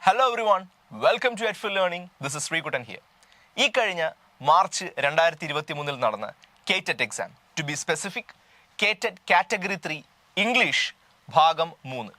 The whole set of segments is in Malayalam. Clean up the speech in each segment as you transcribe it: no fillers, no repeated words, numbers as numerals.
Hello everyone, welcome to Edful learning. This is Sreekuttan here. ഈ കഴിഞ്ഞ മാർച്ച് 2023 നടന്ന KTET exam, to be specific KTET category 3 English ഭാഗം 3,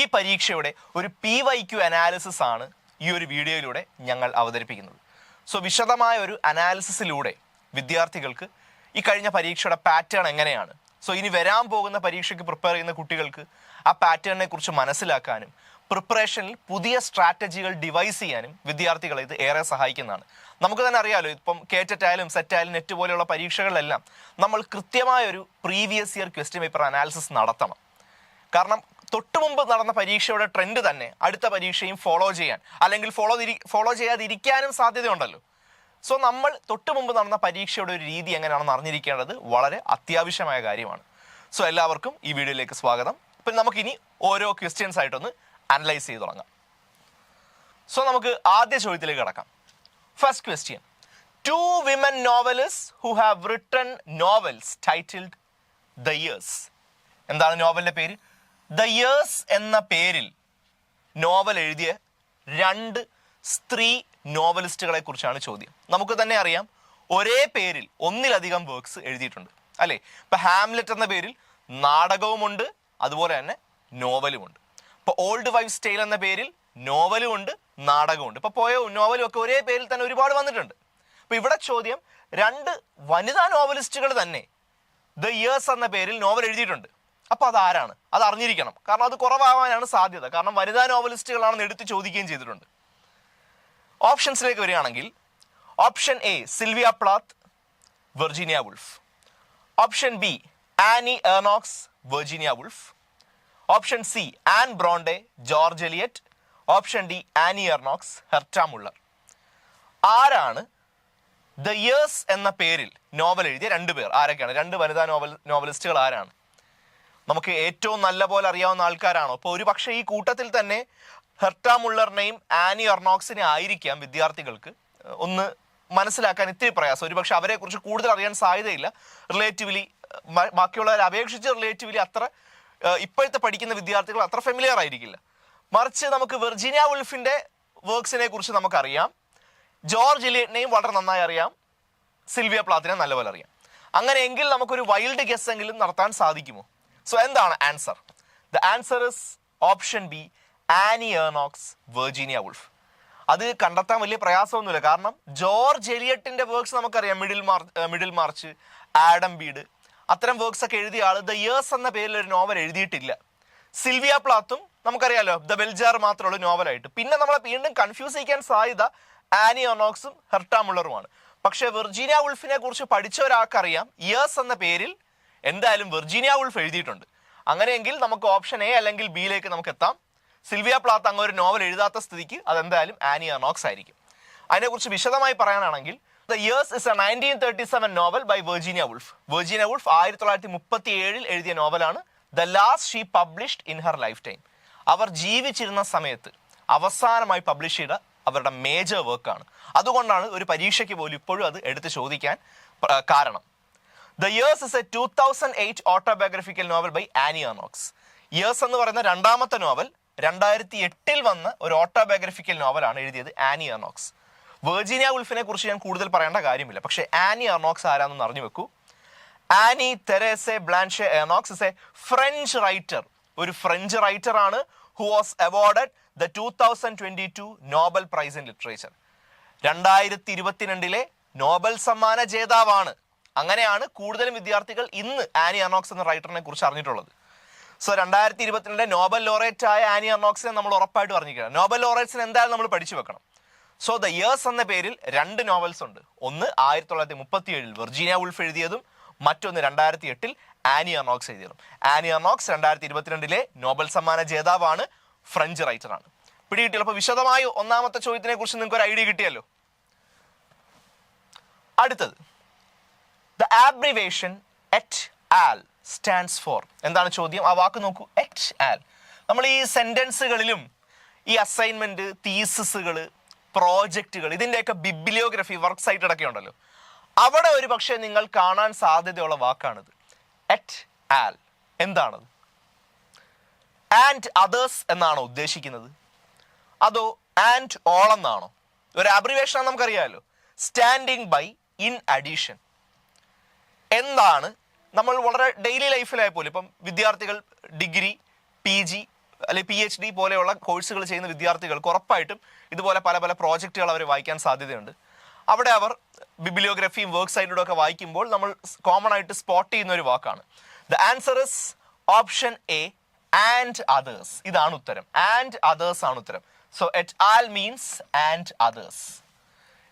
ഈ പരീക്ഷയുടെ ഒരു PYQ അനാലിസിസ് ആണ് ഈ ഒരു വീഡിയോയിലൂടെ ഞങ്ങൾ അവതരിപ്പിക്കുന്നത്. സോ വിശദമായ ഒരു അനാലിസിസിലൂടെ വിദ്യാർത്ഥികൾക്ക് ഈ കഴിഞ്ഞ പരീക്ഷയുടെ പാറ്റേൺ എങ്ങനെയാണ്, സോ ഇനി വരാൻ പോകുന്ന പരീക്ഷയ്ക്ക് പ്രിപ്പയർ ചെയ്യുന്ന കുട്ടികൾക്ക് ആ പാറ്റേണിനെ കുറിച്ച് മനസ്സിലാക്കാനും പ്രിപ്പറേഷനിൽ പുതിയ സ്ട്രാറ്റജികൾ ഡിവൈസ് ചെയ്യാനും വിദ്യാർത്ഥികളെ ഇത് ഏറെ സഹായിക്കുന്നതാണ്. നമുക്ക് തന്നെ അറിയാമല്ലോ, ഇപ്പം കേറ്ററ്റ് ആയാലും സെറ്റ് ആയാലും നെറ്റ് പോലെയുള്ള പരീക്ഷകളിലെല്ലാം നമ്മൾ കൃത്യമായൊരു previous year question paper analysis നടത്തണം. കാരണം തൊട്ടു മുമ്പ് നടന്ന പരീക്ഷയുടെ ട്രെൻഡ് തന്നെ അടുത്ത പരീക്ഷയും ഫോളോ ചെയ്യാൻ അല്ലെങ്കിൽ ഫോളോ ചെയ്യാതിരിക്കാനും സാധ്യതയുണ്ടല്ലോ. സോ നമ്മൾ തൊട്ടു മുമ്പ് നടന്ന പരീക്ഷയുടെ ഒരു രീതി എങ്ങനെയാണെന്ന് അറിഞ്ഞിരിക്കേണ്ടത് വളരെ അത്യാവശ്യമായ കാര്യമാണ്. സോ എല്ലാവർക്കും ഈ വീഡിയോയിലേക്ക് സ്വാഗതം. ഇപ്പം നമുക്കിനി ഓരോ ക്വസ്റ്റ്യൻസ് ആയിട്ടൊന്ന് അനലൈസ് ചെയ്ത് തുടങ്ങാം. സോ നമുക്ക് ആദ്യ ചോദ്യത്തിലേക്ക് കടക്കാം. First question: 2 women novelists who have written novels titled The Years. എന്താണ് നോവലിന്റെ പേര്? The Years എന്ന പേരിൽ നോവൽ എഴുതിയ 2 സ്ത്രീ നോവലിസ്റ്റുകളെ കുറിച്ചാണ് ചോദ്യം. നമുക്ക് തന്നെ അറിയാം, ഒരേ പേരിൽ ഒന്നിലധികം വർക്ക്സ് എഴുതിയിട്ടുണ്ട് അല്ലേ. ഇപ്പൊ ഹാംലെറ്റ് എന്ന പേരിൽ നാടകവുമുണ്ട്, അതുപോലെ തന്നെ നോവലുമുണ്ട്. ഇപ്പോൾ ഓൾഡ് വൈഫ്സ് ടെയിൽ എന്ന പേരിൽ നോവലും ഉണ്ട്, നാടകമുണ്ട്. ഇപ്പോൾ പോയ നോവലും ഒക്കെ ഒരേ പേരിൽ തന്നെ ഒരുപാട് വന്നിട്ടുണ്ട്. അപ്പോൾ ഇവിടെ ചോദ്യം, 2 വനിതാ നോവലിസ്റ്റുകൾ തന്നെ ദ ഇയേഴ്സ് എന്ന പേരിൽ നോവൽ എഴുതിയിട്ടുണ്ട്. അപ്പോൾ അതാരാണ്? അത് അറിഞ്ഞിരിക്കണം. കാരണം അത് കുറവാകാനാണ് സാധ്യത. കാരണം വനിതാ നോവലിസ്റ്റുകളാണെന്ന് എടുത്ത് ചോദിക്കുകയും ചെയ്തിട്ടുണ്ട്. ഓപ്ഷൻസിലേക്ക് വരികയാണെങ്കിൽ, option A Sylvia Plath, Virginia Woolf. Option B Annie Ernaux, Virginia Woolf. Option C Anne Bronte, George Eliot. Option D Annie Ernaux, Herta Muller. ആരാണ് ദ ഇയേഴ്സ് എന്ന പേരിൽ നോവൽ എഴുതിയ 2 പേർ? ആരൊക്കെയാണ് 2 വനിതാ നോവലിസ്റ്റുകൾ? ആരാണ്? നമുക്ക് ഏറ്റവും നല്ല പോലെ അറിയാവുന്ന ആൾക്കാരാണോ? അപ്പോൾ ഒരു പക്ഷേ ഈ കൂട്ടത്തിൽ തന്നെ ഹെർട്ട മുള്ളറിനെയും ആനി എർനോക്സിനെ ആയിരിക്കാം വിദ്യാർത്ഥികൾക്ക് ഒന്ന് മനസ്സിലാക്കാൻ ഇത്തിരി പ്രയാസം. ഒരു പക്ഷെ അവരെ കുറിച്ച് കൂടുതൽ അറിയാൻ സാധ്യതയില്ല. റിലേറ്റീവ്ലി ബാക്കിയുള്ളവരെ അപേക്ഷിച്ച് റിലേറ്റീവ്ലി അത്ര ഇപ്പോഴത്തെ പഠിക്കുന്ന വിദ്യാർത്ഥികൾ അത്ര ഫെമിലിയർ ആയിരിക്കില്ല. മറിച്ച് നമുക്ക് വെർജീനിയ വുൾഫിന്റെ വർക്ക്സിനെ കുറിച്ച് നമുക്കറിയാം, ജോർജ് എലിയറ്റിനെയും വളരെ നന്നായി അറിയാം, സിൽവിയ പ്ലാത്തിനെ നല്ലപോലെ അറിയാം. അങ്ങനെയെങ്കിൽ നമുക്കൊരു വൈൽഡ് ഗെസ് എങ്കിലും നടത്താൻ സാധിക്കുമോ? സോ എന്താണ് answer? The answer is option B, Annie Ernaux, Virginia Woolf. അത് കണ്ടെത്താൻ വലിയ പ്രയാസമൊന്നുമില്ല. കാരണം ജോർജ് എലിയറ്റിന്റെ വർക്ക്സ് നമുക്കറിയാം, മിഡിൽ മാർച്ച്, ആഡം ബീഡ്, അത്തരം വർക്ക്സ് ഒക്കെ എഴുതിയ ആള് ദ ഇയേഴ്സ് എന്ന പേരിൽ ഒരു നോവൽ എഴുതിയിട്ടില്ല. സിൽവിയ പ്ലാത്തും നമുക്കറിയാലോ, ദ ബെൽജാർ മാത്രമുള്ള നോവലായിട്ട്. പിന്നെ നമ്മളെ വീണ്ടും കൺഫ്യൂസ് ചെയ്യിക്കാൻ സാധ്യത ആനി എർനോക്സും ഹെർട്ട മുള്ളറുമാണ്. പക്ഷെ വെർജീനിയ വുൾഫിനെ കുറിച്ച് പഠിച്ച ഒരാൾക്കറിയാം, ഇയേഴ്സ് എന്ന പേരിൽ എന്തായാലും വെർജീനിയ വുൾഫ് എഴുതിയിട്ടുണ്ട്. അങ്ങനെയെങ്കിൽ നമുക്ക് ഓപ്ഷൻ എ അല്ലെങ്കിൽ ബിയിലേക്ക് നമുക്ക് എത്താം. സിൽവിയ പ്ലാത്ത് അങ്ങ് ഒരു നോവൽ എഴുതാത്ത സ്ഥിതിക്ക് അതെന്തായാലും ആനി എർനോക്സ് ആയിരിക്കും. അതിനെക്കുറിച്ച് വിശദമായി പറയാനാണെങ്കിൽ, The Years is a 1937 novel by Virginia Woolf. Virginia Woolf 1937 എഴുതിയ നോവലാണ്. The last she published in her lifetime. അവർ ജീവിച്ചിരുന്ന സമയത്ത് അവസാനമായി പബ്ലിഷ് ചെയ്ത അവരുടെ മേജർ വർക്കാണ്. അതുകൊണ്ടാണ് ഒരു പരീക്ഷയ്ക്ക് പോലും ഇപ്പോഴും അത് എടുത്ത് ചോദിക്കാൻ കാരണം. The Years is a 2008 autobiographical novel by Annie Ernox. Years എന്ന് പറയുന്ന രണ്ടാമത്തെ നോവൽ 2008 വന്ന ഒരു ഓട്ടോബയോഗ്രഫിക്കൽ നോവലാണ് എഴുതിയത് ആനി എർനോക്സ്. വെർജീനിയ വുൾഫിനെ കുറിച്ച് ഞാൻ കൂടുതൽ പറയേണ്ട കാര്യമില്ല. പക്ഷേ ആനി എർനോക്സ് ആരാണെന്ന് അറിഞ്ഞു വെക്കൂ. Annie Therese Blanche Ernaux is a French writer. ഒരു ഫ്രഞ്ച് റൈറ്റർ ആണ്. Who was awarded the 2022 Nobel Prize in literature. 2022 Nobel സമ്മാന ജേതാവാണ്. അങ്ങനെയാണ് കൂടുതലും വിദ്യാർത്ഥികൾ ഇന്ന് ആനി എർനോക്സ് എന്ന റൈറ്ററിനെ കുറിച്ച് അറിഞ്ഞിട്ടുള്ളത്. സോ 2022 നോബൽ ലോറേറ്റ് ആയ ആനി എർനോക്സിനെ നമ്മൾ ഉറപ്പായിട്ട് അറിഞ്ഞിരിക്കണം. നോബൽ ലോറേറ്റ്സിന് എന്തായാലും നമ്മൾ പഠിച്ചു വെക്കണം. സോ ദ ഇയേഴ്സ് എന്ന പേരിൽ 2 നോവൽസ് ഉണ്ട്. ഒന്ന് 1937 വെർജീനിയ വുൾഫ് എഴുതിയതും, മറ്റൊന്ന് 2008 ആനി എർനോക്സ് എഴുതിയതും. ആനി എർനോക്സ് 2022 നോബൽ സമ്മാന ജേതാവാണ്, ഫ്രഞ്ച് റൈറ്ററാണ്. പിടികിട്ടിയല്ലോ. അപ്പോൾ വിശദമായി ഒന്നാമത്തെ ചോദ്യത്തിനെ കുറിച്ച് നിങ്ങൾക്ക് ഒരു ഐഡിയ കിട്ടിയല്ലോ. അടുത്തത്, the abbreviation et al stands for. എന്താണ് ചോദ്യം? ആ വാക്ക് നോക്കൂ, എറ്റ് ആൽ. നമ്മൾ ഈ സെന്റൻസുകളിലും ഈ അസൈൻമെന്റ്, തീസിസുകൾ, പ്രോജക്റ്റുകൾ, ഇതിൻ്റെയൊക്കെ ബിബ്ലിയോഗ്രഫി, വർക്ക് സൈറ്റൊക്കെ ഉണ്ടല്ലോ, അവിടെ ഒരു പക്ഷേ നിങ്ങൾ കാണാൻ സാധ്യതയുള്ള വാക്കാണിത്, എറ്റ് ആൽ. എന്താണത്? ആൻഡ് അതേഴ്സ് എന്നാണോ ഉദ്ദേശിക്കുന്നത്? അതോ ആൻഡ് ഓൾ എന്നാണോ? ഒരു അബ്രിവേഷൻ ആണ്, നമുക്കറിയാമല്ലോ. Standing by, in addition. എന്താണ് നമ്മൾ വളരെ ഡെയിലി ലൈഫിലായ പോലും ഇപ്പം വിദ്യാർത്ഥികൾ ഡിഗ്രി, PG അല്ലെങ്കിൽ PhD പോലെയുള്ള കോഴ്സുകൾ ചെയ്യുന്ന വിദ്യാർത്ഥികൾക്ക് ഉറപ്പായിട്ടും ഇതുപോലെ പല പല പ്രോജക്റ്റുകൾ അവർ വായിക്കാൻ സാധ്യതയുണ്ട്. അവിടെ അവർ ബിബ്ലിയോഗ്രഫിയും വർക്ക് സൈറ്റും ഒക്കെ വായിക്കുമ്പോൾ നമ്മൾ കോമൺ ആയിട്ട് സ്പോട്ട് ചെയ്യുന്ന ഒരു വാക്കാണ്. The answer is option A, and others. ഇതാണ് ഉത്തരം. ആൻഡ് അതേഴ്സ് ആണ് ഉത്തരം. So et al means and others.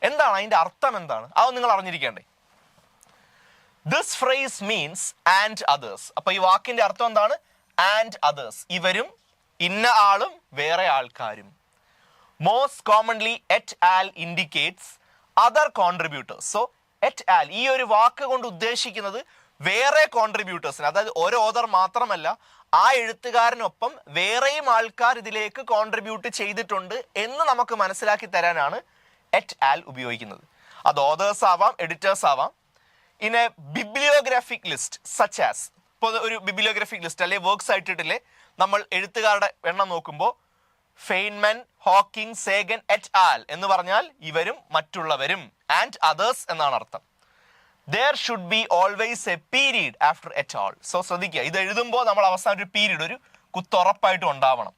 എന്താണ് അതിന്റെ അർത്ഥം? എന്താണ് അത് നിങ്ങൾ അറിഞ്ഞിരിക്കേണ്ടേ? This phrase means and others. അപ്പൊ ഈ വാക്കിന്റെ അർത്ഥം എന്താണ്? And others. ഇവരും, ഇന്ന ആളും, വേറെ ആൾക്കാരും. Most commonly et al indicates other contributors. So et al ഈ ഒരു വാക്ക് കൊണ്ട് ഉദ്ദേശിക്കുന്നത് വേറെ കോൺട്രിബ്യൂട്ടേഴ്സിന്, അതായത് ഒരു ഓതർ മാത്രമല്ല, ആ എഴുത്തുകാരനൊപ്പം വേറെയും ആൾക്കാർ ഇതിലേക്ക് കോൺട്രിബ്യൂട്ട് ചെയ്തിട്ടുണ്ട് എന്ന് നമുക്ക് മനസ്സിലാക്കി തരാനാണ് എറ്റ് ആൽ ഉപയോഗിക്കുന്നത്. അത് ഓതേഴ്സ് ആവാം, എഡിറ്റേഴ്സ് ആവാം. In a bibliographic list such as, ഇപ്പോൾ ഒരു ബിബ്ലിയോഗ്രാഫിക് ലിസ്റ്റ് അല്ലെ വർക്ക് സൈറ്റിലെ നമ്മൾ എഴുത്തുകാരുടെ എണ്ണം നോക്കുമ്പോൾ Feynman, Hawking, Sagan, et al എന്ന് പറഞ്ഞാൽ ഇവരും മറ്റുള്ളവരും. ആൻഡ് അതേഴ്സ് എന്നാണ് അർത്ഥം. There should be always a period after et al. So ശ്രദ്ധിക്കുക, ഇത് എഴുതുമ്പോൾ നമ്മൾ അവസാനം ഒരു പീരീഡ്, ഒരു കുത്തുറപ്പായിട്ടും ഉണ്ടാവണം.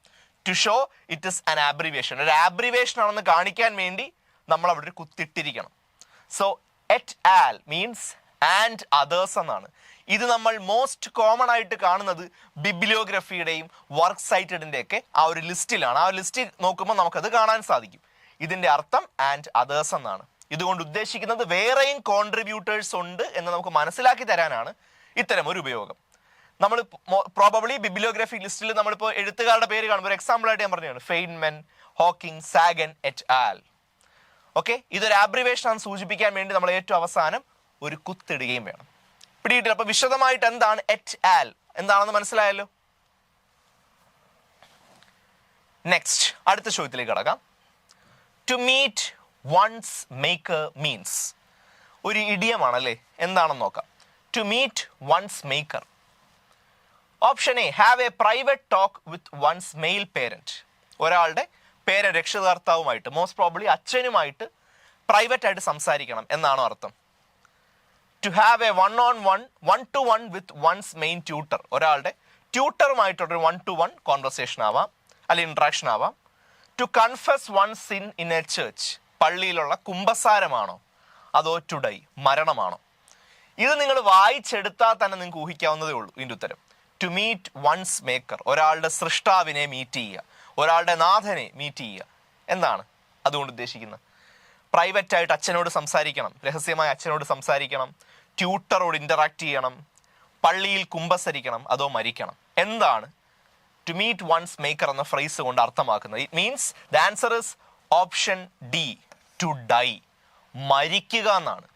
To show it is an abbreviation. ഒരു ആബ്രിവേഷൻ ആണെന്ന് കാണിക്കാൻ വേണ്ടി നമ്മൾ അവിടെ ഒരു കുത്തിട്ടിരിക്കണം. So et al means and others എന്നാണ്. ഇത് നമ്മൾ മോസ്റ്റ് കോമൺ ആയിട്ട് കാണുന്നത് ബിബ്ലിയോഗ്രഫിയുടെയും വർക്ക് സൈറ്റഡിന്റെ ഒക്കെ ആ ഒരു ലിസ്റ്റിലാണ്. ആ ലിസ്റ്റിൽ നോക്കുമ്പോൾ നമുക്കത് കാണാൻ സാധിക്കും. ഇതിന്റെ അർത്ഥം ആൻഡ് അതേഴ്സ് എന്നാണ്. ഇതുകൊണ്ട് ഉദ്ദേശിക്കുന്നത് വേറെയും കോൺട്രിബ്യൂട്ടേഴ്സ് ഉണ്ട് എന്ന് നമുക്ക് മനസ്സിലാക്കി തരാനാണ് ഇത്തരം ഒരു ഉപയോഗം. നമ്മൾ പ്രോബബ്ലി ബിബ്ലിയോഗ്രഫിക് ലിസ്റ്റിൽ നമ്മളിപ്പോൾ എഴുത്തുകാരുടെ പേര് കാണുമ്പോൾ ഒരു എക്സാമ്പിൾ ആയിട്ട് ഞാൻ പറഞ്ഞതാണ് Feynman, Hawking, Sagan, et al. Okay, ഇതൊരു ആബ്രിവേഷൻ ആണ് സൂചിപ്പിക്കാൻ വേണ്ടി നമ്മൾ ഏറ്റവും അവസാനം ഒരു കുത്തിടുകയും വേണം. പിടിയിട്ടില്ല. അപ്പൊ വിശദമായിട്ട് എന്താണ് എറ്റ് ആൽ എന്താണെന്ന് മനസ്സിലായല്ലോ. നെക്സ്റ്റ് അടുത്ത ചോദ്യത്തിലേക്ക് കടക്കാം. To meet one's maker means ഒരു ഇഡിയമാണല്ലേ, എന്താണെന്ന് നോക്കാം. To meet one's maker. Option A, have a private talk with one's male parent. ഒരാളുടെ രക്ഷകർത്താവുമായിട്ട്, മോസ്റ്റ് പ്രോബ്ലി അച്ഛനുമായിട്ട് പ്രൈവറ്റ് ആയിട്ട് സംസാരിക്കണം എന്നാണോ അർത്ഥം? To have a one to one with one's main tutor. ഒരാളുടെ ട്യൂട്ടറുമായിട്ടുള്ള 1-to-1 കോൺവെർസേഷൻ ആവാം, അല്ലെങ്കിൽ ഇൻട്രാക്ഷൻ ആവാം. To confess one sin in a church. പള്ളിയിലുള്ള കുമ്പസാരമാണോ അതോ ടു ഡൈ, മരണമാണോ? ഇത് നിങ്ങൾ വായിച്ചെടുത്താൽ തന്നെ നിങ്ങൾക്ക് ഊഹിക്കാവുന്നതേ ഉള്ളൂ ഇതിൻ്റെ ഉത്തരം. ടു മീറ്റ് വൺസ് മേക്കർ, ഒരാളുടെ സൃഷ്ടാവിനെ മീറ്റ് ചെയ്യുക, ഒരാളുടെ നാഥനെ മീറ്റ് ചെയ്യുക. എന്താണ് അതുകൊണ്ട് ഉദ്ദേശിക്കുന്നത്? പ്രൈവറ്റ് ആയിട്ട് അച്ഛനോട് സംസാരിക്കണം, രഹസ്യമായി അച്ഛനോട് സംസാരിക്കണം, ട്യൂട്ടറോട് ഇന്ററാക്ട് ചെയ്യണം, പള്ളിയിൽ കുമ്പസരിക്കണം, അതോ മരിക്കണം? എന്താണ് ടു മീറ്റ് വൺസ് മേക്കർ എന്ന ഫ്രേസ് കൊണ്ട് അർത്ഥമാക്കുന്നത്? It means the answer is option D, to die, മരിക്കുക എന്നാണ്.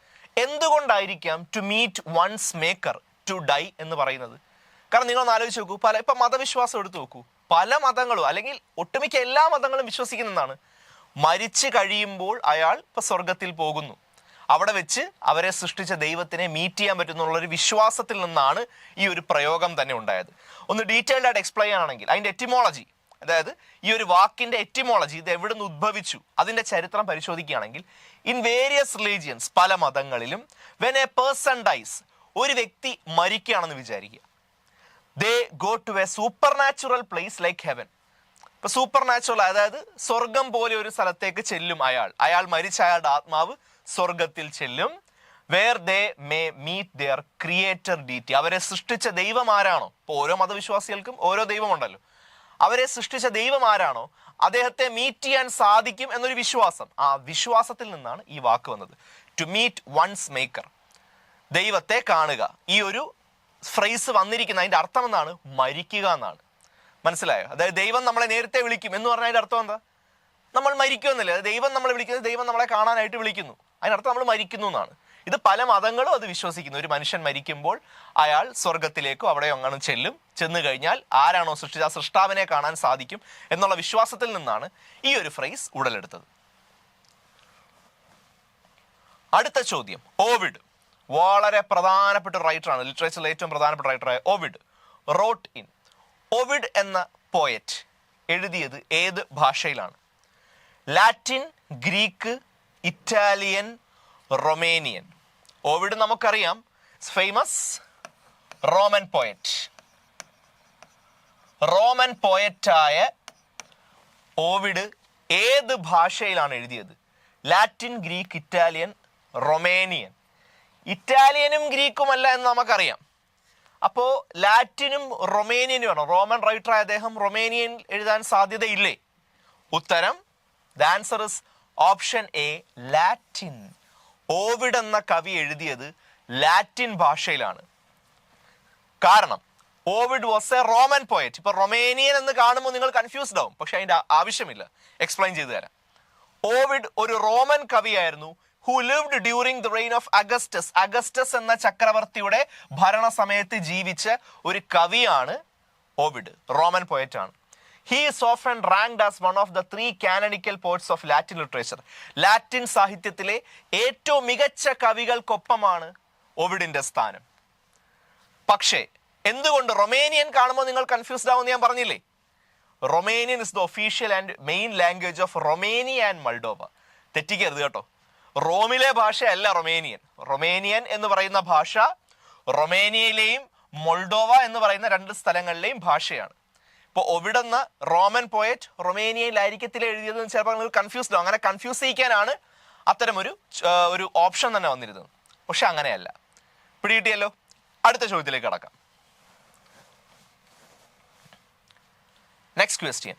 എന്തുകൊണ്ടായിരിക്കാം to meet one's maker to die എന്ന് പറയുന്നത്? കാരണം നിങ്ങളൊന്ന് ആലോചിച്ച് നോക്കൂ, ഇപ്പൊ മതവിശ്വാസം എടുത്തു നോക്കൂ, പല മതങ്ങളും അല്ലെങ്കിൽ ഒട്ടുമിക്ക എല്ലാ മതങ്ങളും വിശ്വസിക്കുന്നതാണ് മരിച്ചു കഴിയുമ്പോൾ അയാൾ ഇപ്പൊ സ്വർഗത്തിൽ പോകുന്നു, അവിടെ വെച്ച് അവരെ സൃഷ്ടിച്ച ദൈവത്തിനെ മീറ്റ് ചെയ്യാൻ പറ്റുന്നുള്ളൊരു വിശ്വാസത്തിൽ നിന്നാണ് ഈ ഒരു പ്രയോഗം തന്നെ ഉണ്ടായത്. ഒന്ന് ഡീറ്റെയിൽഡ് ആയിട്ട് എക്സ്പ്ലെയിൻ ചെയ്യാനാണെങ്കിൽ അതിന്റെ എറ്റിമോളജി, അതായത് ഈ ഒരു വാക്കിന്റെ എറ്റിമോളജി, ഇത് എവിടെ നിന്ന് ഉദ്ഭവിച്ചു, അതിന്റെ ചരിത്രം പരിശോധിക്കുകയാണെങ്കിൽ ഇൻ വേരിയസ് റിലീജിയൻസ്, പല മതങ്ങളിലും വെൻ എ പേഴ്സൺ ഡൈസ്, ഒരു വ്യക്തി മരിക്കുകയാണെന്ന് വിചാരിക്കുക, they go to a supernatural place like heaven. ഇപ്പൊ സൂപ്പർ നാച്ചുറൽ, അതായത് സ്വർഗം പോലെ ഒരു സ്ഥലത്തേക്ക് ചെല്ലും അയാൾ മരിച്ച അയാളുടെ ആത്മാവ് സ്വർഗത്തിൽ ചെല്ലും. Where they may meet their creator deity. അവരെ സൃഷ്ടിച്ച ദൈവം ആരാണോ, ഇപ്പൊ ഓരോ മതവിശ്വാസികൾക്കും ഓരോ ദൈവമുണ്ടല്ലോ, അവരെ സൃഷ്ടിച്ച ദൈവം ആരാണോ അദ്ദേഹത്തെ മീറ്റ് ചെയ്യാൻ സാധിക്കും എന്നൊരു വിശ്വാസം, ആ വിശ്വാസത്തിൽ നിന്നാണ് ഈ വാക്ക് വന്നത്. ടു മീറ്റ് വൺസ് മേക്കർ, ദൈവത്തെ കാണുക. ഈ ഒരു ഫ്രേസ് വന്നിരിക്കുന്ന അതിന്റെ അർത്ഥം എന്താണ്? മരിക്കുക എന്നാണ്. മനസ്സിലായോ? അതായത് ദൈവം നമ്മളെ നേരത്തെ വിളിക്കും എന്ന് പറഞ്ഞാൽ അതിന്റെ അർത്ഥം എന്താ? നമ്മൾ മരിക്കുമെന്നല്ലേ. ദൈവം നമ്മളെ വിളിക്കുന്നത്, ദൈവം നമ്മളെ കാണാനായിട്ട് വിളിക്കുന്നു, അതിനർത്ഥം നമ്മൾ മരിക്കുന്നു എന്നാണ്. ഇത് പല മതങ്ങളും അത് വിശ്വസിക്കുന്നു. ഒരു മനുഷ്യൻ മരിക്കുമ്പോൾ അയാൾ സ്വർഗത്തിലേക്കോ അവിടെയോ അങ്ങനെ ചെന്നു കഴിഞ്ഞാൽ ആരാണോ സൃഷ്ടിച്ച ആ സൃഷ്ടാവിനെ കാണാൻ സാധിക്കും എന്നുള്ള വിശ്വാസത്തിൽ നിന്നാണ് ഈ ഒരു ഫ്രേസ് ഉടലെടുത്തത്. അടുത്ത ചോദ്യം, ഓവിഡ്. വളരെ പ്രധാനപ്പെട്ട റൈറ്ററാണ്, ലിറ്ററേച്ചറിലെ ഏറ്റവും പ്രധാനപ്പെട്ട റൈറ്ററായ ഓവിഡ് റോട്ട് ഇൻ. ഓവിഡ് എന്ന പോയറ്റ് എഴുതിയത് ഏത് ഭാഷയിലാണ്? Latin, Greek, Italian, Romanian. Ovid നമുക്കറിയാം, ഫേമസ് റോമൻ പോയറ്റ്. റോമൻ പോയറ്റായ ഓവിഡ് ഏത് ഭാഷയിലാണ് എഴുതിയത്? Latin, Greek, Italian, Romanian. ഇറ്റാലിയനും ഗ്രീക്കുമല്ല എന്ന് നമുക്കറിയാം. അപ്പോൾ ലാറ്റിനും റൊമേനിയനുമാണ്. റോമൻ റൈറ്ററായ അദ്ദേഹം റൊമേനിയൻ എഴുതാൻ സാധ്യതയില്ലേ? ഉത്തരം, the answer is option A, Latin. Ovid എന്ന കവി എഴുതിയത് ലാറ്റിൻ ഭാഷയിലാണ്. കാരണം Ovid was A Roman poet. ഇപ്പൊ റൊമേനിയൻ എന്ന് കാണുമ്പോൾ നിങ്ങൾ കൺഫ്യൂസ്ഡ് ആവും, പക്ഷെ അതിന്റെ ആവശ്യമില്ല, എക്സ്പ്ലെയിൻ ചെയ്തു തരാം. ഓവിഡ് ഒരു റോമൻ കവിയായിരുന്നു, who lived during the reign of Augustus. Augustus എന്ന ചക്രവർത്തിയുടെ ഭരണസമയത്ത് ജീവിച്ച ഒരു കവിയാണ് ഓവിഡ്, റോമൻ പോയറ്റ് ആണ്. He is often ranked as one of the 3 canonical poets of Latin literature. Latin സാഹിത്യത്തിലെ ഏറ്റവും മികച്ച കവികൾക്കൊപ്പമാണ് ഓവിഡിന്റെ സ്ഥാനം. പക്ഷേ എന്തുകൊണ്ട് റൊമേനിയൻ കാണുമ്പോൾ നിങ്ങൾ കൺഫ്യൂസ്ഡ് ആവുമെന്ന് ഞാൻ പറഞ്ഞില്ലേ? Romanian is the official and main language of Romania and Moldova. തെറ്റിക്കരുത് കേട്ടോ, റോമിലെ ഭാഷയല്ല റൊമേനിയൻ. റൊമേനിയൻ എന്ന് പറയുന്ന ഭാഷ റൊമേനിയയിലെയും മൊൾഡോവ എന്ന് പറയുന്ന 2 സ്ഥലങ്ങളിലെയും ഭാഷയാണ്. ഇപ്പോൾ ഓവിഡ് എന്ന റോമൻ പോയറ്റ് റൊമേനിയയിലായിരിക്കത്തില്ല എഴുതിയതെന്ന് ചിലപ്പോൾ നിങ്ങൾ കൺഫ്യൂസ്ഡ് ആവും. അങ്ങനെ കൺഫ്യൂസ് ചെയ്യിക്കാനാണ് അത്തരമൊരു ഓപ്ഷൻ തന്നെ വന്നിരുന്നത്. പക്ഷെ അങ്ങനെയല്ല. പിടികിട്ടിയല്ലോ. അടുത്ത ചോദ്യത്തിലേക്ക് കടക്കാം. Next question.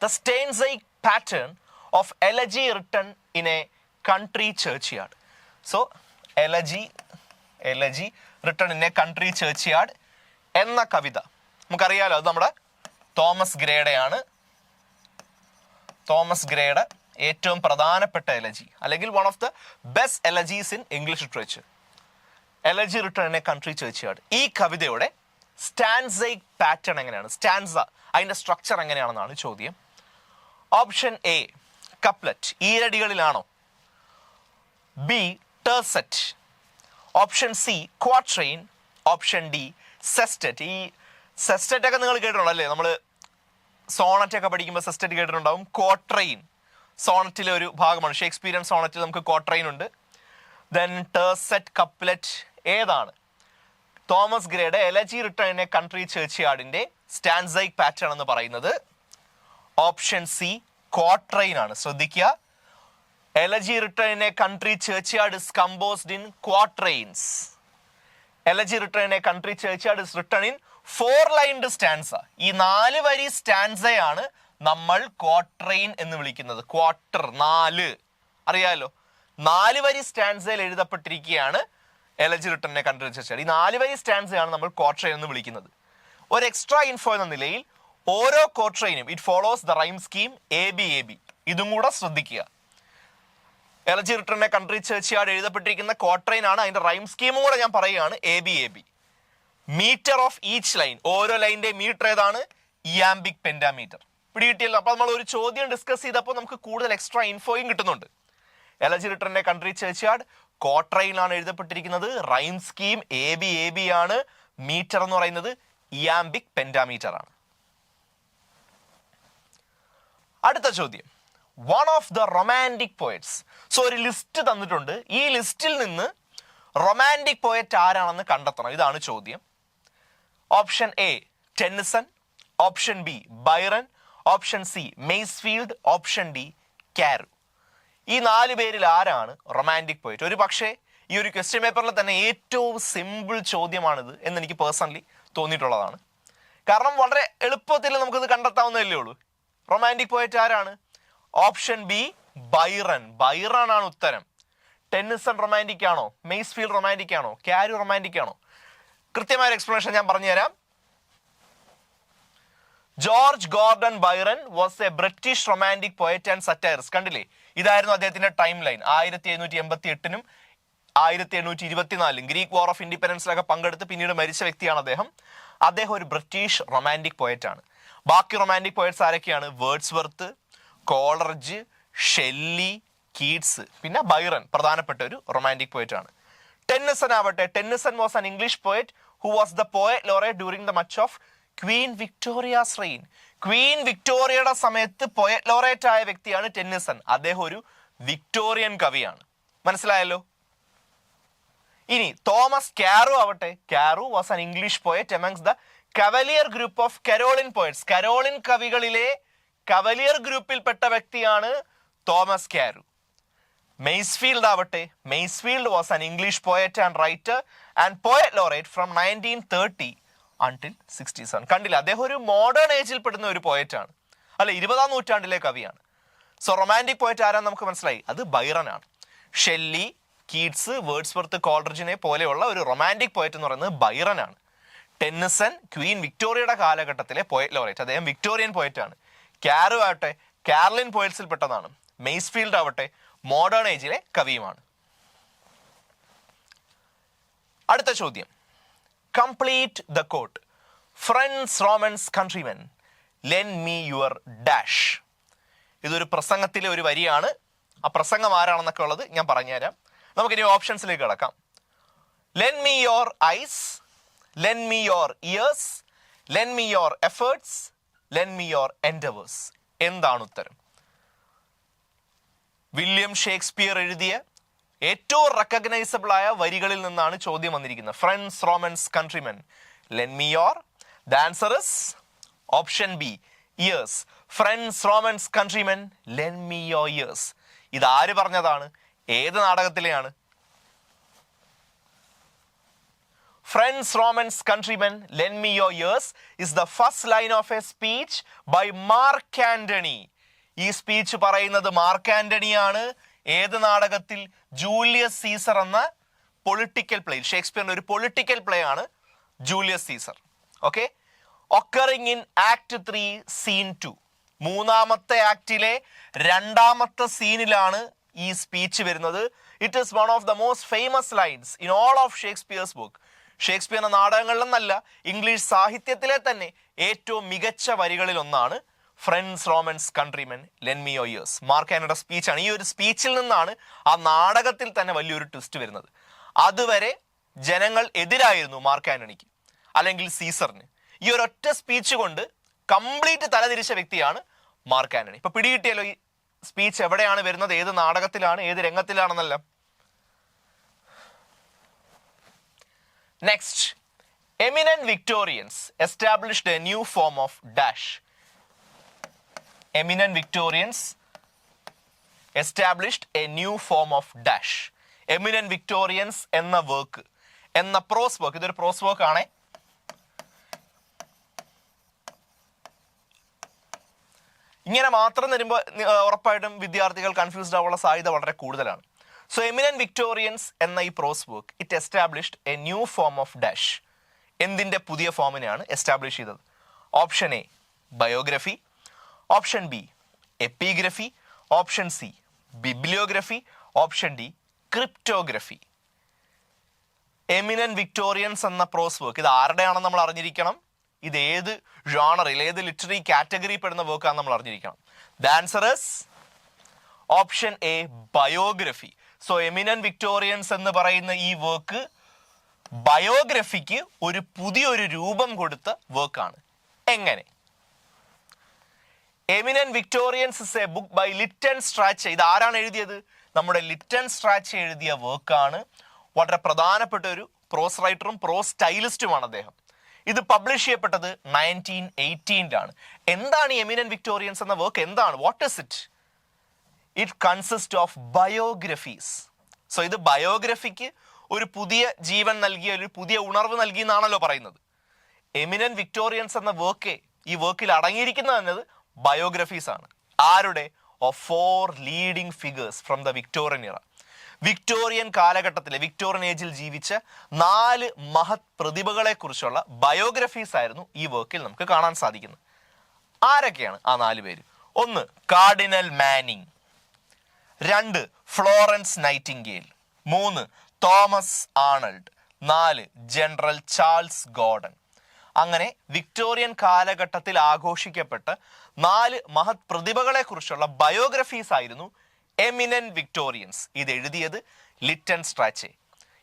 The stanzaic pattern of elegy written in a country churchyard. So, elegy written in a country churchyard എന്ന കവിത നമുക്കറിയാലോ, അത് നമ്മുടെ തോമസ് ഗ്രേഡയാണ്. തോമസ് ഗ്രേഡ് ഏറ്റവും പ്രധാനപ്പെട്ട എലജി, അല്ലെങ്കിൽ one of the best elegies in English literature. Elegy written in a country churchyard. ഈ കവിതയുടെ സ്റ്റാൻസൈക് പാറ്റേൺ എങ്ങനെയാണ്? സ്റ്റാൻസ അതിന്റെ സ്ട്രക്ചർ എങ്ങനെയാണെന്നാണ് ചോദ്യം. ഓപ്ഷൻ എ, കപ്ലറ്റ്, ഈരടികളിലാണോ? B, tercet. Option C, quatrain. Option D, sestet. ഈ സെസ്റ്ററ്റ് ഒക്കെ നിങ്ങൾ കേട്ടിട്ടുണ്ടോ അല്ലേ? നമ്മൾ സോണറ്റ് ഒക്കെ പഠിക്കുമ്പോൾ സെസ്റ്ററ്റ് കേട്ടിട്ടുണ്ടാവും. ക്വാട്രെയിൻ സോണറ്റിലെ ഒരു ഭാഗമാണ്. ഷേക്സ്പിയൻ സോണറ്റിൽ നമുക്ക് ക്വാട്രെയിൻ ഉണ്ട്. Then tercet, couplet. ഏതാണ് തോമസ് ഗ്രേയുടെ elegy written in a country ചർച്ച്യാർഡിന്റെ സ്റ്റാൻസൈക് പാറ്റേൺ എന്ന് പറയുന്നത്? ഓപ്ഷൻ സി, ക്വാട്രെയിൻ ആണ്. ശ്രദ്ധിക്കുക, elegy written in a country churchyard is composed in quatrains. Elegy written in a country churchyard is written in 4-lined stanza. ഈ 4 വരി സ്റ്റാൻസയാണ് നമ്മൾ ക്വാട്രെയിൻ എന്ന് വിളിക്കുന്നത്. ക്വാർട്ടർ 4 അറിയാലോ, 4 വരി സ്റ്റാൻസയിൽ എഴുതപ്പെട്ടിരിക്കുകയാണ് elegy written in a country churchyard. ഈ 4 വരി സ്റ്റാൻസയാണ് നമ്മൾ ക്വാട്രെയിൻ എന്ന് വിളിക്കുന്നത്. ഒരു എക്സ്ട്രാ ഇൻഫോ എന്ന നിലയിൽ ഓരോ ക്വാട്രെയിനും it follows the rhyme scheme AB. ഇതും കൂടെ ശ്രദ്ധിക്കുക. Elegy written in a country churchyard എഴുതപ്പെട്ടിരിക്കുന്ന ക്വാട്രെയിൻ ആണ്. അതിന്റെ റൈം സ്കീമും കൂടെ ഞാൻ പറയുകയാണ്, AB. Metre of each line, ഓരോ ലൈനിന്റെ മീറ്റർ ഏതാണ്? ഇയാംബിക് പെന്റാമീറ്റർ. പിടികിട്ടിയല്ലോ. അപ്പൊ നമ്മൾ ഒരു ചോദ്യം ഡിസ്കസ് ചെയ്തപ്പോൾ നമുക്ക് കൂടുതൽ എക്സ്ട്രാ ഇൻഫോയും കിട്ടുന്നുണ്ട്. Elegy written in a country churchyard ക്വാട്രെയിലാണ് എഴുതപ്പെട്ടിരിക്കുന്നത്. റൈം സ്കീം AB ആണ്. മീറ്റർ എന്ന് പറയുന്നത് ഇയാംബിക് പെന്റാമീറ്റർ ആണ്. അടുത്ത ചോദ്യം, one of the Romantic poets. So ഒരു ലിസ്റ്റ് തന്നിട്ടുണ്ട്. ഈ ലിസ്റ്റിൽ നിന്ന് റൊമാൻറ്റിക് പോയറ്റ് ആരാണെന്ന് കണ്ടെത്തണം. ഇതാണ് ചോദ്യം. Option A, Tennyson. Option B, Byron. Option C, Masefield. Option D, Carew. ഈ 4 പേരിൽ ആരാണ് റൊമാൻറ്റിക് പോയറ്റ്? ഒരു പക്ഷേ ഈ ഒരു ക്വസ്റ്റ്യൻ പേപ്പറിൽ തന്നെ ഏറ്റവും സിമ്പിൾ ചോദ്യമാണിത് എന്ന് എനിക്ക് പേഴ്സണലി തോന്നിയിട്ടുള്ളതാണ്. കാരണം വളരെ എളുപ്പത്തിൽ നമുക്കിത് കണ്ടെത്താവുന്നതല്ലേ ഉള്ളൂ. റൊമാൻറ്റിക് പോയറ്റ് ആരാണ്? Option B, Byron. ബൈറൺ ആണ് ഉത്തരം. ടെന്നിസൺ റൊമാൻറ്റിക് ആണോ? മെയ്സ്ഫീൽഡ് റൊമാൻറ്റിക് ആണോ? കാരു റൊമാൻറ്റിക് ആണോ? കൃത്യമായ എക്സ്പ്ലനേഷൻ ഞാൻ പറഞ്ഞുതരാം. George Gordon Byron was a British romantic poet and satirist. കണ്ടില്ലേ, ഇതായിരുന്നു അദ്ദേഹത്തിന്റെ ടൈം ലൈൻ. 1788-നും 1824 ഗ്രീക്ക് വാർ ഓഫ് ഇൻഡിപെൻഡൻസിലൊക്കെ പങ്കെടുത്ത് പിന്നീട് മരിച്ച വ്യക്തിയാണ് അദ്ദേഹം. അദ്ദേഹം ഒരു ബ്രിട്ടീഷ് റൊമാൻറ്റിക് പോയറ്റ് ആണ്. ബാക്കി റൊമാൻറ്റിക് പോയറ്റ്സ് ആരൊക്കെയാണ്? വേർഡ്സ്വർത്ത്, കോളറിഡ്ജ്, ഷെല്ലി, കീറ്റ്സ്, പിന്നെ ബൈറൺ പ്രധാനപ്പെട്ട ഒരു റൊമാൻറ്റിക് പോയറ്റ് ആണ്. ടെന്നിസൺ ആവട്ടെ, Tennyson was an English poet who was the poet laureate during the much of Queen Victoria's reign. Queen വിക്ടോറിയയുടെ സമയത്ത് പോയറ്റ് ലോറേറ്റ് ആയ വ്യക്തിയാണ് ടെന്നിസൺ. അദ്ദേഹം ഒരു വിക്ടോറിയൻ കവിയാണ്. മനസ്സിലായല്ലോ. ഇനി തോമസ് കാരോ ആവട്ടെ, Carew was an English poet amongst the cavalier group of Caroline poets. Caroline കവികളിലെ കവലിയർ ഗ്രൂപ്പിൽപ്പെട്ട വ്യക്തിയാണ് തോമസ് കാരോ. മെയ്സ്ഫീൽഡ് ആവട്ടെ, Masefield was an English poet and writer and poet laureate from 1930 until 67. കണ്ടില്ല, അദ്ദേഹം ഒരു മോഡേൺ ഏജിൽ പെടുന്ന ഒരു പോയറ്റ് ആണ്, അല്ല 20-ാം നൂറ്റാണ്ടിലെ കവിയാണ്. സോ റൊമാൻറ്റിക് പോയറ്റ് ആരാന്ന് നമുക്ക് മനസ്സിലായി, അത് ബൈറൺ ആണ്. ഷെല്ലി, കീറ്റ്സ്, വേർഡ്സ്വർത്ത്, കോൾറിഡ്ജിനെ പോലെയുള്ള ഒരു റൊമാൻറ്റിക് പോയറ്റ് എന്ന് പറയുന്നത് ബൈറൺ ആണ്. ടെന്നിസൺ ക്വീൻ വിക്ടോറിയയുടെ കാലഘട്ടത്തിലെ പോയറ്റ് ലോറേറ്റ്, അദ്ദേഹം വിക്ടോറിയൻ പോയറ്റ് ആണ്. കാരോ ആവട്ടെ കാർലിൻ പോയറ്റ്സിൽ പെട്ടതാണ്. മെയ്സ്ഫീൽഡ് ആവട്ടെ മോഡേൺ ഏജിലെ കവിയുമാണ്. അടുത്ത ചോദ്യം, complete the quote. Friends, Romans, countrymen, lend me your dash. ഇതൊരു പ്രസംഗത്തിലെ ഒരു വരിയാണ്. ആ പ്രസംഗം ആരാണെന്നൊക്കെ ഉള്ളത് ഞാൻ പറഞ്ഞുതരാം. നമുക്കിനി ഓപ്ഷൻസിലേക്ക് കിടക്കാം. Lent me your eyes, lent me your years, lent me your efforts, lent me your endeavours. എന്താണ് ഉത്തരം? വില്യം ഷേക്സ്പിയർ എഴുതിയ ഏറ്റവും റെക്കഗ്നൈസബിൾ ആയ വരികളിൽ നിന്നാണ് ചോദ്യം വന്നിരിക്കുന്നത്. Friends, Romans, countrymen, lend me your. The answer is option B, ears. Friends, Romans, countrymen, lend me your ears. ഇത് ആര് പറഞ്ഞതാണ്? ഏത് നാടകത്തിലെയാണ്? Friends, Romans, countrymen, lend me your ears is the first line of a speech by Mark Antony. ഈ സ്പീച്ച് പറയുന്നത് മാർക്ക് ആന്റണിയാണ്. ഏത് നാടകത്തിൽ? ജൂലിയസ് സീസർ എന്ന പൊളിറ്റിക്കൽ പ്ലേ. ഷേക്സ്പിയറിന്റെ ഒരു പൊളിറ്റിക്കൽ പ്ലേ ആണ് Julius Caesar. Okay, occurring in act 3 scene 2. മൂന്നാമത്തെ ആക്ടിലെ രണ്ടാമത്തെ സീനിലാണ് ഈ സ്പീച്ച് വരുന്നത്. It is one of the most famous lines in all of Shakespeare's book. ഷേക്സ്പിയറിന്റെ നാടകങ്ങളിലെന്നല്ല, ഇംഗ്ലീഷ് സാഹിത്യത്തിലെ തന്നെ ഏറ്റവും മികച്ച വരികളിൽ ഒന്നാണ് friends, Romans, countrymen, lend me your ears. Mark ആന്റണിയുടെ സ്പീച്ചാണ്. ഈ ഒരു സ്പീച്ചിൽ നിന്നാണ് ആ നാടകത്തിൽ തന്നെ വലിയൊരു ട്വിസ്റ്റ് വരുന്നത്. അതുവരെ ജനങ്ങൾ എതിരായിരുന്നു മാർക്ക് ആന്റണിക്ക് അല്ലെങ്കിൽ സീസറിന്. ഈ ഒരൊറ്റ സ്പീച്ച് കൊണ്ട് കംപ്ലീറ്റ് തലതിരിച്ച വ്യക്തിയാണ് മാർക്ക് ആന്റണി. ഇപ്പൊ പിടികിട്ടിയല്ലോ ഈ സ്പീച്ച് എവിടെയാണ് വരുന്നത്, ഏത് നാടകത്തിലാണ്, ഏത് രംഗത്തിലാണെന്നല്ല. Next, eminent Victorians established a new form of dash. Eminent Victorians established a new form of dash. Eminent Victorians എന്ന വർക്ക്, എന്ന പ്രോസ് വർക്ക്, ഇതൊരു പ്രോസ് വർക്ക് ആണ്. ഇങ്ങനെ മാത്രം വരുമ്പോൾ ഉറപ്പായിട്ടും വിദ്യാർത്ഥികൾ കൺഫ്യൂസ്ഡ് ആവാനുള്ള സാധ്യത വളരെ കൂടുതലാണ്. So eminent Victorians എന്ന ഈ prose work it established a new form of dash. എന്തിൻ്റെ പുതിയ ഫോമിനെയാണ് എസ്റ്റാബ്ലിഷ് ചെയ്തത്? Option A biography, option B epigraphy, option C bibliography, option D cryptography. Eminent Victorians എന്ന പ്രോസ് വർക്ക് ഇത് ആരുടെയാണെന്ന് നമ്മൾ അറിഞ്ഞിരിക്കണം. ഇത് ഏത് ജോണറിൽ, ഏത് ലിറ്റററി കാറ്റഗറി പെടുന്ന വർക്കാണെന്ന് നമ്മൾ അറിഞ്ഞിരിക്കണം. The answer is option A biography. So eminent Victorians എന്ന് പറയുന്ന ഈ വർക്ക് ബയോഗ്രഫിക്ക് ഒരു പുതിയൊരു രൂപം കൊടുത്ത വർക്കാണ്. എങ്ങനെ? Eminent Victorians is a book by Lytton Strachey. ഇത് ആരാണ് എഴുതിയത്? നമ്മുടെ ലിറ്റൻ സ്ട്രാച്ചെ എഴുതിയ വർക്കാണ്. വളരെ പ്രധാനപ്പെട്ട ഒരു പ്രോസ് റൈറ്ററും പ്രോസ് സ്റ്റൈലിസ്റ്റുമാണ് അദ്ദേഹം. ഇത് പബ്ലിഷ് ചെയ്യപ്പെട്ടത് 1918 എന്താണ് ഈ എമിനന്റ് വിക്ടോറിയൻസ് എന്ന വർക്ക്? എന്താണ്? What is it? It consist of biographies. So ഇത് ബയോഗ്രഫിക്ക് ഒരു പുതിയ ജീവൻ നൽകിയ, ഒരു പുതിയ ഉണർവ് നൽകി എന്നാണല്ലോ പറയുന്നത്. എമിനന്റ് വിക്ടോറിയൻസ് എന്ന വർക്ക്, ഈ വർക്കിൽ അടങ്ങിയിരിക്കുന്നത് എന്നത് ബയോഗ്രഫീസ് ആണ്. ആരുടെ? Of 4 leading figures from the Victorian ഇറ. വിക്ടോറിയൻ കാലഘട്ടത്തിലെ, വിക്ടോറിയൻ ഏജിൽ ജീവിച്ച 4 മഹത് പ്രതിഭകളെ കുറിച്ചുള്ള ബയോഗ്രഫീസ് ആയിരുന്നു ഈ വർക്കിൽ നമുക്ക് കാണാൻ സാധിക്കുന്നത്. ആരൊക്കെയാണ് ആ 4 പേര്? 1 cardinal Manning, 2 Florence Nightingale, 3 Thomas ആർണൾഡ്, 4 general Charles Gordon. അങ്ങനെ വിക്ടോറിയൻ കാലഘട്ടത്തിൽ ആഘോഷിക്കപ്പെട്ട 4 മഹത് പ്രതിഭകളെ കുറിച്ചുള്ള ബയോഗ്രഫീസ് ആയിരുന്നു എമിനന്റ് വിക്ടോറിയൻസ്. ഇത് എഴുതിയത് ലിറ്റൻ സ്ട്രാച്ചെ.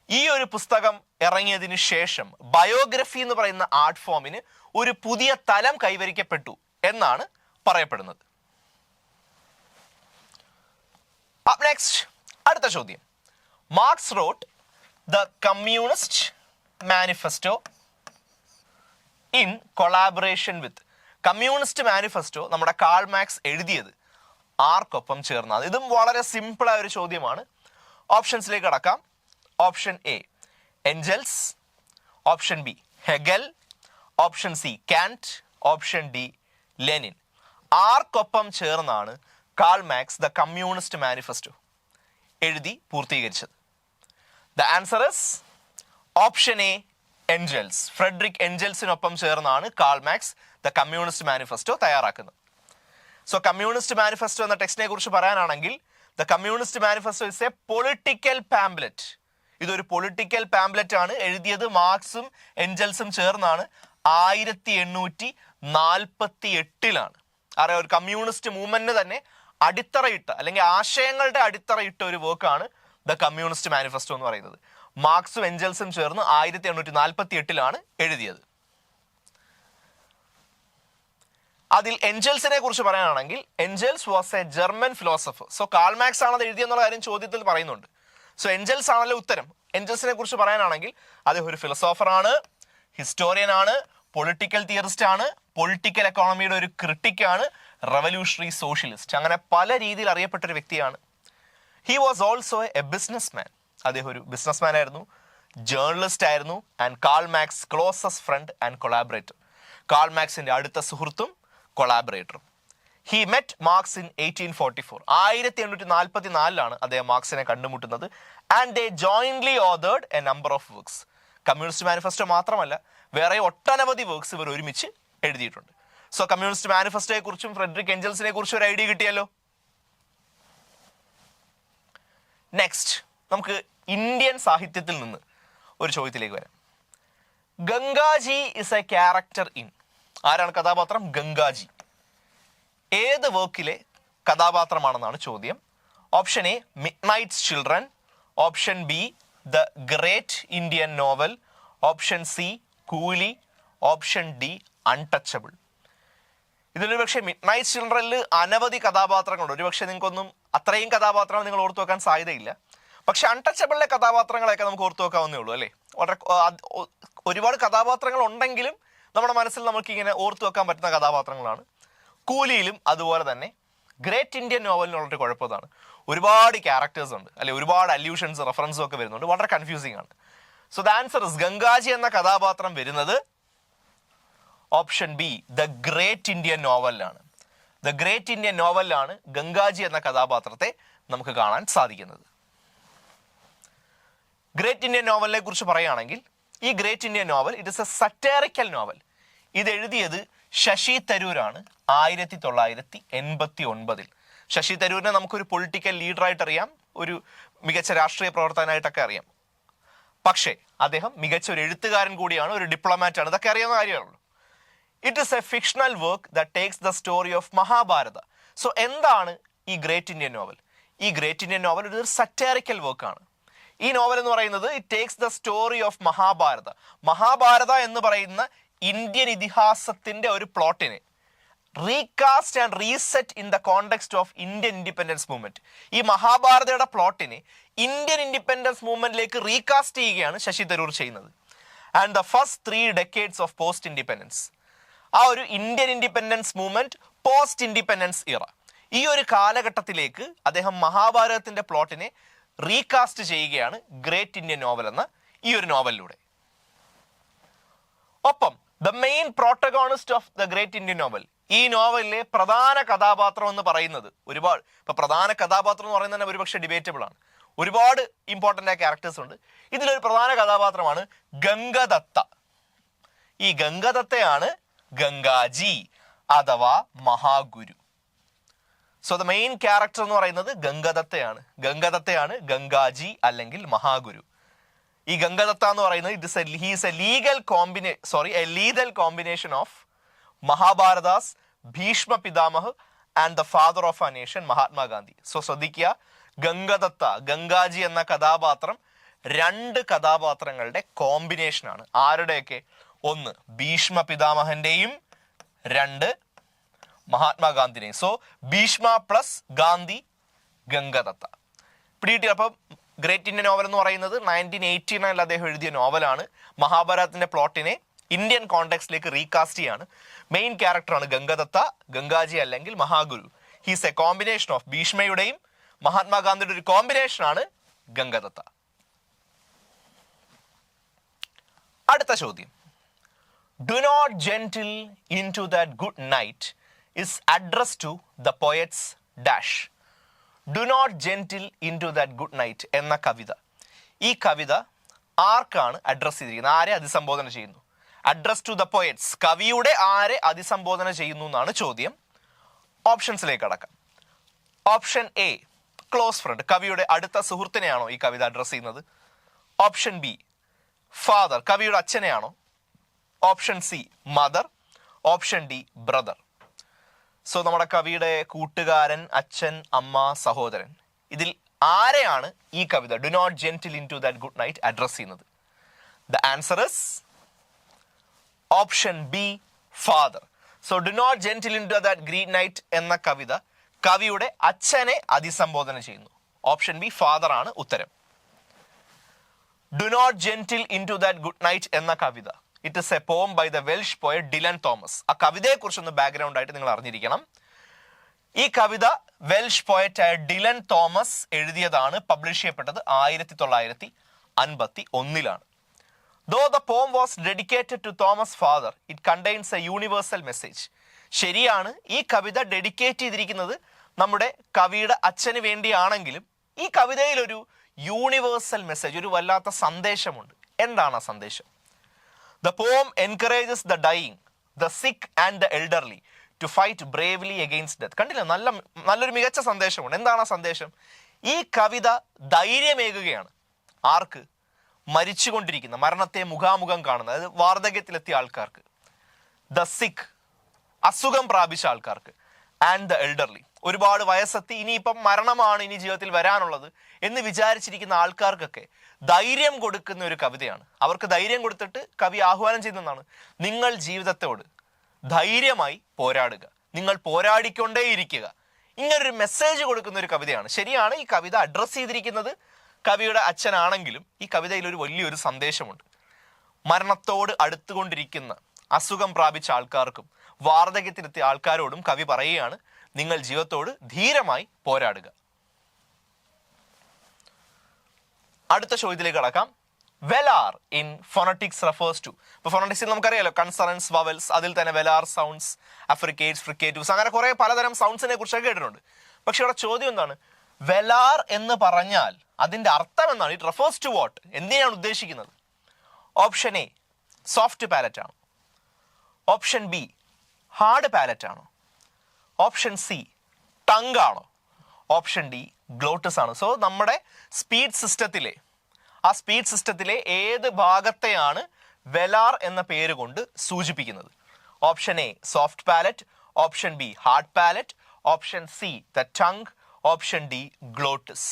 ഈ ഒരു പുസ്തകം ഇറങ്ങിയതിനു ശേഷം ബയോഗ്രഫി എന്ന് പറയുന്ന ആർട്ട് ഫോമിന് ഒരു പുതിയ തലം കൈവരിക്കപ്പെട്ടു. എന്നാണ് പറയപ്പെടുന്നത്. അപ്പ് നെക്സ്റ്റ് അടുത്ത ചോദ്യം. Marks wrote the communist manifesto in collaboration with. Communist manifesto നമ്മുടെ കാൾ മാക്സ് എഴുതിയത് ആർക്കൊപ്പം ചേർന്നാണ്? ഇതും വളരെ സിമ്പിളായ ഒരു ചോദ്യമാണ്. ഓപ്ഷൻസിലേക്ക് കടക്കാം. Option A Engels, option B Hegel, option C Kant, option D Lenin. ആർക്കൊപ്പം ചേർന്നാണ് Karl Marx the communist manifesto എഴുതി പൂർത്തീകരിച്ചത്? The answer is option A Engels. Frederick എൻജൽസിനൊപ്പം ചേർന്നാണ് Karl Marx the communist manifesto തയ്യാറാക്കുന്നത്. സോ കമ്മ്യൂണിസ്റ്റ് മാനിഫെസ്റ്റോ എന്ന ടെക്സ്റ്റിനെ കുറിച്ച് പറയാനാണെങ്കിൽ the communist manifesto is a political pamphlet. ഇതൊരു പൊളിറ്റിക്കൽ പാംപ്ലെറ്റ് ആണ്. എഴുതിയത് മാർക്സും എൻജൽസും ചേർന്നാണ് 1848 അറിയാം. ഒരു കമ്മ്യൂണിസ്റ്റ് മൂവ്മെന്റിന് തന്നെ അടിത്തറയിട്ട അല്ലെങ്കിൽ ആശയങ്ങളുടെ അടിത്തറയിട്ട ഒരു വർക്കാണ് ദ കമ്മ്യൂണിസ്റ്റ് മാനിഫെസ്റ്റോ എന്ന് പറയുന്നത്. മാർക്സും എൻജൽസും ചേർന്ന് 1848 എഴുതിയത്. അതിൽ എൻജൽസിനെ കുറിച്ച് പറയാനാണെങ്കിൽ Engels was a German philosopher. So Karl Marx ആണ് അത് എഴുതിയെന്നുള്ള കാര്യം ചോദ്യത്തിൽ പറയുന്നുണ്ട്. സോ എൻജൽസ് ആണല്ലോ ഉത്തരം. എൻജൽസിനെ കുറിച്ച് പറയാനാണെങ്കിൽ അദ്ദേഹം ഒരു ഫിലോസോഫർ ആണ്, ഹിസ്റ്റോറിയൻ ആണ്, പൊളിറ്റിക്കൽ തിയറിസ്റ്റ് ആണ്, പൊളിറ്റിക്കൽ എക്കോണമിയുടെ ഒരു ക്രിട്ടിക് ആണ്, റവല്യൂഷണറി സോഷ്യലിസ്റ്റ്, അങ്ങനെ പല രീതിയിൽ അറിയപ്പെട്ട ഒരു വ്യക്തിയാണ്. He was also a business man. അദ്ദേഹം ഒരു ബിസിനസ് മാൻ ആയിരുന്നു, ജേർണലിസ്റ്റ് ആയിരുന്നു, and Karl Marx closest friend and collaborator. Karl മാക്സിന്റെ അടുത്ത സുഹൃത്തും കൊളാബറേറ്ററും. He met Marx in 1844. 1844 അദ്ദേഹം മാർക്സിനെ കണ്ടുമുട്ടുന്നത്. And they jointly authored a number of works. Communist manifesto മാത്രമല്ല, വേറെ ഒട്ടനവധി വർക്ക്സ് ഇവർ ഒരുമിച്ച് എഴുതിയിട്ടുണ്ട്. സോ കമ്മ്യൂണിസ്റ്റ് മാനിഫെസ്റ്റോയെ കുറിച്ചും ഫ്രെഡറിക് എൻജൽസിനെ കുറിച്ചും ഒരു ഐഡിയ കിട്ടിയല്ലോ. നെക്സ്റ്റ് നമുക്ക് ഇന്ത്യൻ സാഹിത്യത്തിൽ നിന്ന് ഒരു ചോദ്യത്തിലേക്ക് വരാം. Gangaji is a character in. ആരാണ് കഥാപാത്രം? ഗംഗാജി. ഏത് വർക്കിലെ കഥാപാത്രമാണെന്നാണ് ചോദ്യം. Option A Midnight's Children, option B the great Indian novel, option C Coolie, option D Untouchable. ഇതിലൊരു പക്ഷേ മിഡ്നൈറ്റ്സ് ചിൽഡ്രനിൽ അനവധി കഥാപാത്രങ്ങളുണ്ട്. ഒരുപക്ഷെ നിങ്ങൾക്കൊന്നും അത്രയും കഥാപാത്രങ്ങൾ നിങ്ങൾ ഓർത്തു വെക്കാൻ സാധ്യതയില്ല. പക്ഷെ അൺടച്ചബിളിലെ കഥാപാത്രങ്ങളെയൊക്കെ നമുക്ക് ഓർത്തു വെക്കാവുന്നേ ഉള്ളൂ അല്ലേ. വളരെ ഒരുപാട് കഥാപാത്രങ്ങൾ ഉണ്ടെങ്കിലും നമ്മുടെ മനസ്സിൽ നമുക്ക് ഇങ്ങനെ ഓർത്തു വെക്കാൻ പറ്റുന്ന കഥാപാത്രങ്ങളാണ്. കൂലിയിലും അതുപോലെ തന്നെ. ഗ്രേറ്റ് ഇന്ത്യൻ നോവലിനുള്ളൊരു കുഴപ്പമാണ്, ഒരുപാട് ക്യാരക്ടേഴ്സ് ഉണ്ട് അല്ലെ, ഒരുപാട് അല്യൂഷൻസ് റെഫറൻസും ഒക്കെ വരുന്നുണ്ട്, വളരെ കൺഫ്യൂസിംഗ് ആണ്. So the answer is Gangaji എന്ന കഥാപാത്രം വരുന്നത് option B the great Indian നോവലിലാണ്. ദ ഗ്രേറ്റ് ഇന്ത്യൻ നോവലിലാണ് ഗംഗാജി എന്ന കഥാപാത്രത്തെ നമുക്ക് കാണാൻ സാധിക്കുന്നത്. ഗ്രേറ്റ് ഇന്ത്യൻ നോവലിനെ കുറിച്ച് പറയുകയാണെങ്കിൽ ഈ great Indian novel it is A satirical novel. ഇത് എഴുതിയത് ശശി തരൂരാണ് 1989. ശശി തരൂരിനെ നമുക്കൊരു പൊളിറ്റിക്കൽ ലീഡറായിട്ട് അറിയാം, ഒരു മികച്ച രാഷ്ട്രീയ പ്രവർത്തകനായിട്ടൊക്കെ അറിയാം. പക്ഷേ അദ്ദേഹം മികച്ച ഒരു എഴുത്തുകാരൻ കൂടിയാണ്, ഒരു ഡിപ്ലോമാറ്റ് ആണ്. ഇതൊക്കെ അറിയാവുന്ന കാര്യമാണല്ലോ. It is a fictional work that takes the story of Mahabharata. So എന്താണ് ഈ ഗ്രേറ്റ് ഇന്ത്യൻ നോവൽ? ഈ ഗ്രേറ്റ് ഇന്ത്യൻ നോവൽ ഒരു സറ്റേറിക്കൽ വർക്കാണ്. ഈ നോവൽ എന്ന് പറയുന്നത് it takes the story of Mahabharata. Mahabharata എന്ന് പറയുന്ന ഇന്ത്യൻ ഇതിഹാസത്തിന്റെ ഒരു പ്ലോട്ടിനെ recast and reset in the context of Indian independence movement. ഈ മഹാഭാരതയുടെ പ്ലോട്ടിനെ ഇന്ത്യൻ ഇൻഡിപെൻഡൻസ് മൂവ്മെന്റിലേക്ക് റീകാസ്റ്റ് ചെയ്യുകയാണ് ശശി തരൂർ ചെയ്യുന്നത്. And the first 3 decades of post independence, ആ ഒരു Indian independence movement post independence ഇറ, ഈ ഒരു കാലഘട്ടത്തിലേക്ക് അദ്ദേഹം മഹാഭാരതത്തിന്റെ പ്ലോട്ടിനെ റീകാസ്റ്റ് ചെയ്യുകയാണ് ഗ്രേറ്റ് ഇന്ത്യൻ നോവൽ എന്ന ഈ ഒരു നോവലിലൂടെ. ഒപ്പം the main protagonist of the great Indian novel, ഈ നോവലിലെ പ്രധാന കഥാപാത്രം എന്ന് പറയുന്നത്, ഒരുപാട് ഇപ്പൊ പ്രധാന കഥാപാത്രം എന്ന് പറയുന്നത് തന്നെ ഒരുപക്ഷെ ഡിബേറ്റബിൾ ആണ്, ഒരുപാട് ഇമ്പോർട്ടൻ്റ് ആയ ക്യാരക്ടേഴ്സ് ഉണ്ട്. ഇതിലൊരു പ്രധാന കഥാപാത്രമാണ് ഗംഗദത്ത. ഈ ഗംഗദത്തയാണ് ഗംഗാജി അഥവാ മഹാഗുരു. സോ ദ മെയിൻ ക്യാരക്ടർ എന്ന് പറയുന്നത് ഗംഗദത്തയാണ്. ഗംഗദത്തയാണ് ഗംഗാജി അല്ലെങ്കിൽ മഹാഗുരു. ഈ ഗംഗദത്ത എന്ന് പറയുന്നത് he's A legal combination of Mahabharatas Bhishma പിതാമഹ് and the father of ആ നേഷൻ മഹാത്മാഗാന്ധി. സോ ശ്രദ്ധിക്കുക, ഗംഗദത്ത, ഗംഗാജി എന്ന കഥാപാത്രം 2 കഥാപാത്രങ്ങളുടെ കോമ്പിനേഷനാണ്. ആരുടെയൊക്കെ? ഒന്ന് ഭീഷ്മ പിതാമഹന്റെയും, 2 മഹാത്മാഗാന്ധിനെയും. So Bhishma plus Gandhi, Gangadatta. പിടികിട്ടി. അപ്പം ഗ്രേറ്റ് ഇന്ത്യൻ നോവൽ എന്ന് പറയുന്നത് 1989 അദ്ദേഹം എഴുതിയ നോവലാണ്. മഹാഭാരതത്തിന്റെ പ്ലോട്ടിനെ ഇന്ത്യൻ കോണ്ടെക്സ്റ്റിലേക്ക് റീകാസ്റ്റ് ചെയ്യാണ്. മെയിൻ ക്യാരക്ടറാണ് ഗംഗദത്ത, ഗംഗാജി അല്ലെങ്കിൽ Mahaguru. He's a combination of ഭീഷ്മയുടെയും മഹാത്മാഗാന്ധിയുടെ ഒരു കോമ്പിനേഷൻ ആണ് ഗംഗദത്ത. അടുത്ത ചോദ്യം, do not gentle in to that good night is address to the poet's dash. Do not gentle in to that good night എന്ന കവിത, ഈ കവിത ആർക്കാണ് അഡ്രസ് ചെയ്തിരിക്കുന്നത്? ആരെ അഭിസംബോധന ചെയ്യുന്നു? അഡ്രസ് ടു ദ പോയറ്റ്സ്, കവിയുടെ ആരെ അഭിസംബോധന ചെയ്യുന്നു എന്നാണ് ചോദ്യം. ഓപ്ഷൻസിലേക്ക് കടക്കാം. ഓപ്ഷൻ എ, ക്ലോസ് ഫ്രണ്ട്, കവിയുടെ അടുത്ത സുഹൃത്തിനെയാണോ ഈ കവിത അഡ്രസ് ചെയ്യുന്നത്? ഓപ്ഷൻ ബി, ഫാദർ, കവിയുടെ അച്ഛനെയാണോ? Option C, mother. Option D, brother. So നമ്മുടെ കവിയുടെ കൂട്ടുകാരൻ, അച്ഛൻ, അമ്മ, സഹോദരൻ, ഇതിൽ ആരെയാണ് ഈ കവിത do not gentle in to that good night address ചെയ്യുന്നത്? The answer is option B, father. So do not gentle in to that green night എന്ന കവിത കവിയുടെ അച്ഛനെ അഭിസംബോധന ചെയ്യുന്നു. ഓപ്ഷൻ ബി, ഫാദർ ആണ് ഉത്തരം. Do not gentle in to that good night എന്ന കവിത, it is a poem by the Welsh poet Dylan Thomas. ആ കവിതയെ കുറിച്ചൊന്ന് ബാക്ക്ഗ്രൗണ്ട് ആയിട്ട് നിങ്ങൾ അറിഞ്ഞിരിക്കണം. ഈ കവിത വെൽഷ് പോയറ്റ് ആയ ഡിലൻ തോമസ് എഴുതിയതാണ്. പബ്ലിഷ് ചെയ്യപ്പെട്ടത് 1951 Though the poem was dedicated to Thomas' father, it contains a universal message. ശരിയാണ്, ഈ കവിത ഡെഡിക്കേറ്റ് ചെയ്തിരിക്കുന്നത് നമ്മുടെ കവിയുടെ അച്ഛന് വേണ്ടിയാണെങ്കിലും ഈ കവിതയിൽ ഒരു യൂണിവേഴ്സൽ മെസ്സേജ്, ഒരു വല്ലാത്ത സന്ദേശമുണ്ട്. എന്താണ് ആ സന്ദേശം? The poem encourages the dying, the sick and the elderly to fight bravely against death. കണ്ടില്ല, നല്ലൊരു മികച്ച സന്ദേശമുണ്ട്. എന്താണ് ആ സന്ദേശം? ഈ കവിത ധൈര്യമേകുകയാണ്. ആർക്ക്? മരിച്ചുകൊണ്ടിരിക്കുന്ന, മരണത്തെ മുഖാമുഖം കാണുന്ന, അതായത് വാർദ്ധക്യത്തിലെത്തിയ ആൾക്കാർക്ക്. ദ സിക്ക്, അസുഖം പ്രാപിച്ച ആൾക്കാർക്ക്. ആൻഡ് ദ എൽഡർലി, ഒരുപാട് വയസ്സെത്തി ഇനിയിപ്പം മരണമാണ് ഇനി ജീവിതത്തിൽ വരാനുള്ളത് എന്ന് വിചാരിച്ചിരിക്കുന്ന ആൾക്കാർക്കൊക്കെ ധൈര്യം കൊടുക്കുന്ന ഒരു കവിതയാണ്. അവർക്ക് ധൈര്യം കൊടുത്തിട്ട് കവി ആഹ്വാനം ചെയ്യുന്നതാണ്, നിങ്ങൾ ജീവിതത്തോട് ധൈര്യമായി പോരാടുക, നിങ്ങൾ പോരാടിക്കൊണ്ടേയിരിക്കുക. ഇങ്ങനൊരു മെസ്സേജ് കൊടുക്കുന്ന ഒരു കവിതയാണ്. ശരിയാണ്, ഈ കവിത അഡ്രസ് ചെയ്തിരിക്കുന്നത് കവിയുടെ അച്ഛനാണെങ്കിലും ഈ കവിതയിൽ ഒരു വലിയൊരു സന്ദേശമുണ്ട്. മരണത്തോട് അടുത്തുകൊണ്ടിരിക്കുന്ന, അസുഖം പ്രാപിച്ച ആൾക്കാർക്കും വാർദ്ധക്യത്തിലെത്തിയ ആൾക്കാരോടും കവി പറയുകയാണ്, നിങ്ങൾ ജീവിതത്തോട് ധീരമായി പോരാടുക. അടുത്ത ചോദ്യത്തിലേക്ക് കടക്കാം. Velar in phonetics refers to. ഇപ്പൊ ഫോണറ്റിക്സിൽ നമുക്കറിയാലോ കൺസണൻസ്, വവൽസ്, അതിൽ തന്നെ വെലാർ സൗണ്ട്സ്, അഫ്രിക്കേറ്റ്സ്, ഫ്രിക്കേറ്റീവ്സ്, അങ്ങനെ കുറെ പലതരം സൗണ്ട്സിനെ കുറിച്ചൊക്കെ കേട്ടിട്ടുണ്ട്. പക്ഷെ ഇവിടെ ചോദ്യം എന്താണ്? വെലാർ എന്ന് പറഞ്ഞാൽ അതിന്റെ അർത്ഥം എന്താണ്? It refers to what? എന്തിനാണ് ഉദ്ദേശിക്കുന്നത്? ഓപ്ഷൻ എ, സോഫ്റ്റ് പാലറ്റ് ആണോ? ഓപ്ഷൻ ബി, ഹാർഡ് പാലറ്റ് ആണോ? ഓപ്ഷൻ സി, ടങ് ആണോ? ഓപ്ഷൻ ഡി, ഗ്ലോട്ടസ് ആണ്. സോ നമ്മുടെ സ്പീച്ച് സിസ്റ്റത്തിലെ ഏത് ഭാഗത്തെയാണ് വെലാർ എന്ന പേര് കൊണ്ട് സൂചിപ്പിക്കുന്നത്? Option A, soft palate. Option B, hard palate. Option C, the tongue. Option D, glottis.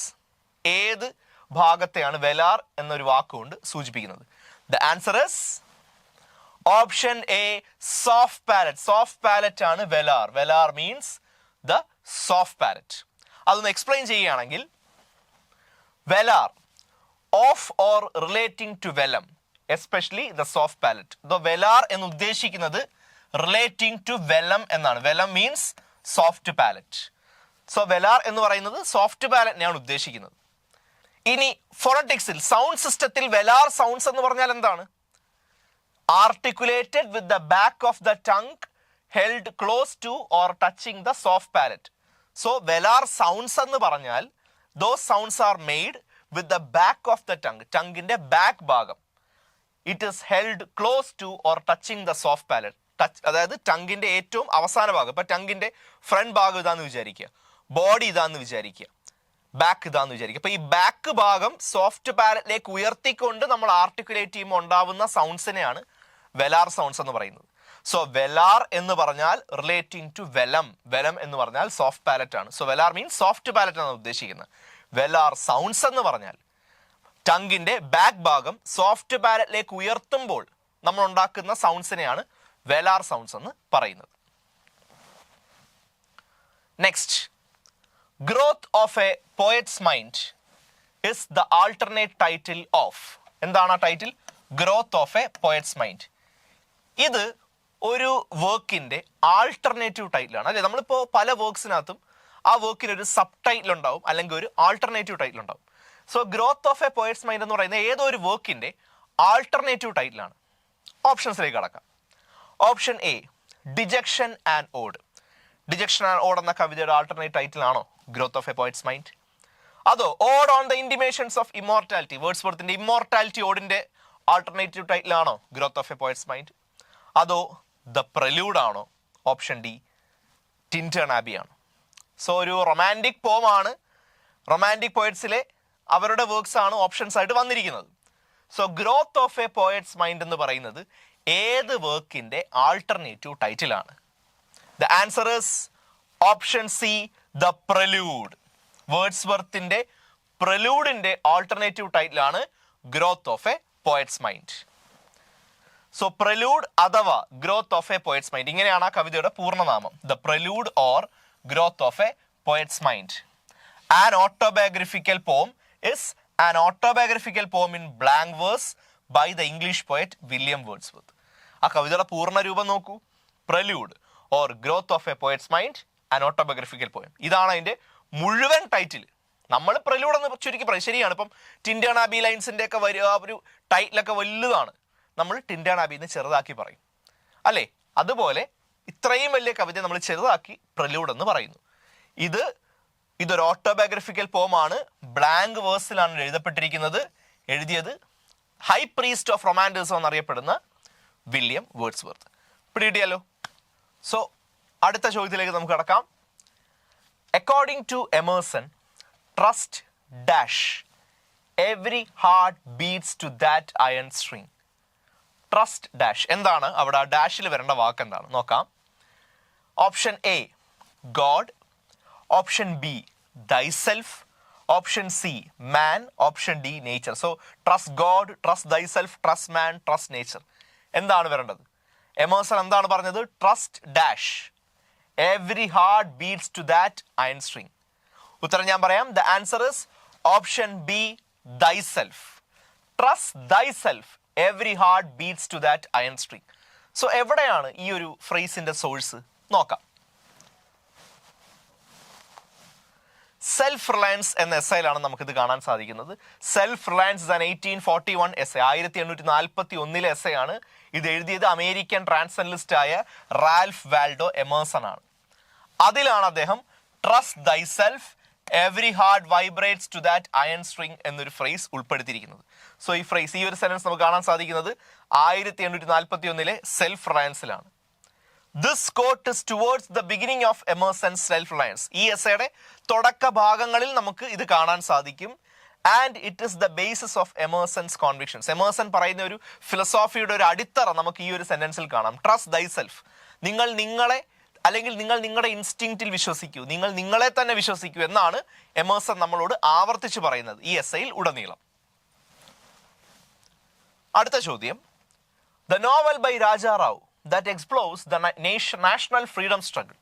ഏത് ഭാഗത്തെയാണ് വെലാർ എന്നൊരു വാക്കുകൊണ്ട് സൂചിപ്പിക്കുന്നത്? The answer is option A, soft palate. Soft palate ആണ് Velar. Velar means the soft palate. അതൊന്ന് എക്സ്പ്ലെയിൻ ചെയ്യുകയാണെങ്കിൽ, velar of or relating to velum, especially the soft palate. The velar എന്ന് ഉദ്ദേശിക്കുന്നത് റിലേറ്റിംഗ് ടു വെലം എന്നാണ്. Velum means soft palate. So velar എന്ന് പറയുന്നത് സോഫ്റ്റ് പാലറ്റിനെയാണ് ഉദ്ദേശിക്കുന്നത്. ഇനി ഫോണറ്റിക്സിൽ, സൗണ്ട് സിസ്റ്റത്തിൽ വെലാർ സൗണ്ട്സ് എന്ന് പറഞ്ഞാൽ എന്താണ്? Articulated with the back of the tongue held close to or touching the soft palate. So velar sounds എന്ന് പറഞ്ഞാൽ those sounds are made with the back of the tongue, ടങ്ങിന്റെ ബാക്ക് ഭാഗം. It is held close to or touching the soft palate. അതായത് ടങ്ങിന്റെ ഏറ്റവും അവസാന ഭാഗം. ഇപ്പൊ ടങ്ങിന്റെ ഫ്രണ്ട് ഭാഗം ഇതാന്ന് വിചാരിക്കുക, ബോഡി ഇതാന്ന് വിചാരിക്കുക, ബാക്ക് ഇതാന്ന് വിചാരിക്കുക. അപ്പൊ ഈ ബാക്ക് ഭാഗം സോഫ്റ്റ് പാലറ്റിലേക്ക് ഉയർത്തിക്കൊണ്ട് നമ്മൾ ആർട്ടിക്കുലേറ്റ് ചെയ്യുമ്പോൾ ഉണ്ടാവുന്ന സൗണ്ട്സിനെയാണ് വെലാർ സൗണ്ട്സ് എന്ന് പറയുന്നത്. സോ വെലാർ എന്ന് പറഞ്ഞാൽ റിലേറ്റിംഗ് ടു വെലം. വെലം എന്ന് പറഞ്ഞാൽ സോഫ്റ്റ് പാലറ്റ് ആണ്. So velar means soft palate ആണ് ഉദ്ദേശിക്കുന്നത്. വെലാർ സൗണ്ട്സ് എന്ന് പറഞ്ഞാൽ ടങ്ങിന്റെ ബാക്ക് ഭാഗം സോഫ്റ്റ് പാലറ്റിലേക്ക് ഉയർത്തുമ്പോൾ നമ്മൾ ഉണ്ടാക്കുന്ന സൗണ്ട്സിനെയാണ് വെലാർ സൗണ്ട്സ് എന്ന് പറയുന്നത്. Next, growth of a poet's mind is the alternate title of. എന്താണ് ആ title? Growth of a poet's mind. ഇത് ഒരു വർക്കിന്റെ ആൾട്ടർനേറ്റീവ് ടൈറ്റിലാണ് അല്ലെ. നമ്മളിപ്പോൾ പല വർക്ക്സിനകത്തും ആ വർക്കിന് ഒരു സബ് ടൈറ്റിൽ ഉണ്ടാവും, അല്ലെങ്കിൽ ഒരു ആൾട്ടർനേറ്റീവ് ടൈറ്റിൽ ഉണ്ടാവും. So growth of a poet's mind എന്ന് പറയുന്നത് ഏതോ ഒരു വർക്കിന്റെ ആൾട്ടർനേറ്റീവ് ടൈറ്റിലാണ്. ഓപ്ഷൻസിലേക്ക് കടക്കാം. Option A, dejection and ode. Dejection and ode എന്ന കവിതയുടെ ആൾട്ടർനേറ്റ് ടൈറ്റിൽ ആണോ growth of a poet's mind? അതോ ode on the intimations of immortality, വേർഡ്സ്വർത്തിന്റെ ഇമ്മോർട്ടാലിറ്റി ഓഡിന്റെ ആൾട്ടർനേറ്റീവ് ടൈറ്റിൽ ആണോ growth of a poet's mind? അതോ ദ പ്രലൂഡ് ആണോ? ഓപ്ഷൻ ഡി, ടിൻറ്റൺ ആബി ആണ്. സോ ഒരു റൊമാൻറ്റിക് പോം ആണ്, റൊമാൻറ്റിക് പോയറ്റ്സിലെ അവരുടെ വർക്ക്സ് ആണ് ഓപ്ഷൻസ് ആയിട്ട് വന്നിരിക്കുന്നത്. So growth of a poet's mind എന്ന് പറയുന്നത് ഏത് വർക്കിന്റെ ആൾട്ടർനേറ്റീവ് ടൈറ്റിലാണ്? The answer is option C, the prelude. വേർഡ്സ്വർത്തിന്റെ പ്രലൂഡിന്റെ ആൾട്ടർനേറ്റീവ് ടൈറ്റിലാണ് growth of a poet's mind. So prelude അഥവാ growth of a poet's mind, ഇങ്ങനെയാണ് ആ കവിതയുടെ പൂർണ്ണനാമം. The prelude or growth of a poet's mind. An autobiographical poem is an autobiographical poem in blank verse by the English poet William Wordsworth. ആ കവിതയുടെ പൂർണ്ണ രൂപം നോക്കൂ. Prelude or growth of a poet's mind, an autobiographical poem. ഇതാണ് അതിന്റെ മുഴുവൻ ടൈറ്റിൽ. നമ്മൾ പ്രലൂഡ് എന്ന് ചുരുക്കി പറയും, ശരിയാണ്. ഇപ്പം ടിൻറ്റൺ ആബി ലൈൻസിന്റെ ഒക്കെ ഒരു ടൈറ്റിലൊക്കെ വലുതാണ്, നമ്മൾ ടിൻറ്റൺ ആബിന്ന് ചെറുതാക്കി പറയും അല്ലേ. അതുപോലെ ഇത്രയും വലിയ കവിത നമ്മൾ ചെറുതാക്കി പ്രലൂഡ് എന്ന് പറയുന്നു. ഇതൊരു ഓട്ടോബയോഗ്രഫിക്കൽ പോമാണ്, ബ്ലാങ്ക് വേഴ്സിലാണ് എഴുതപ്പെട്ടിരിക്കുന്നത്. എഴുതിയത് ഹൈ പ്രീസ്റ്റ് ഓഫ് റൊമാൻറ്റിസം എന്നറിയപ്പെടുന്ന വില്യം വേർഡ്സ്വർത്ത്. പിടികിട്ടിയല്ലോ. സോ അടുത്ത ചോദ്യത്തിലേക്ക് നമുക്ക് കടക്കാം. According to Emerson, trust dash every heart beats to that iron string. Trust dash എന്താണ്? അവിടെ ആ ഡാഷിൽ വരേണ്ട വാക്ക് എന്താണ് നോക്കാം. Option A, God. Option B, thyself. Option C, man. Option D, nature. So trust God, trust thyself, trust man, trust nature. എന്താണ് വരേണ്ടത്? എമേഴ്സൺ എന്താണ് പറഞ്ഞത്? Trust dash every heart beats to that iron string. ഉത്തരം ഞാൻ പറയാം. The answer is option B, thyself. Trust thyself, every heart beats to that iron string. So എവിടെയാണ് ഈ ഒരു ഫ്രേസിന്റെ സോഴ്സ് നോക്കാം. സെൽഫ് റിലയൻസ് എന്ന എസ്സയിലാണ് നമുക്കിത് കാണാൻ സാധിക്കുന്നത്. Self reliance is an 1841 essay, 1841 essay ആണ്. ഇത് എഴുതിയത് അമേരിക്കൻ ട്രാൻസെൻഡലിസ്റ്റ് ആയ റാൽഫ് വാൽഡോ എമേഴ്സൺ ആണ്. അതിലാണ് അദ്ദേഹം trust thyself, every heart vibrates to that iron string എന്നൊരു ഫ്രേസ് ഉൾപ്പെടുത്തിയിരിക്കുന്നത്. സോ ഈ ഫ്രേസ്, ഈ ഒരു സെന്റൻസ് നമുക്ക് കാണാൻ സാധിക്കുന്നത് 1841 സെൽഫ് റിലയൻസിലാണ്. This quote is towards the beginning of Emerson's self-reliance. ഈ എസ്സേയുടെ തുടക്ക ഭാഗങ്ങളിൽ നമുക്ക് ഇത് കാണാൻ സാധിക്കും. And it is the basis of Emerson's convictions. Emerson പറയുന്ന ഒരു ഫിലോസോഫിയുടെ ഒരു അടിത്തറ നമുക്ക് ഈ ഒരു സെന്റൻസിൽ കാണാം. ട്രസ്റ്റ് thyself, നിങ്ങൾ നിങ്ങളെ, അല്ലെങ്കിൽ നിങ്ങൾ നിങ്ങളുടെ ഇൻസ്റ്റിങ്ക്റ്റിൽ വിശ്വസിക്കൂ, നിങ്ങൾ നിങ്ങളെ തന്നെ വിശ്വസിക്കൂ എന്നാണ് എമേഴ്സൺ നമ്മളോട് ആവർത്തിച്ച് പറയുന്നത് ഈ എസ്സേയിൽ ഉടനീളം. അടുത്ത ചോദ്യം. The novel by Raja Rao that explores the national freedom struggle.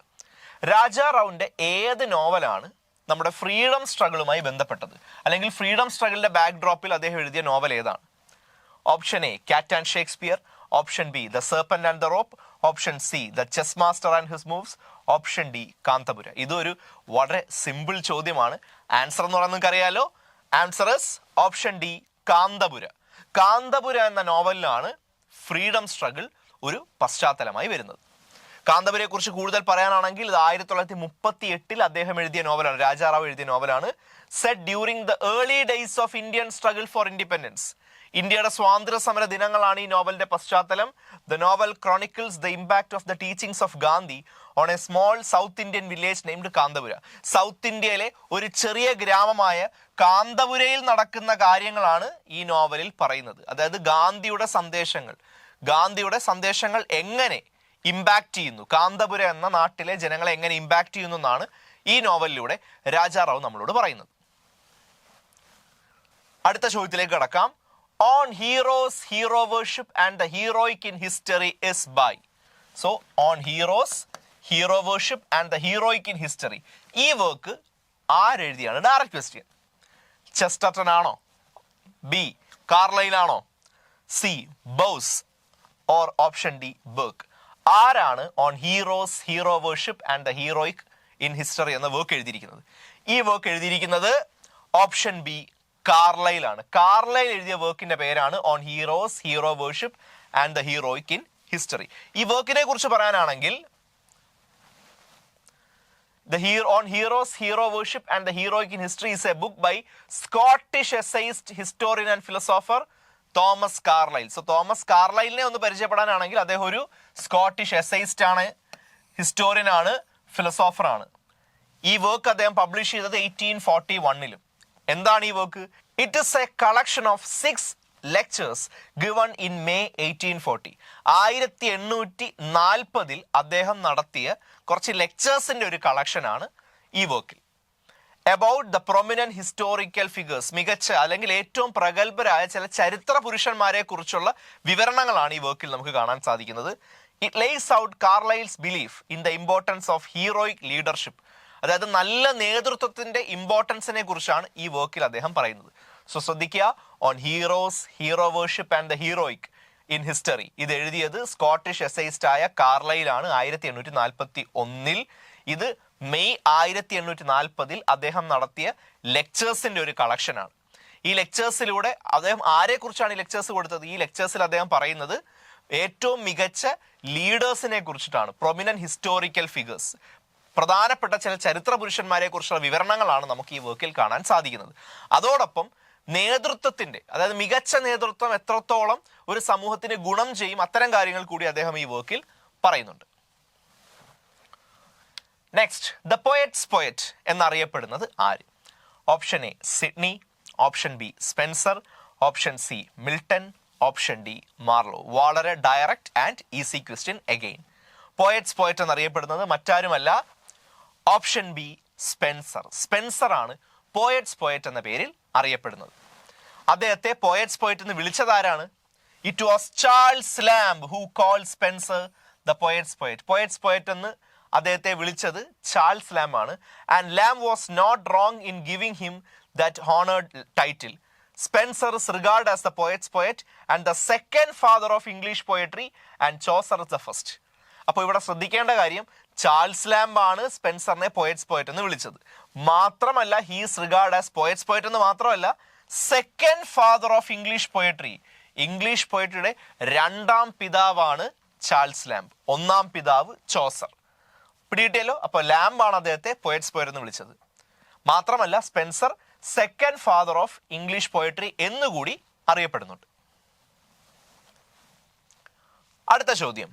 Raja റാവുവിന്റെ ഏത് നോവലാണ് നമ്മുടെ ഫ്രീഡം സ്ട്രഗിളുമായി ബന്ധപ്പെട്ടത്, അല്ലെങ്കിൽ ഫ്രീഡം സ്ട്രഗിളിന്റെ ബാക്ക് ഡ്രോപ്പിൽ അദ്ദേഹം എഴുതിയ നോവൽ ഏതാണ്? Option A, cat and Shakespeare. Option B, the serpent and the rope. Option C, the chess master and his moves. Option D, Kanthapura. ഇതൊരു വളരെ സിമ്പിൾ ചോദ്യമാണ്. ആൻസർ എന്ന് പറയുന്നത് നിങ്ങൾക്ക് അറിയാലോ. Answer is option D, Kanthapura. Kanthapura എന്ന നോവലിലാണ് ഫ്രീഡം സ്ട്രഗിൾ ഒരു പശ്ചാത്തലമായി വരുന്നത്. കാന്തപുരയെ കുറിച്ച് കൂടുതൽ പറയാനാണെങ്കിൽ ഇത് 1938 അദ്ദേഹം എഴുതിയ നോവലാണ്, രാജാ റാവു എഴുതിയ നോവലാണ്. Set during the early days of Indian struggle for independence. ഇന്ത്യയുടെ സ്വാതന്ത്ര്യ സമര ദിനങ്ങളാണ് ഈ നോവലിന്റെ പശ്ചാത്തലം. The novel chronicles the impact of the teachings of Gandhi on A small south Indian village named Kanthapura. South ഇന്ത്യയിലെ ഒരു ചെറിയ ഗ്രാമമായ കാന്തപുരയിൽ നടക്കുന്ന കാര്യങ്ങളാണ് ഈ നോവലിൽ പറയുന്നത്. അതായത് ഗാന്ധിയുടെ സന്ദേശങ്ങൾ എങ്ങനെ ഇമ്പാക്ട് ചെയ്യുന്നു, കാന്തപുര എന്ന നാട്ടിലെ ജനങ്ങളെ എങ്ങനെ ഇമ്പാക്ട് ചെയ്യുന്നു എന്നാണ് ഈ നോവലിലൂടെ രാജാ റാവു നമ്മളോട് പറയുന്നത്. അടുത്ത ചോദ്യത്തിലേക്ക് കടക്കാം. On heroes, hero worship and the heroic in history is by. So on heroes, hero worship and the heroic in history. ഈ വർക്ക് ആരെഴുതിയാണ്? Direct question. ചെസ്റ്റർട്ടൺ ആണോ? ബി കാർലൈൽ ആണോ? C Bowes or option D Burke? ആരാണ് on heroes, hero worship and the heroic in history എന്ന വർക്ക് എഴുതിയിരിക്കുന്നത്? ഈ വർക്ക് എഴുതിയിരിക്കുന്നത് ഓപ്ഷൻ ബി കാർലൈൽ ആണ്. കാർലൈൽ എഴുതിയ വർക്കിന്റെ പേരാണ് on heroes, hero worship and the heroic in history. ഈ വർക്കിനെ കുറിച്ച് പറയാനാണെങ്കിൽ on Heroes, Hero Worship and the Heroic in History is a book by Scottish essayist, historian and philosopher Thomas Carlyle. So Thomas കാർലൈലിനെ ഒന്ന് പരിചയപ്പെടാനാണെങ്കിൽ അദ്ദേഹം ഒരു സ്കോട്ടിഷ് എസ്സൈസ്റ്റ് ആണ്, ഹിസ്റ്റോറിയൻ ആണ്, ഫിലോസോഫർ ആണ്. ഈ വർക്ക് അദ്ദേഹം പബ്ലിഷ് ചെയ്തത് 1841. എന്താണ് ഈ work? It is A collection of 6 lectures given in May 1840. 1840 അദ്ദേഹം നടത്തിയ കുറച്ച് ലെക്ചേഴ്സിന്റെ ഒരു കളക്ഷനാണ് ഈ വർക്കിൽ. About the prominent historical figures, മികച്ച അല്ലെങ്കിൽ ഏറ്റവും പ്രഗത്ഭരായ ചില ചരിത്ര പുരുഷന്മാരെ കുറിച്ചുള്ള വിവരണങ്ങളാണ് ഈ വർക്കിൽ നമുക്ക് കാണാൻ സാധിക്കുന്നത്. It lays out Carlyle's belief in the importance of heroic leadership. അതായത് നല്ല നേതൃത്വത്തിന്റെ ഇമ്പോർട്ടൻസിനെ കുറിച്ചാണ് ഈ വർക്കിൽ അദ്ദേഹം പറയുന്നത്. സോ ശ്രദ്ധിക്കുക, on heroes, hero worship and the heroic in history. ഇത് എഴുതിയത് സ്കോട്ടിഷ് എസ്സൈസ്റ്റ് ആയ കാർലൈലാണ് 1841. ഇത് മെയ് 1840 അദ്ദേഹം നടത്തിയ ലെക്ചേഴ്സിന്റെ ഒരു കളക്ഷനാണ്. ഈ ലെക്ചേഴ്സിലൂടെ അദ്ദേഹം ആരെ കുറിച്ചാണ് ഈ ലെക്ചേഴ്സ് കൊടുത്തത്? ഈ ലെക്ചേഴ്സിൽ അദ്ദേഹം പറയുന്നത് ഏറ്റവും മികച്ച ലീഡേഴ്സിനെ കുറിച്ചിട്ടാണ്. പ്രൊമിനന്റ് ഹിസ്റ്റോറിക്കൽ ഫിഗേഴ്സ്, പ്രധാനപ്പെട്ട ചില ചരിത്ര പുരുഷന്മാരെ കുറിച്ചുള്ള വിവരണങ്ങളാണ് നമുക്ക് ഈ വർക്കിൽ കാണാൻ സാധിക്കുന്നത്. അതോടൊപ്പം നേതൃത്വത്തിന്റെ, അതായത് മികച്ച നേതൃത്വം എത്രത്തോളം ഒരു സമൂഹത്തിന് ഗുണം ചെയ്യും, അത്തരം കാര്യങ്ങൾ കൂടി അദ്ദേഹം ഈ വർക്കിൽ പറയുന്നുണ്ട്. നെക്സ്റ്റ്, ദ പോയറ്റ്സ് പോയറ്റ് എന്നറിയപ്പെടുന്നത് ആര്? Option A Sidney, option B Spenser, option C Milton, option D Marlowe. വളരെ direct and easy question again. Poet's poet എന്നറിയപ്പെടുന്നത് മറ്റാരുമല്ല, ഓപ്ഷൻ ബി സ്പെൻസർ. സ്പെൻസർ ആണ് പോയറ്റ്സ് പോയറ്റ് എന്ന പേരിൽ അറിയപ്പെടുന്നത്. അദ്ദേഹത്തെ പോയറ്റ്സ് പോയറ്റ് എന്ന് വിളിച്ചതാരാണ്? It was Charles Lamb who called Spenser the poet's poet. Poet's poet എന്ന് അദ്ദേഹത്തെ വിളിച്ചത് ചാൾസ് ലാംബ് ആണ്. And Lamb was not wrong in giving him that honoured title. Spencer is regarded as the poet's poet and the second father of English poetry and Chaucer is the first. അപ്പോൾ ഇവിടെ ശ്രദ്ധിക്കേണ്ട കാര്യം, ചാൾസ് ലാംബ് ആണ് സ്പെൻസറിനെ പോയറ്റ്സ് പോയറ്റ് എന്ന് വിളിച്ചത്. മാത്രമല്ല, he's regard as poet's poet എന്ന് മാത്രമല്ല, second father of English poetry. English പോയട്രിയുടെ രണ്ടാം പിതാവാണ് ചാൾസ് ലാംബ്, ഒന്നാം പിതാവ് ചോസർ. പിടികിട്ടിയല്ലോ? അപ്പോൾ ലാംബ് ആണ് അദ്ദേഹത്തെ പോയറ്റ്സ് പോയറ്റ് എന്ന് വിളിച്ചത്. മാത്രമല്ല, Spenser second father of English poetry എന്നുകൂടി അറിയപ്പെടുന്നുണ്ട്. അടുത്ത ചോദ്യം,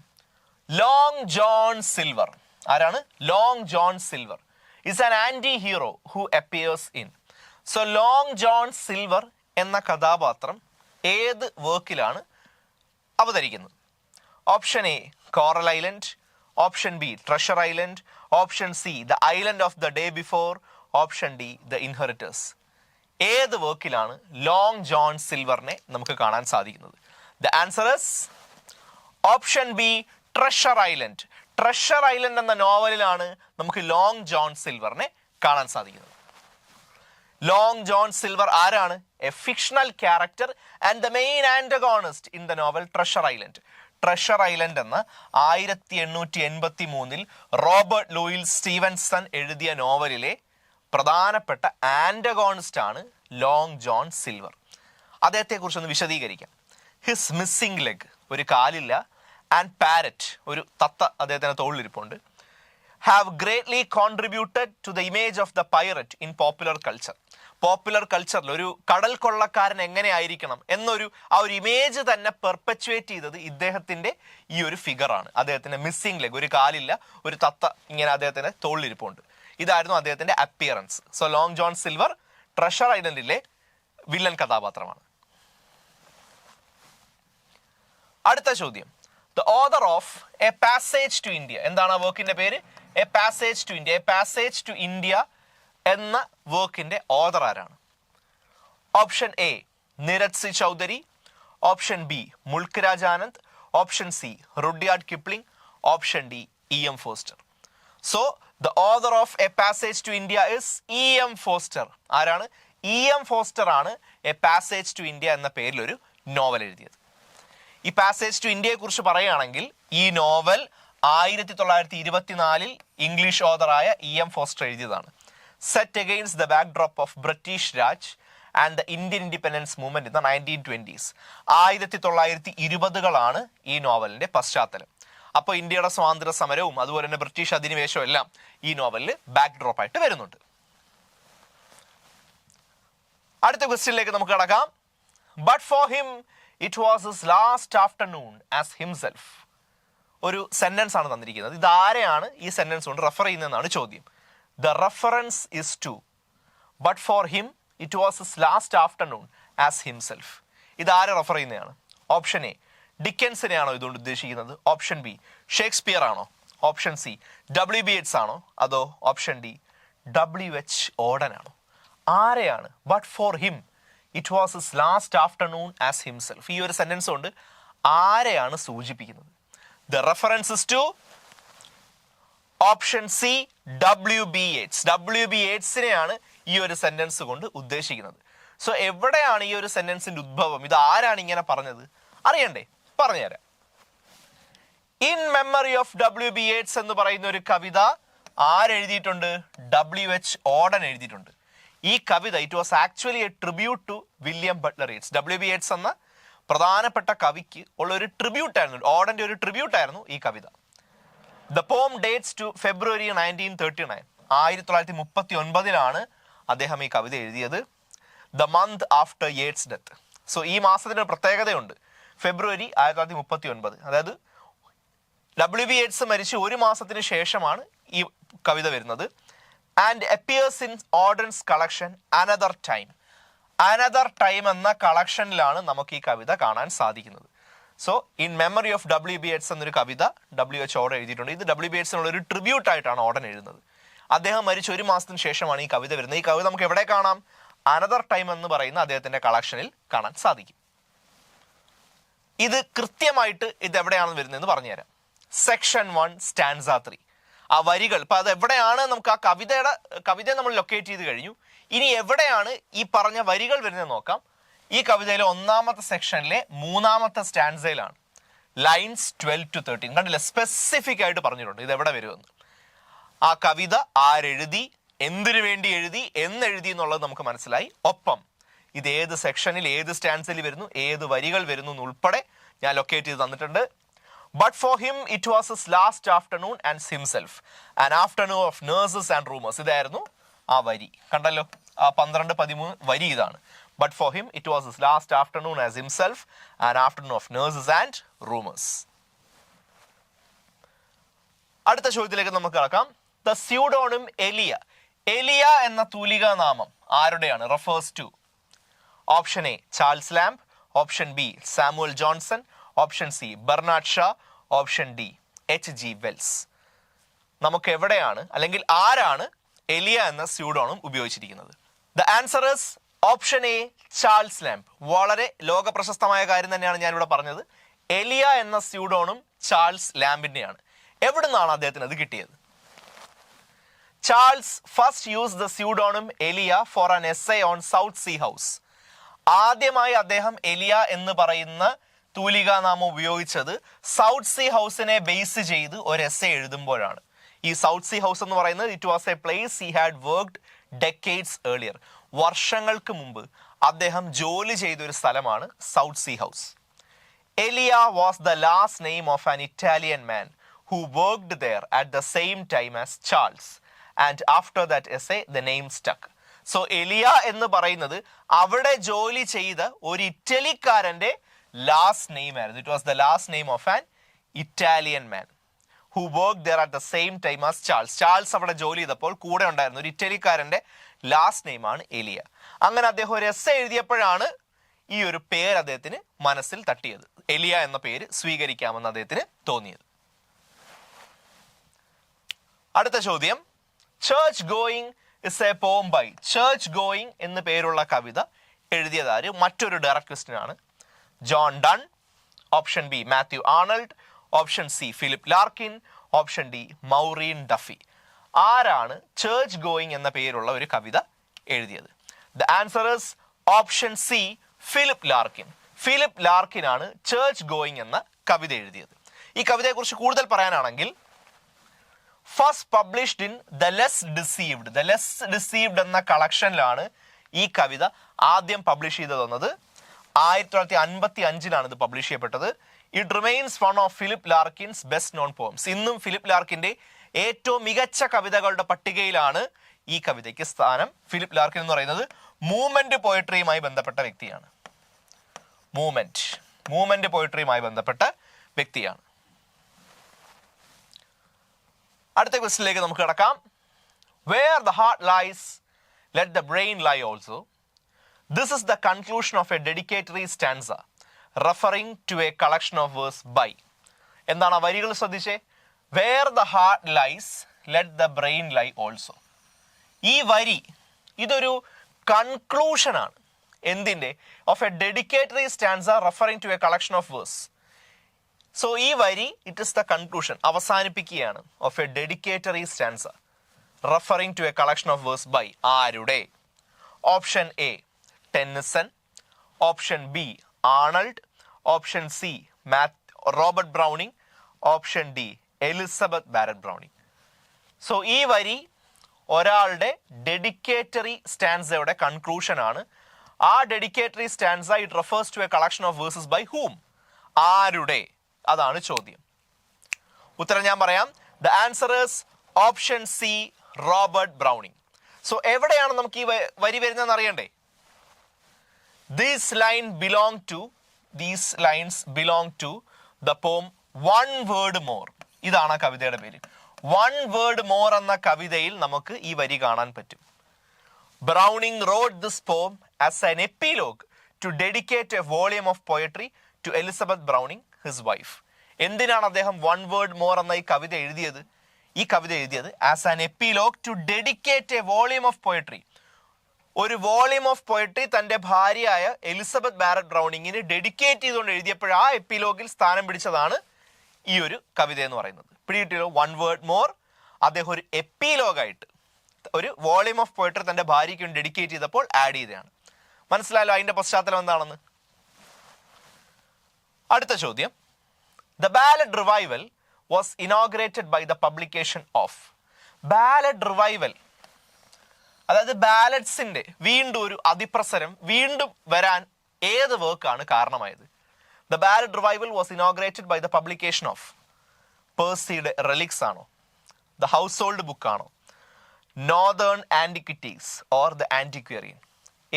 ലോങ് ജോൺ സിൽവർ ആരാണ്? Long John Silver is an anti-hero who appears in. So Long John Silver എന്ന കഥാപാത്രം ഏത് വർക്കിലാണ് അവതരിക്കുന്നത്? Option A Coral Island, option B Treasure Island, option C the island of the day before, option D the inheritors. ഏത് വർക്കിലാണ് ലോങ് ജോൺ സിൽവറിനെ നമുക്ക് കാണാൻ സാധിക്കുന്നത്? The answer is option B Treasure Island. Treasure Island എന്ന നോവലിലാണ് നമുക്ക് ലോങ് ജോൺ സിൽവറിനെ കാണാൻ സാധിക്കുന്നത്. ലോങ് ജോൺ സിൽവർ ആരാണ്? A fictional character and the main antagonist in the novel Treasure Island. Treasure Island എന്ന 1883 റോബർട്ട് ലൂയിൽ സ്റ്റീവൻസൺ എഴുതിയ നോവലിലെ പ്രധാനപ്പെട്ട ആന്റഗോണിസ്റ്റ് ആണ് ലോങ് ജോൺ സിൽവർ. അദ്ദേഹത്തെ കുറിച്ചൊന്ന് വിശദീകരിക്കാം. ഹിസ് മിസ്സിംഗ് ലെഗ്, ഒരു കാലില്ല, ആൻഡ് പാരറ്റ്, ഒരു തത്ത അദ്ദേഹത്തിന് തോളിലിരിപ്പുണ്ട്, have greatly contributed to the image of the pirate in popular culture. Popular കൾച്ചറിൽ ഒരു കടൽ കൊള്ളക്കാരൻ എങ്ങനെ ആയിരിക്കണം എന്നൊരു ആ ഒരു ഇമേജ് തന്നെ പെർപ്പച്വേറ്റ് ചെയ്തത് ഇദ്ദേഹത്തിന്റെ ഈ ഒരു ഫിഗറാണ്. അദ്ദേഹത്തിന്റെ മിസ്സിംഗ് ലെഗ്, ഒരു കാലില്ല, ഒരു തത്ത ഇങ്ങനെ അദ്ദേഹത്തിന്റെ തോളിലിരിപ്പുണ്ട്. ഇതായിരുന്നു അദ്ദേഹത്തിന്റെ appearance. So long John Silver treasure ഐലൻഡിലെ വില്ലൻ കഥാപാത്രമാണ്. അടുത്ത ചോദ്യം, the author of a passage to India. എന്താണ് ആ വർക്കിന്റെ പേര്? A passage to India. A passage to India എന്ന വർക്കിന്റെ ഓഥർ ആരാണ്? Option A Neeraj C Chaudhuri, option B Mulk Raj Anand, option C Rudyard Kipling, option D E M Forster. So the author of a passage to India is E.M. Forster. ആരാണ്? E.M. ഫോസ്റ്റർ ആണ് എ പാസേജ് ടു ഇന്ത്യ എന്ന പേരിൽ ഒരു നോവൽ എഴുതിയത്. ഈ പാസേജ് ടു ഇന്ത്യയെ കുറിച്ച് പറയുകയാണെങ്കിൽ ഈ നോവൽ 1924 ഇംഗ്ലീഷ് ഓതറായ E.M. ഫോസ്റ്റർ എഴുതിയതാണ്. Set against the backdrop of British Raj and the Indian independence movement in the 1920s. 1920കളാണ് ഈ നോവലിന്റെ പശ്ചാത്തലം. അപ്പോൾ ഇന്ത്യയുടെ സ്വാതന്ത്ര്യ സമരവും അതുപോലെ തന്നെ ബ്രിട്ടീഷ് അധിനിവേശവും എല്ലാം ഈ നോവലിൽ ബാക്ക്ഡ്രോപ്പ് ആയിട്ട് വരുന്നുണ്ട്. അടുത്ത ക്വസ്റ്റ്യനിലേക്ക് നമുക്ക് കടക്കാം. But for him it was his last afternoon as himself. ഒരു സെന്റൻസ് ആണ് തന്നിരിക്കുന്നത്. ഇത് ആരെയാണ് ഈ സെന്റൻസ് കൊണ്ട് റെഫർ ചെയ്യുന്നതെന്നാണ് ചോദ്യം. The reference is to but for him it was his last afternoon as himself. ഇത് ആരെ റെഫർ ചെയ്യുന്നതാണ്? ഓപ്ഷൻ എ ഡിക്കൻസിനെയാണോ ഇതുകൊണ്ട് ഉദ്ദേശിക്കുന്നത്? ഓപ്ഷൻ ബി ഷേക്സ്പിയർ ആണോ? Option C W.B. യേറ്റ്സ് ആണോ? അതോ ഓപ്ഷൻ ഡി W.H. ഓഡൻ ആണോ? ആരെയാണ് but for him it was his last afternoon as himself? ഈ ഒരു സെന്റൻസ് കൊണ്ട് ആരെയാണ് സൂചിപ്പിക്കുന്നത്? The reference to option C W.B. Yeats. W.B. യേറ്റ്സിനെയാണ് ഈ ഒരു സെന്റൻസ് കൊണ്ട് ഉദ്ദേശിക്കുന്നത്. സോ എവിടെയാണ് ഈ ഒരു സെന്റൻസിന്റെ ഉദ്ഭവം? ഇത് ആരാണ് ഇങ്ങനെ പറഞ്ഞത്? അറിയണ്ടേ? പറഞ്ഞുതരാം. In memory of W.B. Yeats എന്ന് പറയുന്ന ഒരു കവിത ആരെഴുതിയിട്ടുണ്ട്? W.H. ഓഡൻ എഴുതിയിട്ടുണ്ട്. ഈ കവിത it was actually a tribute to William Butler Yeats. W.B. Yeats എന്ന പ്രധാനപ്പെട്ട കവിക്ക് ഉള്ള ഒരു ട്രിബ്യൂട്ട് ആയിരുന്നു, ഓഡന്റെ ഒരു ട്രിബ്യൂട്ട് ആയിരുന്നു ഈ കവിത. ദ പോം ഡേറ്റ്സ് ടു ഫെബ്രുവരി 1939. 1939 അദ്ദേഹം ഈ കവിത എഴുതിയത്. The month after Yeats death. So ഈ മാസത്തിന് ഒരു പ്രത്യേകതയുണ്ട്. ഫെബ്രുവരി 1939, അതായത് W.B. യേറ്റ്സ് മരിച്ച് ഒരു മാസത്തിന് ശേഷമാണ് ഈ കവിത വരുന്നത്. And appears in Auden's collection another time. Another time എന്ന കളക്ഷനിലാണ് നമുക്ക് ഈ കവിത കാണാൻ സാധിക്കുന്നത്. So in memory of W.B. Yeats എന്നൊരു കവിത W.H. ഓഡൻ എഴുതിയിട്ടുണ്ട്. ഇത് W.B. യേറ്റ്സിനുള്ള ഒരു ട്രിബ്യൂട്ട് ആയിട്ടാണ് ഓഡൻ എഴുതുന്നത്. അദ്ദേഹം മരിച്ച ഒരു മാസത്തിന് ശേഷമാണ് ഈ കവിത വരുന്നത്. ഈ കവിത നമുക്ക് എവിടെ കാണാം? അനദർ ടൈം എന്ന് പറയുന്ന അദ്ദേഹത്തിന്റെ കളക്ഷനിൽ കാണാൻ സാധിക്കും. ഇത് കൃത്യമായിട്ട് ഇത് എവിടെയാണെന്ന് വരുന്നതെന്ന് പറഞ്ഞുതരാം. Section 1 stanza 3. ആ വരികൾ ഇപ്പൊ അത് എവിടെയാണ്? നമുക്ക് ആ കവിതയെ നമ്മൾ ലൊക്കേറ്റ് ചെയ്ത് കഴിഞ്ഞു. ഇനി എവിടെയാണ് ഈ പറഞ്ഞ വരികൾ വരുന്നത് നോക്കാം. ഈ കവിതയിലെ 1ാമത്തെ സെക്ഷനിലെ 3ാമത്തെ സ്റ്റാൻസയിലാണ്. Lines 12 to 13. കണ്ടില്ല, സ്പെസിഫിക് ആയിട്ട് പറഞ്ഞിട്ടുണ്ട് ഇത് എവിടെ വരുമെന്ന്. ആ കവിത ആരെഴുതി, എന്തിനു വേണ്ടി എഴുതി, എന്നെഴുതി എന്നുള്ളത് നമുക്ക് മനസ്സിലായി. ഒപ്പം ഇത് ഏത് സെക്ഷനിൽ ഏത് സ്റ്റാൻസിൽ വരുന്നു, ഏത് വരികൾ വരുന്നു എന്നുൾപ്പെടെ ഞാൻ ലൊക്കേറ്റ് ചെയ്ത് തന്നിട്ടുണ്ട്. But for him it was his last afternoon and himself an afternoon of nurses and rumours. ഇതായിരുന്നു ആ വരി. കണ്ടല്ലോ, ആ 12-13 വരി ഇതാണ്. But for him it was his last afternoon as himself an afternoon of nurses and rumours. അടുത്ത ചോദ്യത്തിലേക്ക് നമുക്ക് കടക്കാം. The pseudonym എലിയ. എലിയ എന്ന തൂലികാ നാമം ആരുടെയാണ്? Refers to option A Charles Lamb, option B Samuel Johnson, option C Bernard Shaw, option D H.G. Wells. നമുക്ക് എവിടെയാണ് അല്ലെങ്കിൽ ആരാണ് എലിയ എന്ന സ്യൂഡോണിം ഉപയോഗിച്ചിരിക്കുന്നത്? The answer is option A Charles Lamb. വളരെ ലോക പ്രശസ്തമായ കാര്യം തന്നെയാണ് ഞാനിവിടെ പറഞ്ഞത്. എലിയ എന്ന സ്യൂഡോണിം ചാൾസ് ലാംബിന്റെയാണ്. എവിടെ നിന്നാണ് അദ്ദേഹത്തിന് അത് കിട്ടിയത്? Charles first use the pseudonym Elia for an essay on South Sea House. ആദ്യമായി അദ്ദേഹം എലിയ എന്ന് പറയുന്ന തൂലികാനാമം ഉപയോഗിച്ചത് സൗത്ത് സീ ഹൗസിനെ ബേസ് ചെയ്ത് ഒരു എസ്സേ എഴുതുമ്പോഴാണ്. ഈ സൗത്ത് സീ ഹൗസ് എന്ന് പറയുന്നത് it was a place he had worked decades earlier. വർഷങ്ങൾക്ക് മുമ്പ് അദ്ദേഹം ജോലി ചെയ്ത ഒരു സ്ഥലമാണ് South Sea House. Elia was the last name of an Italian man who worked there at the same time as Charles, and after that essay the name stuck. So എലിയ എന്ന് പറയുന്നത് അവിടെ ജോലി ചെയ്ത ഒരു ഇറ്റലിക്കാരന്റെ ലാസ്റ്റ് നെയിം ആയിരുന്നു. It was the last name of an Italian man who worked there at the same time as Charles. Charles അവിടെ ജോലി ചെയ്തപ്പോൾ കൂടെ ഉണ്ടായിരുന്ന ഒരു ഇറ്റലിക്കാരന്റെ ലാസ്റ്റ് നെയിം ആണ് എലിയ. അങ്ങനെ അദ്ദേഹം ഒരു എസ്സേ എഴുതിയപ്പോഴാണ് ഈ ഒരു പേര് അദ്ദേഹത്തിന് മനസ്സിൽ തട്ടിയത്. എലിയ എന്ന പേര് സ്വീകരിക്കാമെന്ന് അദ്ദേഹത്തിന് തോന്നിയത്. അടുത്ത ചോദ്യം, church going is a poem by. Church going എന്ന് പേരുള്ള കവിത എഴുതിയതാര്? മറ്റൊരു ഡയറക്റ്റ് ക്വസ്റ്റ്യൻ ആണ്. John Donne, option B Matthew Arnold, option C Philip Larkin, option D Maureen Duffy. ആരാണ് ചേർച്ച് ഗോയിങ് എന്ന പേരുള്ള ഒരു കവിത എഴുതിയത്? The answer is option C, Philip Larkin. Philip Larkin ആണ് ചേർച്ച് ഗോയിങ് എന്ന കവിത എഴുതിയത്. ഈ കവിതയെക്കുറിച്ച് കൂടുതൽ പറയാനാണെങ്കിൽ first published in the less deceived എന്ന കളക്ഷനിലാണ് ഈ കവിത ആദ്യം പബ്ലിഷ് ചെയ്ത് തന്നത്. 1955 ഇത് പബ്ലിഷ് ചെയ്യപ്പെട്ടത്. It remains one of Philip Larkin's best known poems. ഇന്നും ഫിലിപ്പ് ലാർക്കിന്റെ ഏറ്റവും മികച്ച കവിതകളുടെ പട്ടികയിലാണ് ഈ കവിതയ്ക്ക് സ്ഥാനം. ഫിലിപ്പ് ലാർക്കിൻ എന്ന് പറയുന്നത് മൂവ്മെന്റ് പോയട്രിയുമായി ബന്ധപ്പെട്ട വ്യക്തിയാണ്. മൂവ്മെന്റ് പോയട്രിയുമായി ബന്ധപ്പെട്ട വ്യക്തിയാണ്. അടുത്ത ക്വസ്റ്റിനിലേക്ക് നമുക്ക് കിടക്കാം. Where the heart lies let the brain lie also. This is the conclusion of a dedicatory stanza referring to a collection of verse by. എന്താണ് ആ വരികൾ ശ്രദ്ധിച്ചേ? Where the heart lies let the brain lie also. ഈ വരി ഇതൊരു കൺക്ലൂഷനാണ്. എന്തിൻ്റെ? Of a dedicatory stanza referring to a collection of verse. So ഈ വരി ഇറ്റ് ഇസ് ദ കൺക്ലൂഷൻ, അവസാനിപ്പിക്കുകയാണ്. Of a dedicatory stanza referring to a collection of verse by ആരുടെ? Option A Tennyson, option B Arnold, option C Robert Browning, option D Elizabeth Barrett Browning. So ഈ വരി ഒരാളുടെ ഡെഡിക്കേറ്ററി സ്റ്റാൻസയുടെ കൺക്ലൂഷൻ ആണ്. ആ dedicatory stanza it refers to a collection of verses by whom? ആരുടെ? അതാണ് ചോദ്യം. ഉത്തരം ഞാൻ പറയാം. The answer is option C, Robert Browning. So എവിടെയാണ് നമുക്ക് ഈ വരി വരുന്നതെന്ന് അറിയണ്ടേ? These lines belong to the poem One Word More. ഇതാണ് ആ കവിതയുടെ പേര്. One Word More എന്ന കവിതയിൽ നമുക്ക് ഈ വരി കാണാൻ പറ്റും. Browning wrote this poem as an epilogue to dedicate a volume of poetry to Elizabeth Browning, his wife. എന്തിനാണ് അദ്ദേഹം One Word More എന്ന ഈ കവിത എഴുതിയത്? ഈ കവിത എഴുതിയത് as an epilogue to dedicate a volume of poetry. ഒരു വോളിയം ഓഫ് പോയട്രി തന്റെ ഭാര്യയായ എലിസബത്ത് ബാരറ്റ് ബ്രൗണിങ്ങിന് ഡെഡിക്കേറ്റ് ചെയ്തുകൊണ്ട് എഴുതിയപ്പോൾ ആ എപ്പിലോഗിൽ സ്ഥാനം പിടിച്ചതാണ് ഈ ഒരു കവിത എന്ന് പറയുന്നത്. പിടികിട്ടില്ലോ? വൺ വേർഡ് മോർ അദ്ദേഹം ഒരു എപ്പിലോഗായിട്ട് ഒരു വോളിയം ഓഫ് പോയട്രി തന്റെ ഭാര്യയ്ക്ക് ഡെഡിക്കേറ്റ് ചെയ്തപ്പോൾ ആഡ് ചെയ്തതാണ്. മനസ്സിലായല്ലോ അതിന്റെ പശ്ചാത്തലം എന്താണെന്ന്? അടുത്ത ചോദ്യം. The ballad revival was inaugurated by the publication of. Ballad revival അതായത് ബാലഡ്സിന്റെ വീണ്ടും ഒരു അതിപ്രസരം വീണ്ടും വരാൻ ഏത് വർക്കാണ് കാരണമായത്? The ballad revival was inaugurated by the publication of. പേഴ്സിയുടെ റെലിക്സ് ആണോ? ദ ഹൗസ് ഹോൾഡ് ബുക്ക് ആണോ? Northern Antiquities or the Antiquarian?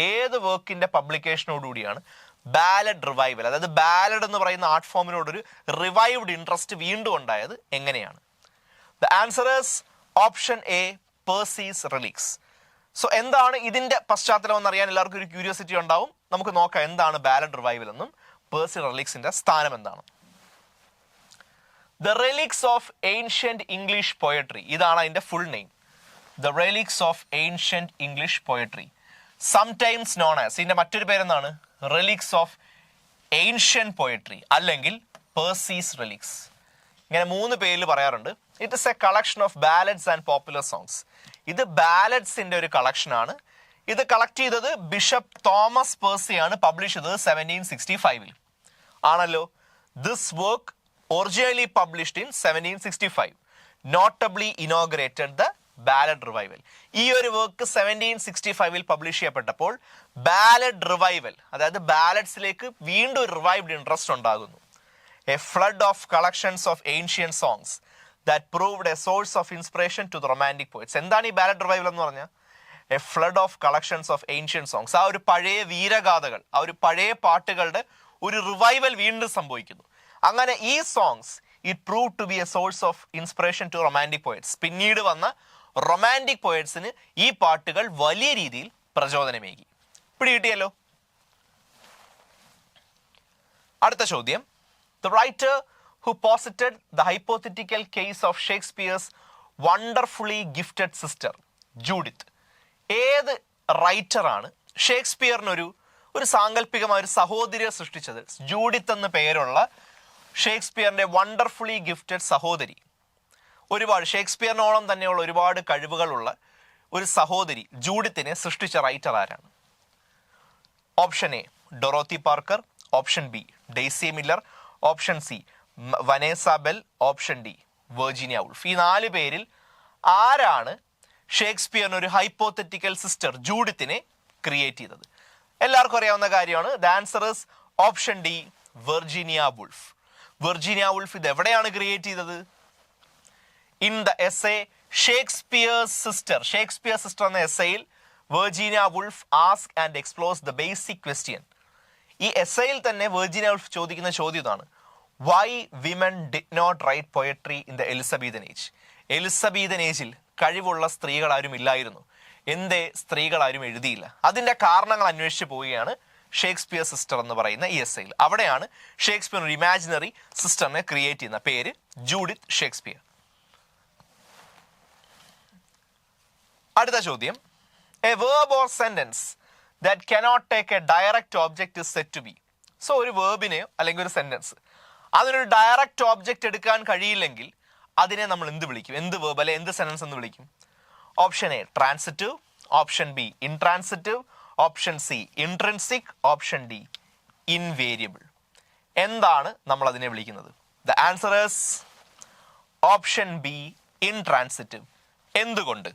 ഏത് വർക്കിന്റെ പബ്ലിക്കേഷനോടുകൂടിയാണ് ബാലഡ് റിവൈവൽ, അതായത് ബാലഡ് എന്ന് പറയുന്ന ആർട്ട് ഫോമിനോടൊരു റിവൈവ്ഡ് ഇൻട്രസ്റ്റ് വീണ്ടും ഉണ്ടായത് എങ്ങനെയാണ്? The answer is option A, Percy's Reliques. So എന്താണ് ഇതിന്റെ പശ്ചാത്തലം എന്നറിയാൻ എല്ലാവർക്കും ഒരു ക്യൂരിയോസിറ്റി ഉണ്ടാവും. നമുക്ക് നോക്കാം എന്താണ് ബാലഡ് റിവൈവൽ എന്നും പേഴ്സി റിലിക്സിന്റെ സ്ഥാനം എന്താണ്. The relics of ancient English poetry, ഇതാണ് അതിന്റെ full name. The relics of ancient English poetry, sometimes known as, ഇതിന്റെ മറ്റൊരു പേരെന്താണ്? റിലിക്സ് ഓഫ് ഏൻഷ്യന്റ് പോയട്രി അല്ലെങ്കിൽ പേഴ്സീസ് റിലിക്സ്. ഇങ്ങനെ 3 പേരിൽ പറയാറുണ്ട്. It is A collection of ballads and popular songs. ഇത് ബാലഡ്സിന്റെ ഒരു കളക്ഷൻ ആണ്. ഇത് കളക്ട് ചെയ്തത് ബിഷപ്പ് തോമസ് പേഴ്സിയാണ്. പബ്ലിഷ് ചെയ്തത് 1765 ആണല്ലോ. This work originally published in 1765, notably inaugurated the ballad revival. ഈ ഒരു വർക്ക് 1765 പബ്ലിഷ് ചെയ്യപ്പെട്ടപ്പോൾ ബാലഡ് റിവൈവൽ, അതായത് ബാലഡ്സിലേക്ക് വീണ്ടും ഒരു റിവൈവ്ഡ് ഇൻട്രസ്റ്റ് ഉണ്ടാകുന്നു. A flood of collections of ancient songs that proved a source of inspiration to the romantic poets. എന്താണ് ഈ ബാലഡ് റിവൈവൽ എന്ന് പറഞ്ഞാൽ? A flood of collections of ancient songs. ആ ഒരു പഴയ വീരഗാഥകൾ, ആ ഒരു പഴയ പാട്ടുകളുടെ ഒരു റിവൈവൽ വീണ്ടും സംഭവിക്കുന്നു. അങ്ങനെ ഈ songs it prove to be a source of inspiration to romantic poets. പിന്നീട് വന്ന റൊമാൻറ്റിക് പോയറ്റ്സിന് ഈ പാട്ടുകൾ വലിയ രീതിയിൽ പ്രചോദനമേകി. പിടികിട്ടിയല്ലോ. അടുത്ത ചോദ്യം. The writer who posited the hypothetical case of Shakespeare's wonderfully gifted sister Judith. ഏത് റൈറ്ററാണ് ഷേക്സ്പിയറിനൊരു സാങ്കല്പികമായ ഒരു സഹോദരിയെ സൃഷ്ടിച്ചത്? ജൂഡിത്ത് എന്ന പേരുള്ള ഷേക്സ്പിയറിന്റെ വണ്ടർഫുള്ളി ഗിഫ്റ്റഡ് സഹോദരി. ഒരുപാട് ഷേക്സ്പിയറിനോളം തന്നെയുള്ള ഒരുപാട് കഴിവുകളുള്ള ഒരു സഹോദരി ജൂഡിത്തിനെ സൃഷ്ടിച്ച റൈറ്റർ ആരാണ്? Option A Dorothy Parker, option B Daisy Miller, option C Vanessa Bell, option D Virginia Woolf. ഈ 4 പേരിൽ ആരാണ് ഷേക്സ്പിയറിന് ഒരു ഹൈപ്പോത്തറ്റിക്കൽ സിസ്റ്റർ ജൂഡിത്തിനെ ക്രിയേറ്റ് ചെയ്തത്? എല്ലാവർക്കും അറിയാവുന്ന കാര്യമാണ്. The answer is option D Virginia Woolf. Virginia Woolf ഇത് എവിടെയാണ് ക്രിയേറ്റ് ചെയ്തത്? In the essay Shakespeare's sister. Shakespeare sister എന്ന എസ്സേയിൽ Virginia Woolf ask and explores the basic question. ഈ എസ്സേയിൽ തന്നെ വെർജീനിയ വുൾഫ് ചോദിക്കുന്ന ചോദ്യം ഇതാണ്: why women did not write poetry in the Elizabethan age? Elizabethan ഏജിൽ കഴിവുള്ള സ്ത്രീകൾ ആരും ഇല്ലായിരുന്നു, എന്തേ സ്ത്രീകൾ ആരും എഴുതിയില്ല? അതിന്റെ കാരണങ്ങൾ അന്വേഷിച്ച് പോവുകയാണ് ഷേക്സ്പിയർ സിസ്റ്റർ എന്ന് പറയുന്ന ഈ എസ്സേയിൽ. അവിടെയാണ് ഷേക്സ്പിയർ ഒരു ഇമാജിനറി സിസ്റ്ററിനെ ക്രിയേറ്റ് ചെയ്യുന്ന. പേര് ജൂഡിത്ത് ഷേക്സ്പിയർ. അടുത്ത ചോദ്യം: a verb or sentence that cannot take a direct object is said to be. So ഒരു വേർബിനെയോ അല്ലെങ്കിൽ ഒരു സെന്റൻസ് അതിനൊരു ഡയറക്റ്റ് ഓബ്ജക്റ്റ് എടുക്കാൻ കഴിയില്ലെങ്കിൽ അതിനെ നമ്മൾ എന്ത് വിളിക്കും? എന്ത് വേർബ് അല്ലെ എന്ത് സെന്റൻസ് എന്ന് വിളിക്കും? Option A transitive, option B intransitive, option C intrinsic, option D invariable. എന്താണ് നമ്മൾ അതിനെ വിളിക്കുന്നത്? The answer is option B intransitive. എന്തുകൊണ്ട്?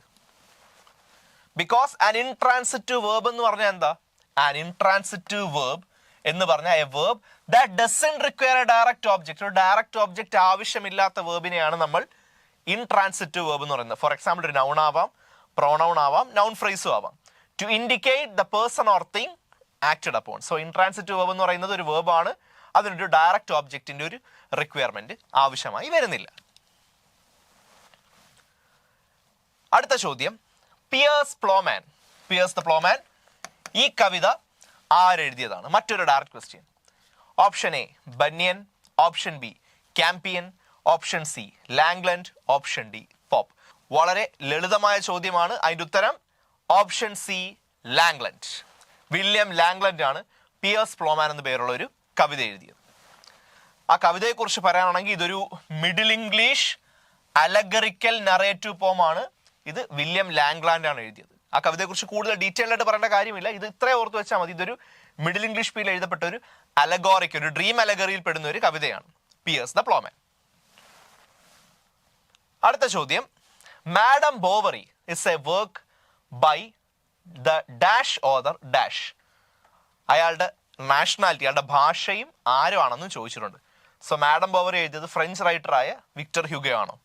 ബിക്കോസ് ആൻ ഇൻട്രാൻസിറ്റീവ് വേർബ് എന്ന് പറഞ്ഞാൽ എന്താ? ആൻ ഇൻട്രാൻസിറ്റീവ് വേർബ് എന്ന് പറഞ്ഞാൽ a verb that doesn't require a direct object. ഒരു ഡയറക്റ്റ് ഓബ്ജക്റ്റ് ആവശ്യമില്ലാത്ത വേർബിനെയാണ് നമ്മൾ ഇൻട്രാൻസിറ്റീവ് വേർബ് എന്ന് പറയുന്നത്. ഫോർ എക്സാമ്പിൾ ഒരു നൗൺ ആവാം, പ്രോണൗൺ ആവാം, നൗൺ ഫ്രേസും ആവാം. To indicate the person or thing acted upon. So intransitive verb എന്ന് പറയുന്നത് ഒരു വേർബാണ്, അതിനൊരു ഡയറക്റ്റ് ഓബ്ജക്റ്റിന്റെ ഒരു റിക്വയർമെന്റ് ആവശ്യമായി വരുന്നില്ല. അടുത്ത ചോദ്യം: Piers Plowman. Piers the Plowman ഈ കവിത ആരെഴുതിയതാണ്? മറ്റൊരു direct question. Option A Bunyan, option B Campion, option C Langland, option D Pope. വളരെ ലളിതമായ ചോദ്യമാണ്. അതിന്റെ ഉത്തരം option C Langland. William Langland ആണ് പിയേഴ്സ് പ്ലോമാൻ എന്ന പേരുള്ള ഒരു കവിത എഴുതിയത്. ആ കവിതയെക്കുറിച്ച് പറയാനാണെങ്കിൽ ഇതൊരു മിഡിൽ ഇംഗ്ലീഷ് അലഗറിക്കൽ നറേറ്റീവ് പോമാണ്. ഇത് വില്യം ലാംഗ്ലാൻഡ് ആണ് എഴുതിയത്. ആ കവിതയെക്കുറിച്ച് കൂടുതൽ ഡീറ്റെയിൽ ആയിട്ട് പറയേണ്ട കാര്യമില്ല. ഇത് ഇത്രയും ഓർത്ത് വെച്ചാൽ മതി. ഇതൊരു മിഡിൽ ഇംഗ്ലീഷ് സ്പീഡിൽ എഴുതപ്പെട്ട ഒരു അലഗോറിക്, ഒരു ഡ്രീം അലഗറിയിൽ പെടുന്ന ഒരു കവിതയാണ് പിയേഴ്സ് ദ പ്ലോമാൻ. അടുത്ത ചോദ്യം: Madame Bovary is a work by the dash author dash. അയാളുടെ നാഷണാലിറ്റി, അയാളുടെ ഭാഷയും ആരുമാണെന്നും ചോദിച്ചിട്ടുണ്ട്. സോ മാഡം ബോവറി എഴുതിയത് ഫ്രഞ്ച് റൈറ്ററായ വിക്ടർ ഹ്യൂഗോ ആണോ,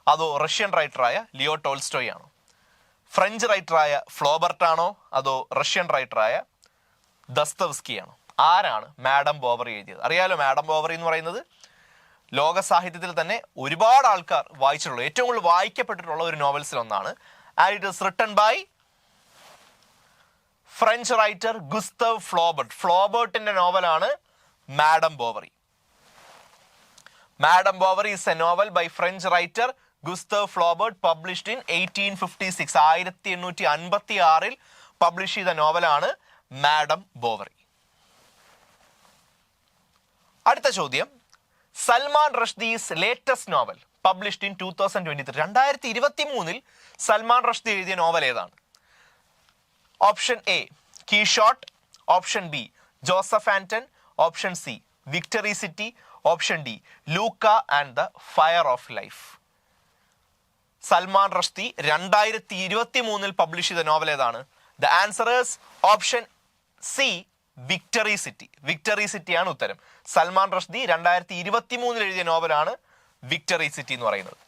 അതോ റഷ്യൻ റൈറ്ററായ ലിയോ ടോൾസ്റ്റോയ് ആണോ? ഫ്രഞ്ച് റൈറ്ററായ ഫ്ലോബർട്ട് ആണോ, അതോ റഷ്യൻ റൈറ്ററായ ദസ്തവ്സ്കി ആണോ? ആരാണ് മാഡം ബോവറി എഴുതിയത്? അറിയാലോ, മാഡം ബോവറി എന്ന് പറയുന്നത് ലോക സാഹിത്യത്തിൽ തന്നെ ഒരുപാട് ആൾക്കാർ വായിച്ചിട്ടുള്ള, ഏറ്റവും കൂടുതൽ വായിക്കപ്പെട്ടിട്ടുള്ള ഒരു നോവൽസിൽ ഒന്നാണ്. And it is written by French writer Gustave Flaubert. ഫ്ലോബർട്ടിന്റെ നോവലാണ് Madame Bovary. Madame Bovary is a novel by French writer Gustave Flaubert published in 1856. 1856 publish ചെയ്ത നോവലാണ് മാഡം ബോവറി. അടുത്ത ചോദ്യം: Salman Rushdie's latest novel published in 2023. 2023 Salman Rushdie എഴുതിയ നോവൽ ഏതാണ്? Option A Quichotte, option B Joseph Anton, option C Victory City, option D Luka and the Fire of Life. Salman Rushdie 2023 publish ചെയ്ത നോവൽ ഏതാണ്? The answer is option C Victory City. Victory സിറ്റിയാണ് ഉത്തരം. സൽമാൻ റഷ്ദി 2023 എഴുതിയ നോവലാണ് വിക്ടറി സിറ്റി എന്ന് പറയുന്നത്.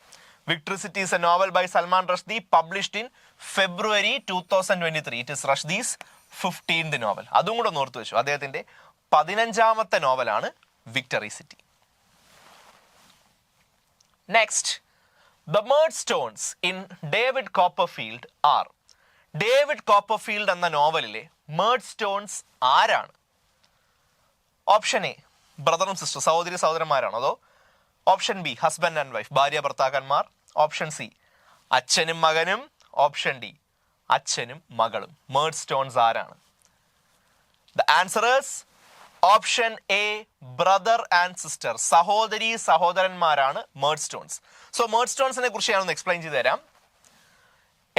Victory city is a novel by Salman Rushdie published in February 2023. It is Rushdie's 15th novel. അതും കൂടെ ഓർത്തു വെച്ചു. അദ്ദേഹത്തിന്റെ 15ാമത്തെ നോവലാണ് victory city. Next, The Murdstones in David Copperfield are. David Copperfield എന്ന നോവലിലെ മേർഡ്സ്റ്റോൺസ് ആരാണ്? ഓപ്ഷൻ എ ബ്രദറും സിസ്റ്റർ, സഹോദരി സഹോദരന്മാരാണോ? അതോ option B husband and wife, ഭാര്യ ഭർത്താക്കന്മാർ, ഓപ്ഷൻ സി അച്ഛനും മകനും, ഓപ്ഷൻ ഡി അച്ഛനും മകളും. മേർഡ്സ്റ്റോൺസ് ആരാണ്? The answer is option A brother and sister, സഹോദരി സഹോദരന്മാരാണ് മേർഡ്സ്റ്റോൺസ്. സോ മേർഡ്സ്റ്റോൺസിനെ കുറിച്ച് ഞാനൊന്ന് എക്സ്പ്ലെയിൻ ചെയ്ത് തരാം.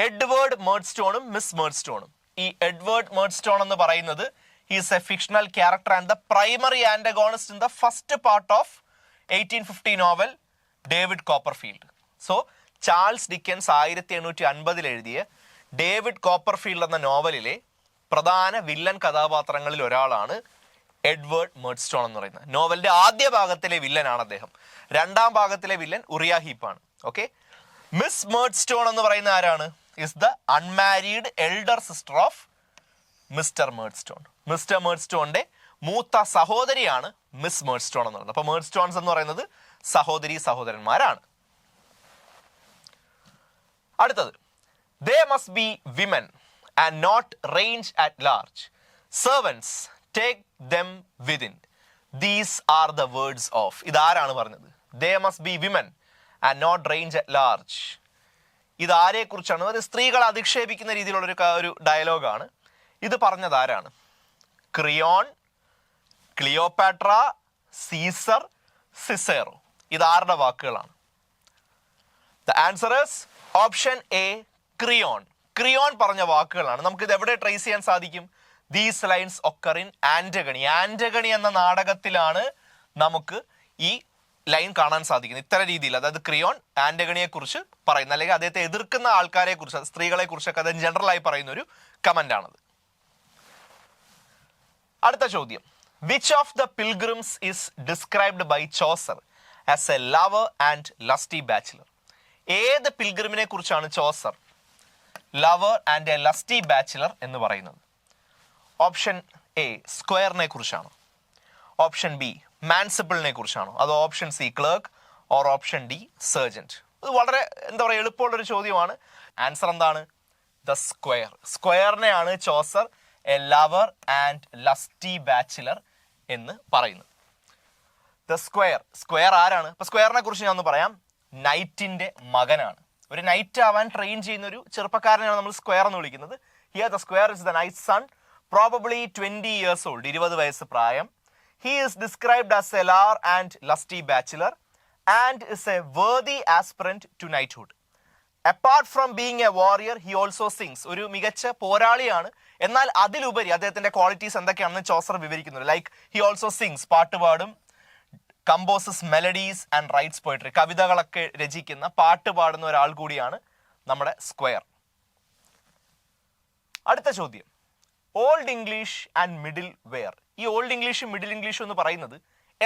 എഡ്വേർഡ് മേർഡ്സ്റ്റോണും മിസ് മേർഡ്സ്റ്റോണും. ഈ എഡ്വേർഡ് മേർഡ്സ്റ്റോൺ എന്ന് പറയുന്നത് is a fictional character and the primary antagonist in the first part of 1850 novel David Copperfield. So Charles Dickens 1850 എഴുതിയ ഡേവിഡ് കോപ്പർഫീൽഡ് എന്ന നോവലിലെ പ്രധാന വില്ലൻ കഥാപാത്രങ്ങളിൽ ഒരാളാണ് എഡ്വേർഡ് മേർഡ്സ്റ്റോൺ എന്ന് പറയുന്നത്. നോവലിന്റെ ആദ്യ ഭാഗത്തിലെ വില്ലനാണ് അദ്ദേഹം. രണ്ടാം ഭാഗത്തിലെ വില്ലൻ ഉറിയ ഹീപ്പാണ്. ഓക്കെ, മിസ് മേർഡ്സ്റ്റോൺ എന്ന് പറയുന്ന ആരാണ്? Is the unmarried elder sister of Mister Murdstone. Mister മേർഡ്സ്റ്റോണിന്റെ മൂത്ത സഹോദരിയാണ് മിസ് മേർഡ്സ്റ്റോൺ എന്ന് പറയുന്നത്. അപ്പൊ മേർഡ്സ്റ്റോൺസ് എന്ന് പറയുന്നത് സഹോദരി സഹോദരന്മാരാണ്. അടുത്തത്, they must be women and not range at large. Servants take them within. These are the words of. ഇതാരാണ് പറഞ്ഞത്? They must be women and not range at large. ഇത് ആരെ കുറിച്ചാണ്? അത് സ്ത്രീകളെ അധിക്ഷേപിക്കുന്ന രീതിയിലുള്ള ഒരു ഡയലോഗാണ്. ഇത് പറഞ്ഞത് ആരാണ്? Creon, Cleopatra, Caesar, Cicero. ഇതാരുടെ വാക്കുകളാണ്? The answer is option A Creon. Creon പറഞ്ഞ വാക്കുകളാണ്. നമുക്കിത് എവിടെ ട്രേസ് ചെയ്യാൻ സാധിക്കും? These lines occur in Antigone. Antigone എന്ന നാടകത്തിലാണ് നമുക്ക് ഈ ലൈൻ കാണാൻ സാധിക്കുന്നത്. ഇത്തരം രീതിയിൽ, അതായത് ക്രിയോൺ ആന്റഗണിയെ കുറിച്ച് പറയുന്ന, അല്ലെങ്കിൽ അദ്ദേഹത്തെ എതിർക്കുന്ന ആൾക്കാരെ കുറിച്ച്, സ്ത്രീകളെ കുറിച്ചൊക്കെ അത് ജനറൽ ആയി പറയുന്ന ഒരു കമന്റ് ആണത്. അടുത്ത ചോദ്യം, which of the pilgrims is described by Chaucer as a lover and lusty bachelor? ഏത് പിൽഗ്രിമിനെ കുറിച്ചാണ് Chaucer lover and a lusty bachelor എന്ന് പറയുന്നത്? ഓപ്ഷൻ എ സ്ക്വയറിനെ കുറിച്ചാണോ? ഓപ്ഷൻ ബി മാൻസിപ്പിളിനെ കുറിച്ചാണോ? അതോ option C clerk or option D sergeant? ഇത് വളരെ എന്താ പറയുക എളുപ്പമുള്ളൊരു ചോദ്യമാണ്. ആൻസർ എന്താണ്? The squire. സ്ക്വയറിനെയാണ് Chaucer a lover and lusty bachelor എന്ന് പറയുന്നത്. The square. സ്ക്വയർ ആരാണ്? ഇപ്പൊ സ്ക്വയറിനെ കുറിച്ച് ഞാൻ ഒന്ന് പറയാം. നൈറ്റിന്റെ മകനാണ്. ഒരു നൈറ്റ് ആവാൻ ട്രെയിൻ ചെയ്യുന്ന ഒരു ചെറുപ്പക്കാരനെയാണ് നമ്മൾ സ്ക്വയർ എന്ന് വിളിക്കുന്നത്. Here the squire is the knight son, probably 20 years old, 20 വയസ്സ് പ്രായം. He is described as a lover and lusty bachelor and is a worthy aspirant to knighthood. Apart from being a warrior, he also sings. ഒരു മികച്ച പോരാളിയാണ്. എന്നാൽ അതിലുപരി അദ്ദേഹത്തിന്റെ ക്വാളിറ്റീസ് എന്തൊക്കെയാണെന്ന് ചോസർ വിവരിക്കുന്നത്. ലൈക്ക് ഹി ഓൾസോ സിങ്സ്, പാട്ട് പാടും, composes melodies and writes poetry, കവിതകളൊക്കെ രചിക്കുന്ന, പാട്ട് പാടുന്ന ഒരാൾ കൂടിയാണ് നമ്മുടെ സ്ക്വയർ. അടുത്ത ചോദ്യം, Old English and Middle were. ഈ ഓൾഡ് ഇംഗ്ലീഷും മിഡിൽ ഇംഗ്ലീഷും എന്ന് പറയുന്നത്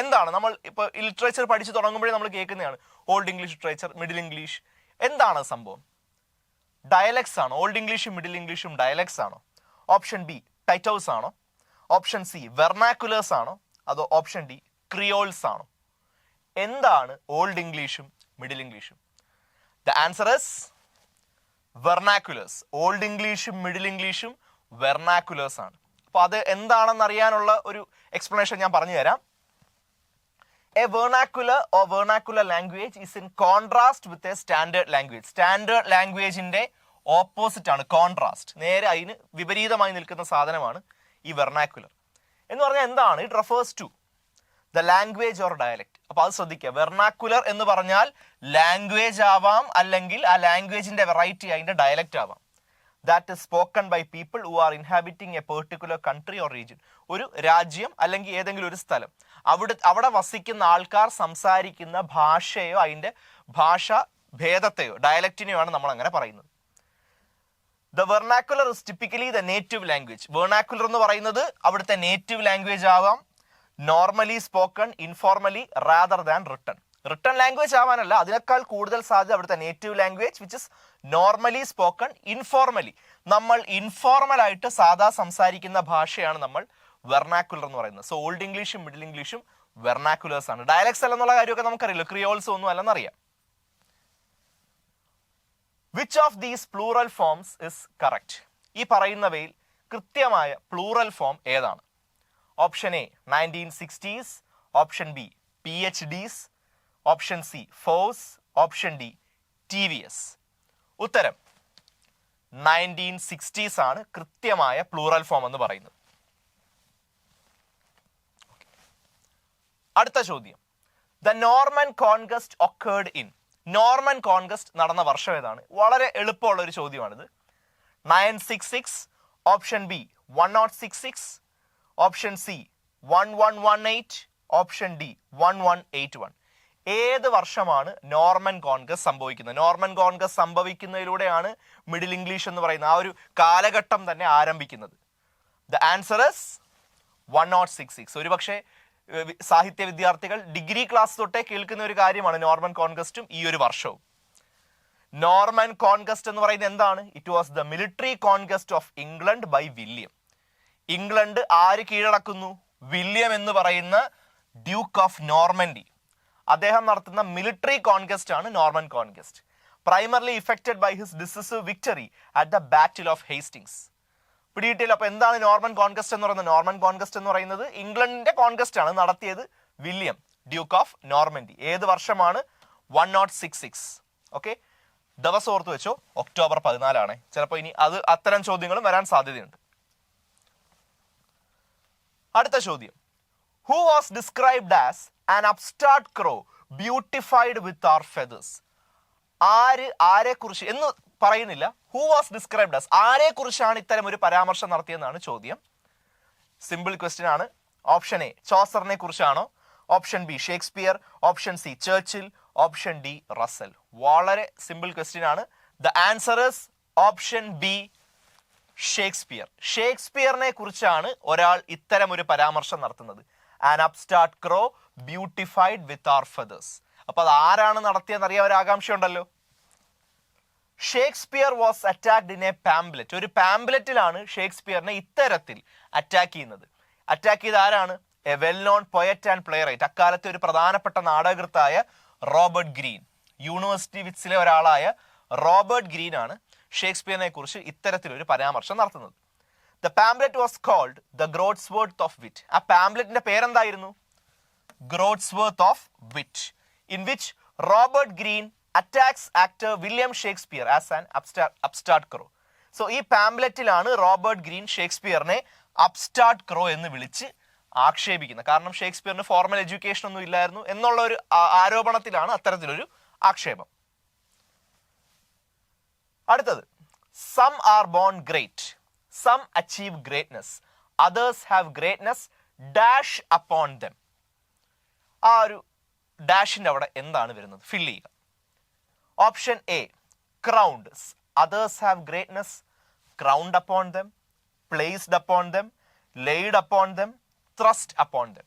എന്താണ്? നമ്മൾ ഇപ്പോൾ ലിറ്ററേച്ചർ പഠിച്ചു തുടങ്ങുമ്പോഴേ നമ്മൾ കേൾക്കുന്നതാണ് old English literature, middle English. എന്താണ് സംഭവം? ഡയലക്ട്സ് ആണോ? ഓൾഡ് ഇംഗ്ലീഷും മിഡിൽ ഇംഗ്ലീഷും ഡയലക്ട്സ് ആണോ? ഓപ്ഷൻ ബി ടൈറ്റോസ് ആണോ? ഓപ്ഷൻ സി വെർനാക്കുലേഴ്സ് ആണോ? അതോ ഓപ്ഷൻ ഡി ക്രിയോൾസ് ആണോ? എന്താണ് ഓൾഡ് ഇംഗ്ലീഷും മിഡിൽ ഇംഗ്ലീഷും? The answer is vernaculars. Old ഇംഗ്ലീഷും മിഡിൽ ഇംഗ്ലീഷും വെർനാക്കുലേഴ്സ് ആണ്. അപ്പൊ അത് എന്താണെന്ന് അറിയാനുള്ള ഒരു എക്സ്പ്ലനേഷൻ ഞാൻ പറഞ്ഞു തരാം. A vernacular or vernacular language is in contrast with a standard language. Standard ലാംഗ്വേജിന്റെ ഓപ്പോസിറ്റ് ആണ് കോൺട്രാസ്റ്റ്. നേരെ അതിന് വിപരീതമായി നിൽക്കുന്ന സാധനമാണ് ഈ വെർനാക്കുലർ എന്ന് പറഞ്ഞാൽ എന്താണ്? It refers to the language or dialect. അപ്പൊ അത് ശ്രദ്ധിക്കുക. വെർനാക്കുലർ എന്ന് പറഞ്ഞാൽ ലാംഗ്വേജ് ആവാം, അല്ലെങ്കിൽ ആ ലാംഗ്വേജിന്റെ വെറൈറ്റി അതിന്റെ ഡയലക്റ്റ് ആവാം. That is spoken by people who are inhabiting a particular country or region. ഒരു രാജ്യം അല്ലെങ്കിൽ ഏതെങ്കിലും ഒരു സ്ഥലം, അവിടെ വസിക്കുന്ന ആൾക്കാർ സംസാരിക്കുന്ന ഭാഷയോ അതിന്റെ ഭാഷ ഭേദത്തെയോ ഡയലക്റ്റിനെയോ ആണ് നമ്മൾ അങ്ങനെ പറയുന്നത്. The vernacular is typically the native language. Vernacular എന്ന് പറയുന്നത് അവിടുത്തെ നേറ്റീവ് ലാംഗ്വേജ് ആവാം, normally spoken, informally, rather than written. Written language ആവാനല്ല, അതിനേക്കാൾ കൂടുതൽ സാധ്യത അവിടുത്തെ native language which is normally spoken, informally നമ്മൾ ഇൻഫോർമൽ ആയിട്ട് സാധാ സംസാരിക്കുന്ന ഭാഷയാണ് നമ്മൾ വെർനാക്കുലർ എന്ന് പറയുന്നത്. സോ ഓൾഡ് ഇംഗ്ലീഷും മിഡിൽ ഇംഗ്ലീഷും വെർനാക്കുലേഴ്സ് ആണ്. ഡയലക്ട്സ് അല്ലെന്നുള്ള കാര്യമൊക്കെ നമുക്കറിയില്ല, ക്രിയോൾസ് ഒന്നും അല്ലെന്നറിയാം. Which of these plural forms is correct? ഈ പറയുന്നവയിൽ കൃത്യമായ പ്ലൂറൽ ഫോം ഏതാണ്? Option A 1960s, option B PhDs, option C fours, option D TVS. ഉത്തരം 1960s ആണ് കൃത്യമായ പ്ലൂറൽ ഫോം എന്ന് പറയുന്നത്. അടുത്ത ചോദ്യം, the Norman conquest occurred in. Norman conquest നടന്ന വർഷം ഏതാണ്? വളരെ എളുപ്പമുള്ള ഒരു ചോദ്യമാണിത്. 966, option B 1066, option C 1118, option D 1181. ഏത് വർഷമാണ് നോർമൻ കോൺകസ്റ്റ് സംഭവിക്കുന്നത്? നോർമൻ കോൺകസ്റ്റ് സംഭവിക്കുന്നതിലൂടെയാണ് മിഡിൽ ഇംഗ്ലീഷ് എന്ന് പറയുന്ന ആ ഒരു കാലഘട്ടം തന്നെ ആരംഭിക്കുന്നത്. The answer is 1066. ഒരു പക്ഷേ സാഹിത്യ വിദ്യാർത്ഥികൾ ഡിഗ്രി ക്ലാസ് തൊട്ടേ കേൾക്കുന്ന ഒരു കാര്യമാണ് നോർമൻ കോൺകസ്റ്റും ഈ ഒരു വർഷവും. നോർമൻ കോൺകസ്റ്റ് എന്ന് പറയുന്നത് എന്താണ്? It was the military conquest of England by William. England ആര് കീഴടക്കുന്നു? വില്യം എന്ന് പറയുന്ന ഡ്യൂക്ക് ഓഫ് നോർമൻഡി, അദ്ദേഹം നടത്തുന്ന മിലിറ്ററി കോൺകസ്റ്റ് ആണ് Norman conquest. Primarily effected by his decisive victory at the battle of Hastings. പിടിയിട്ടില്ല. അപ്പൊ എന്താണ് നോർമൻ കോൺകസ്റ്റ് എന്ന് പറയുന്നത്? നോർമൻ കോൺകസ്റ്റ് എന്ന് പറയുന്നത് ഇംഗ്ലണ്ടിന്റെ കോൺകസ്റ്റ് ആണ്, നടത്തിയത് വില്യം ഡ്യൂക്ക് ഓഫ് നോർമൻഡി. ഏത് വർഷമാണ്? 1066. ഓക്കെ, ദിവസം ഓർത്ത് വെച്ചോ, ഒക്ടോബർ 14. ചിലപ്പോൾ ഇനി അത്തരം ചോദ്യങ്ങളും വരാൻ സാധ്യതയുണ്ട്. അടുത്ത ചോദ്യം, who was described as an upstart crow beautified with our feathers. ആരെ കുറിച്ച് എന്ന് പറയുന്നില്ല, ഹു വാസ് ഡിസ്ക്രൈബ്ഡ് ആസ്, ആരെ കുറിച്ചാണ് ഇത്തരം ഒരു പരാമർശം നടത്തിയെന്നാണ് ചോദ്യം. സിമ്പിൾ ക്വസ്റ്റ്യൻ ആണ്. ഓപ്ഷൻ എ ചോസറിനെ കുറിച്ചാണോ? Option B Shakespeare, option C Churchill, option D Russell. വളരെ സിമ്പിൾ ക്വസ്റ്റ്യൻ ആണ്. The answer is option B Shakespeare. ഷേക്സ്പിയറിനെ കുറിച്ചാണ് ഒരാൾ ഇത്തരം ഒരു പരാമർശം നടത്തുന്നത്. An upstart crow beautified with our feathers. അപ്പൊ അത് ആരാണ് നടത്തിയെന്ന് അറിയാൻ ഒരു ആകാംക്ഷ ഉണ്ടല്ലോ. Shakespeare was attacked in a pamphlet. ഒരു പാംപ്ലെറ്റിലാണ് ഷേക്സ്പിയറിനെ ഇത്തരത്തിൽ അറ്റാക്ക് ചെയ്യുന്നത്. അറ്റാക്ക് ചെയ്ത ആരാണ്? A well non poet and playwright. അക്കാലത്തെ ഒരു പ്രധാനപ്പെട്ട നാടകകൃത്തായ റോബർട്ട് ഗ്രീൻ. യൂണിവേഴ്സിറ്റി വിറ്റ്സിലെ ഒരാളായ റോബർട്ട് ഗ്രീൻ ആണ് ഷേക്സ്പിയറിനെ കുറിച്ച് ഇത്തരത്തിലൊരു പരാമർശം നടത്തുന്നത്. The pamphlet was called the Groatsworth of Wit. ആ പാംപ്ലെറ്റിന്റെ പേരെന്തായിരുന്നു? Groatsworth of Wit, in which Robert Greene attacks actor William Shakespeare as an upstart crow. So ഈ പാംപ്ലെറ്റിലാണ് റോബർട്ട് ഗ്രീൻ ഷേക്സ്പിയറിനെ അപ്സ്റ്റാർട്ട് ക്രോ എന്ന് വിളിച്ച് ആക്ഷേപിക്കുന്നത്. കാരണം ഷേക്സ്പിയറിന് ഫോർമൽ എഡ്യൂക്കേഷൻ ഒന്നും ഇല്ലായിരുന്നു എന്നുള്ള ഒരു ആരോപണത്തിലാണ് അത്തരത്തിലൊരു ആക്ഷേപം. അടുത്തത്, some are born great, some achieve greatness, others have greatness dash upon them. ആ ഒരു ഡാഷിന്റെ അവിടെ എന്താണ് വരുന്നത്? ഫിൽ ചെയ്യുക. Option A crowned, others have greatness crowned upon them, placed upon them, laid upon them, thrust upon them.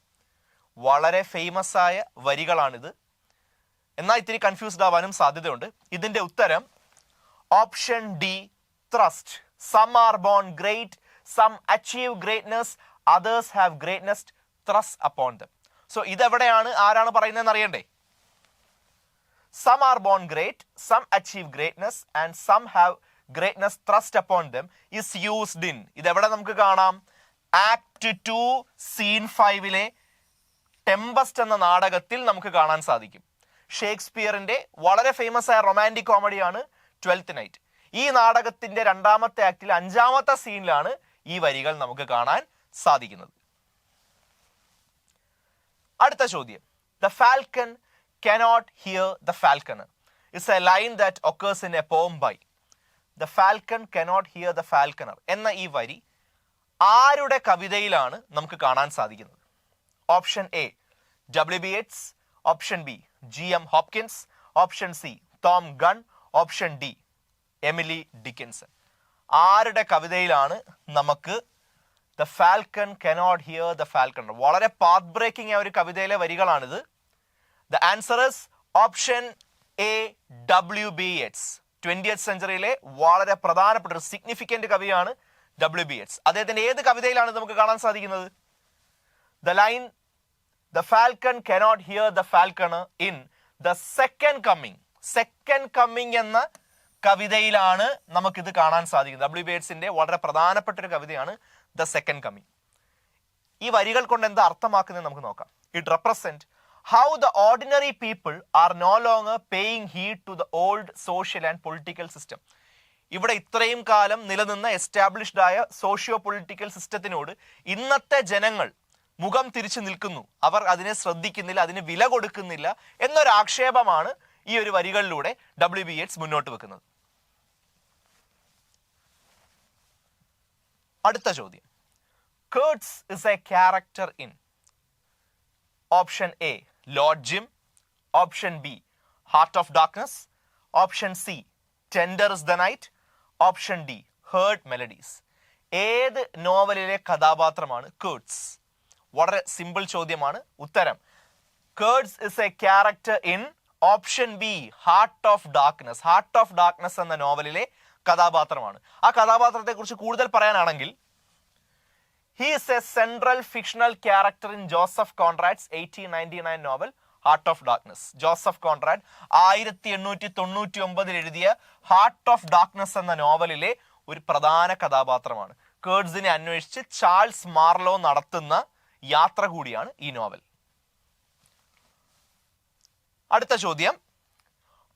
വളരെ ഫേമസ് ആയ വരികളാണിത്. എന്നാൽ ഇത്തിരി കൺഫ്യൂസ്ഡ് ആവാനും സാധ്യതയുണ്ട്. ഇതിന്റെ ഉത്തരം option D thrust. Some are born great, some achieve greatness, others have greatness thrust upon them. So ഇതെവിടെയാണ്, ആരാണ് പറയുന്നതെന്ന് അറിയണ്ടേ? Some are born great, some achieve greatness, and some have greatness thrust upon them is used in. ഇതെവിടെ നമുക്ക് കാണാം? ആക്ട് 2 സീൻ 5 ടെമ്പസ്റ്റ് എന്ന നാടകത്തിൽ നമുക്ക് കാണാൻ സാധിക്കും. ഷേക്സ്പിയറിന്റെ വളരെ ഫേമസ് ആയ റൊമാൻറ്റിക് കോമഡിയാണ് ട്വൽത്ത് നൈറ്റ്. ഈ നാടകത്തിന്റെ രണ്ടാമത്തെ ആക്ടിൽ 5ാമത്തെ സീനിലാണ് ഈ വരികൾ നമുക്ക് കാണാൻ സാധിക്കുന്നത്. അടുത്ത ചോദ്യം, The falcon cannot hear the falconer is a line that occurs in a poem by. The falcon cannot hear the falconer എന്ന ഈ വരി ആരുടെ കവിതയിലാണ് നമുക്ക് കാണാൻ സാധിക്കുന്നത്? Option A W.B. Yeats, option B G.M. Hopkins, option C Tom Gunn, option D Emily Dickinson. ആരുടെ കവിതയിലാണ് നമുക്ക് The falcon cannot hear the falconer? വളരെ പാത്ത് ബ്രേക്കിംഗ് ആയ ഒരു കവിതയിലെ വരികളാണിത്. The answer is option A, W.B. Yeats. 20th സെഞ്ചുറിയിലെ വളരെ പ്രധാനപ്പെട്ട ഒരു സിഗ്നിഫിക്കന്റ് കവിയാണ് W.B. Yeats. അദ്ദേഹത്തിന്റെ ഏത് കവിതയിലാണ് നമുക്ക് കാണാൻ സാധിക്കുന്നത്? The line, the falcon cannot hear the falconer in the second coming. Second coming എന്ന കവിതയിലാണ് നമുക്കിത് കാണാൻ സാധിക്കുന്നത്. W.B. Yeatsന്റെ വളരെ പ്രധാനപ്പെട്ട ഒരു കവിതയാണ് The Second Coming. ഈ വരികൾ കൊണ്ട് എന്താ അർത്ഥമാക്കുന്നത് നമുക്ക് നോക്കാം. It represents how the ordinary people are no longer paying heed to the old social and political system. ഇവിടെ ഇത്രയും കാലം നിലനിന്ന എസ്റ്റാബ്ലിഷ്ഡ് ആയ സോഷ്യോ പൊളിറ്റിക്കൽ സിസ്റ്റത്തിനോട് ഇന്നത്തെ ജനങ്ങൾ മുഖം തിരിച്ചു നിൽക്കുന്നു, അവർ അതിനെ ശ്രദ്ധിക്കുന്നില്ല, അതിന് വില കൊടുക്കുന്നില്ല എന്നൊരു ആക്ഷേപമാണ് ഈ ഒരു വരികളിലൂടെ W.B. Yeats മുന്നോട്ട് വെക്കുന്നത്. അടുത്ത ചോദ്യം, Kurtz is a character in option A Lord Jim, option B Heart of Darkness, option C Tender is the Night, option D Heard Melodies. ഏത് നോവലിലെ കഥാപാത്രമാണ് കേർട്സ്? വളരെ സിമ്പിൾ ചോദ്യമാണ്. ഉത്തരം Kurtz is a character in option B Heart of Darkness. Heart of Darkness എന്ന നോവലിലെ കഥാപാത്രമാണ്. ആ കഥാപാത്രത്തെ കുറിച്ച് കൂടുതൽ പറയാനാണെങ്കിൽ he is a central fictional character in Joseph Conrad's 1899 novel Heart of Darkness. Joseph Conrad 1899 എഴുതിയ ഹാർട്ട് ഓഫ് ഡാർക്ക്നെസ് എന്ന നോവലിലെ ഒരു പ്രധാന കഥാപാത്രമാണ്. കേർട്സിനെ അന്വേഷിച്ച് ചാൾസ് മാർലോ നടത്തുന്ന യാത്ര കൂടിയാണ് ഈ നോവൽ. അടുത്ത ചോദ്യം,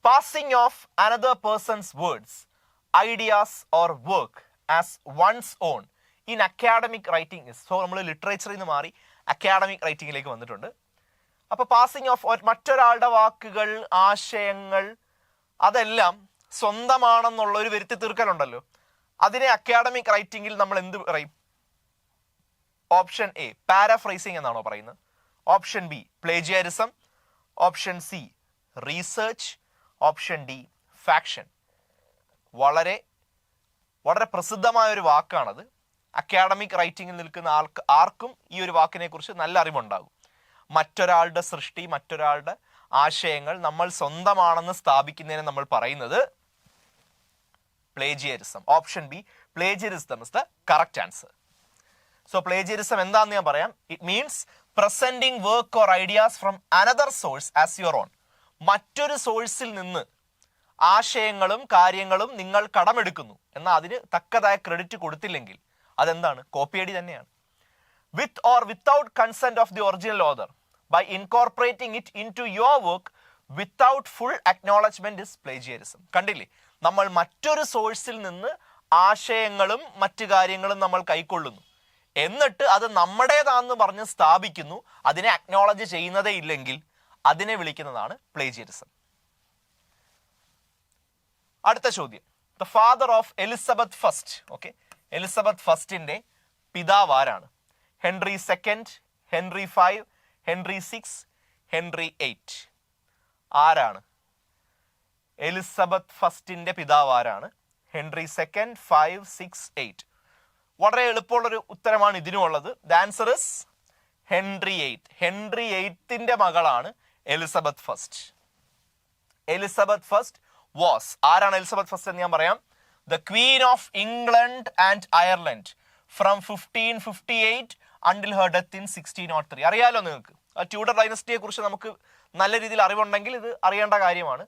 passing off another person's words, ideas or work as one's own in academic writing is. So നമ്മൾ ലിറ്ററേച്ചറിൽ നിന്ന് മാറി അക്കാഡമിക് റൈറ്റിംഗിലേക്ക് വന്നിട്ടുണ്ട്. അപ്പൊ പാസിംഗ് ഓഫ് മറ്റൊരാളുടെ വാക്കുകൾ, ആശയങ്ങൾ അതെല്ലാം സ്വന്തമാണെന്നുള്ള ഒരു വരുത്തി തീർക്കലുണ്ടല്ലോ, അതിനെ അക്കാഡമിക് റൈറ്റിംഗിൽ നമ്മൾ എന്ത് പറയും? ഓപ്ഷൻ എ പാരാഫ്രൈസിംഗ് എന്നാണോ പറയുന്നത്? Option B plagiarism, option C research, option D faction. വളരെ വളരെ പ്രസിദ്ധമായ ഒരു വാക്കാണത്. അക്കാഡമിക് റൈറ്റിംഗിൽ നിൽക്കുന്ന ആർക്കും ഈ ഒരു വാക്കിനെ കുറിച്ച് നല്ല അറിവുണ്ടാകും. മറ്റൊരാളുടെ സൃഷ്ടി, മറ്റൊരാളുടെ ആശയങ്ങൾ നമ്മൾ സ്വന്തമാണെന്ന് സ്ഥാപിക്കുന്നതിന് നമ്മൾ പറയുന്നത് plagiarism. Option B plagiarism is the correct answer. So plagiarism എന്താണെന്ന് ഞാൻ പറയാം. It means presenting work or ideas from another source as your own. മറ്റൊരു സോഴ്സിൽ നിന്ന് ആശയങ്ങളും കാര്യങ്ങളും നിങ്ങൾ കടമെടുക്കുന്നു, എന്നാൽ അതിന് തക്കതായ ക്രെഡിറ്റ് കൊടുത്തില്ലെങ്കിൽ അതെന്താണ്? കോപ്പിയടി തന്നെയാണ്. With or without consent of the original author by incorporating it into your work without full acknowledgement is plagiarism. കണ്ടില്ലേ, നമ്മൾ മറ്റൊരു സോഴ്സിൽ നിന്ന് ആശയങ്ങളും മറ്റു കാര്യങ്ങളും നമ്മൾ കൈക്കൊള്ളുന്നു, എന്നിട്ട് അത് നമ്മുടേതാണെന്ന് പറഞ്ഞ് സ്ഥാപിക്കുന്നു, അതിനെ അക്നോളജ് ചെയ്യുന്നതേ ഇല്ലെങ്കിൽ അതിനെ വിളിക്കുന്നതാണ് പ്ലേജിയറിസം. അടുത്ത ചോദ്യം, the father of Elizabeth first. Okay, Elizabeth ഫസ്റ്റിന്റെ പിതാവ് ആരാണ്? Henry second, Henry 5, Henry 6, Henry 8. ആരാണ് എലിസബത്ത് ഫസ്റ്റിന്റെ പിതാവ്? ആരാണ്? Henry second, 5, 6, 8. വളരെ എളുപ്പമുള്ളൊരു ഉത്തരമാണ് ഇതിനുള്ളത്. The answer is Henry 8. Henry 8ന്റെ മകളാണ് Elizabeth first. Elizabeth first was, ആരാണ് എലിസബത്ത് ഫസ്റ്റ് എന്ന് ഞാൻ പറയാം. The queen of England and Ireland from 1558 until her death in 1603. അറിയാലോ നിങ്ങൾക്ക്, ട്യൂഡർ ഡൈനസ്റ്റിയെ കുറിച്ച് നമുക്ക് നല്ല രീതിയിൽ അറിവുണ്ടെങ്കിൽ ഇത് അറിയേണ്ട കാര്യമാണ്.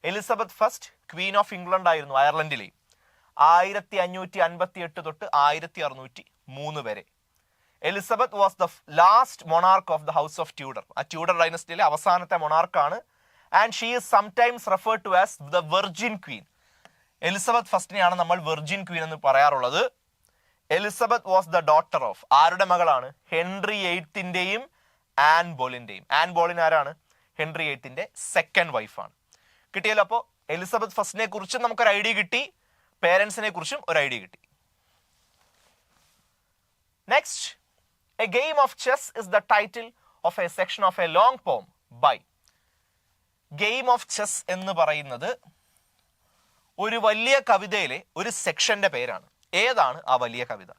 Elizabeth first queen of England ആയിരുന്നു അയർലൻഡിലെ 1558 തൊട്ട് 1603 വരെ. Elizabeth was the last monarch of the house of Tudor. ആ ട്യൂഡർ ഡൈനസ്റ്റിയിലെ അവസാനത്തെ മൊണാർക്കാണ്. And she is sometimes referred to as the virgin queen. Elizabeth ഫസ്റ്റിനെയാണ് നമ്മൾ വെർജിൻ ക്വീൻ എന്ന് പറയാറുള്ളത്. Elizabeth was the daughter of, ആരുടെ മകളാണ്? ഹെൻറി 8ന്റെയും ആൻ ബോളിന്റെയും. ആൻ ബോളിൻ ആരാണ്? ഹെൻറി 8ന്റെ സെക്കൻഡ് വൈഫാണ്. കിട്ടിയല്ലോ. അപ്പോൾ എലിസബത്ത് ഫസ്റ്റിനെ കുറിച്ചും നമുക്കൊരു ഐഡിയ കിട്ടി, പേരൻസിനെ കുറിച്ചും ഒരു ഐഡിയ കിട്ടി. Next, a game of chess is the title of a section of a long poem by. Game of chess എന്ന് പറയുന്നത് ഒരു വലിയ കവിതയിലെ ഒരു സെക്ഷന്റെ പേരാണ്. ഏതാണ് ആ വലിയ കവിത?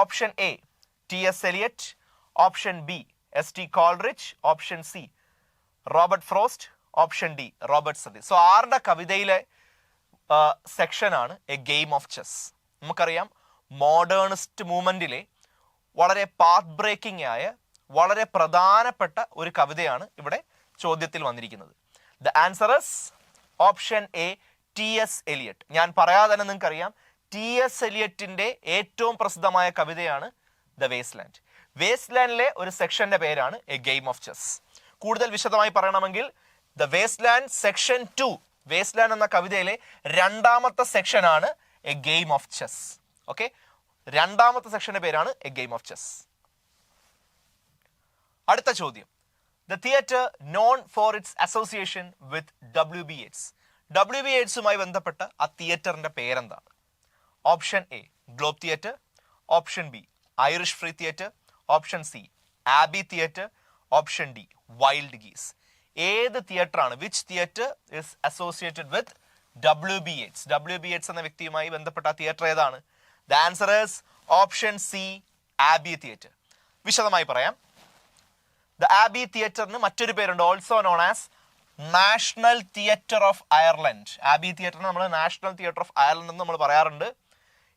Option A T.S. Eliot, option B S.T. Coleridge, option C Robert Frost, option D Robert Southey. So ആരുടെ കവിതയിലെ സെക്ഷനാണ് എ ഗെയിം ഓഫ് ചെസ്? നമുക്കറിയാം, മോഡേണിസ്റ്റ് മൂവ്മെന്റിലെ വളരെ പാത്ത് ബ്രേക്കിംഗ് ആയ വളരെ പ്രധാനപ്പെട്ട ഒരു കവിതയാണ് ഇവിടെ ചോദ്യത്തിൽ വന്നിരിക്കുന്നത്. The answer is option A T.S. Eliot. ഞാൻ പറയാതെ തന്നെ നിങ്ങൾക്കറിയാം, T.S. എലിയറ്റിന്റെ ഏറ്റവും പ്രസിദ്ധമായ കവിതയാണ് ദ വേസ്റ്റ് ലാൻഡ്. വേസ്റ്റ് ലാൻഡിലെ ഒരു സെക്ഷന്റെ പേരാണ് എ ഗെയിം ഓഫ് ചെസ്. കൂടുതൽ വിശദമായി പറയണമെങ്കിൽ the waste land section 2, waste land എന്ന കവിതയിലെ രണ്ടാമത്തെ സെക്ഷനാണ് a game of chess. Okay, രണ്ടാമത്തെ സെക്ഷന്റെ പേരാണ് എ ഗെയിം ഓഫ് ചെസ്. അടുത്ത ചോദ്യം, the theatre known for its association with WBH. WBHുമായി ബന്ധപ്പെട്ട ആ തിയേറ്ററിന്റെ പേരെന്താണ്? Option A Globe theatre, option B Irish free theatre, option C Abbey theatre, option D wild geese. ഏത് തിയേറ്റർ ആണ്, which theatre is associated with WBH? WBH എന്ന വ്യക്തിയുമായി ബന്ധപ്പെട്ട തിയേറ്റർ ഏതാണ്? The answer is option C Abbey theatre. വിശദമായി പറയാം. ദ ആബി തിയേറ്ററിന് മറ്റൊരു പേരുണ്ട്, also known as national theatre of Ireland. Abbey തിയേറ്ററിന് നമ്മൾ നാഷണൽ തിയേറ്റർ ഓഫ് അയർലൻഡ് എന്ന് നമ്മൾ പറയാറുണ്ട്.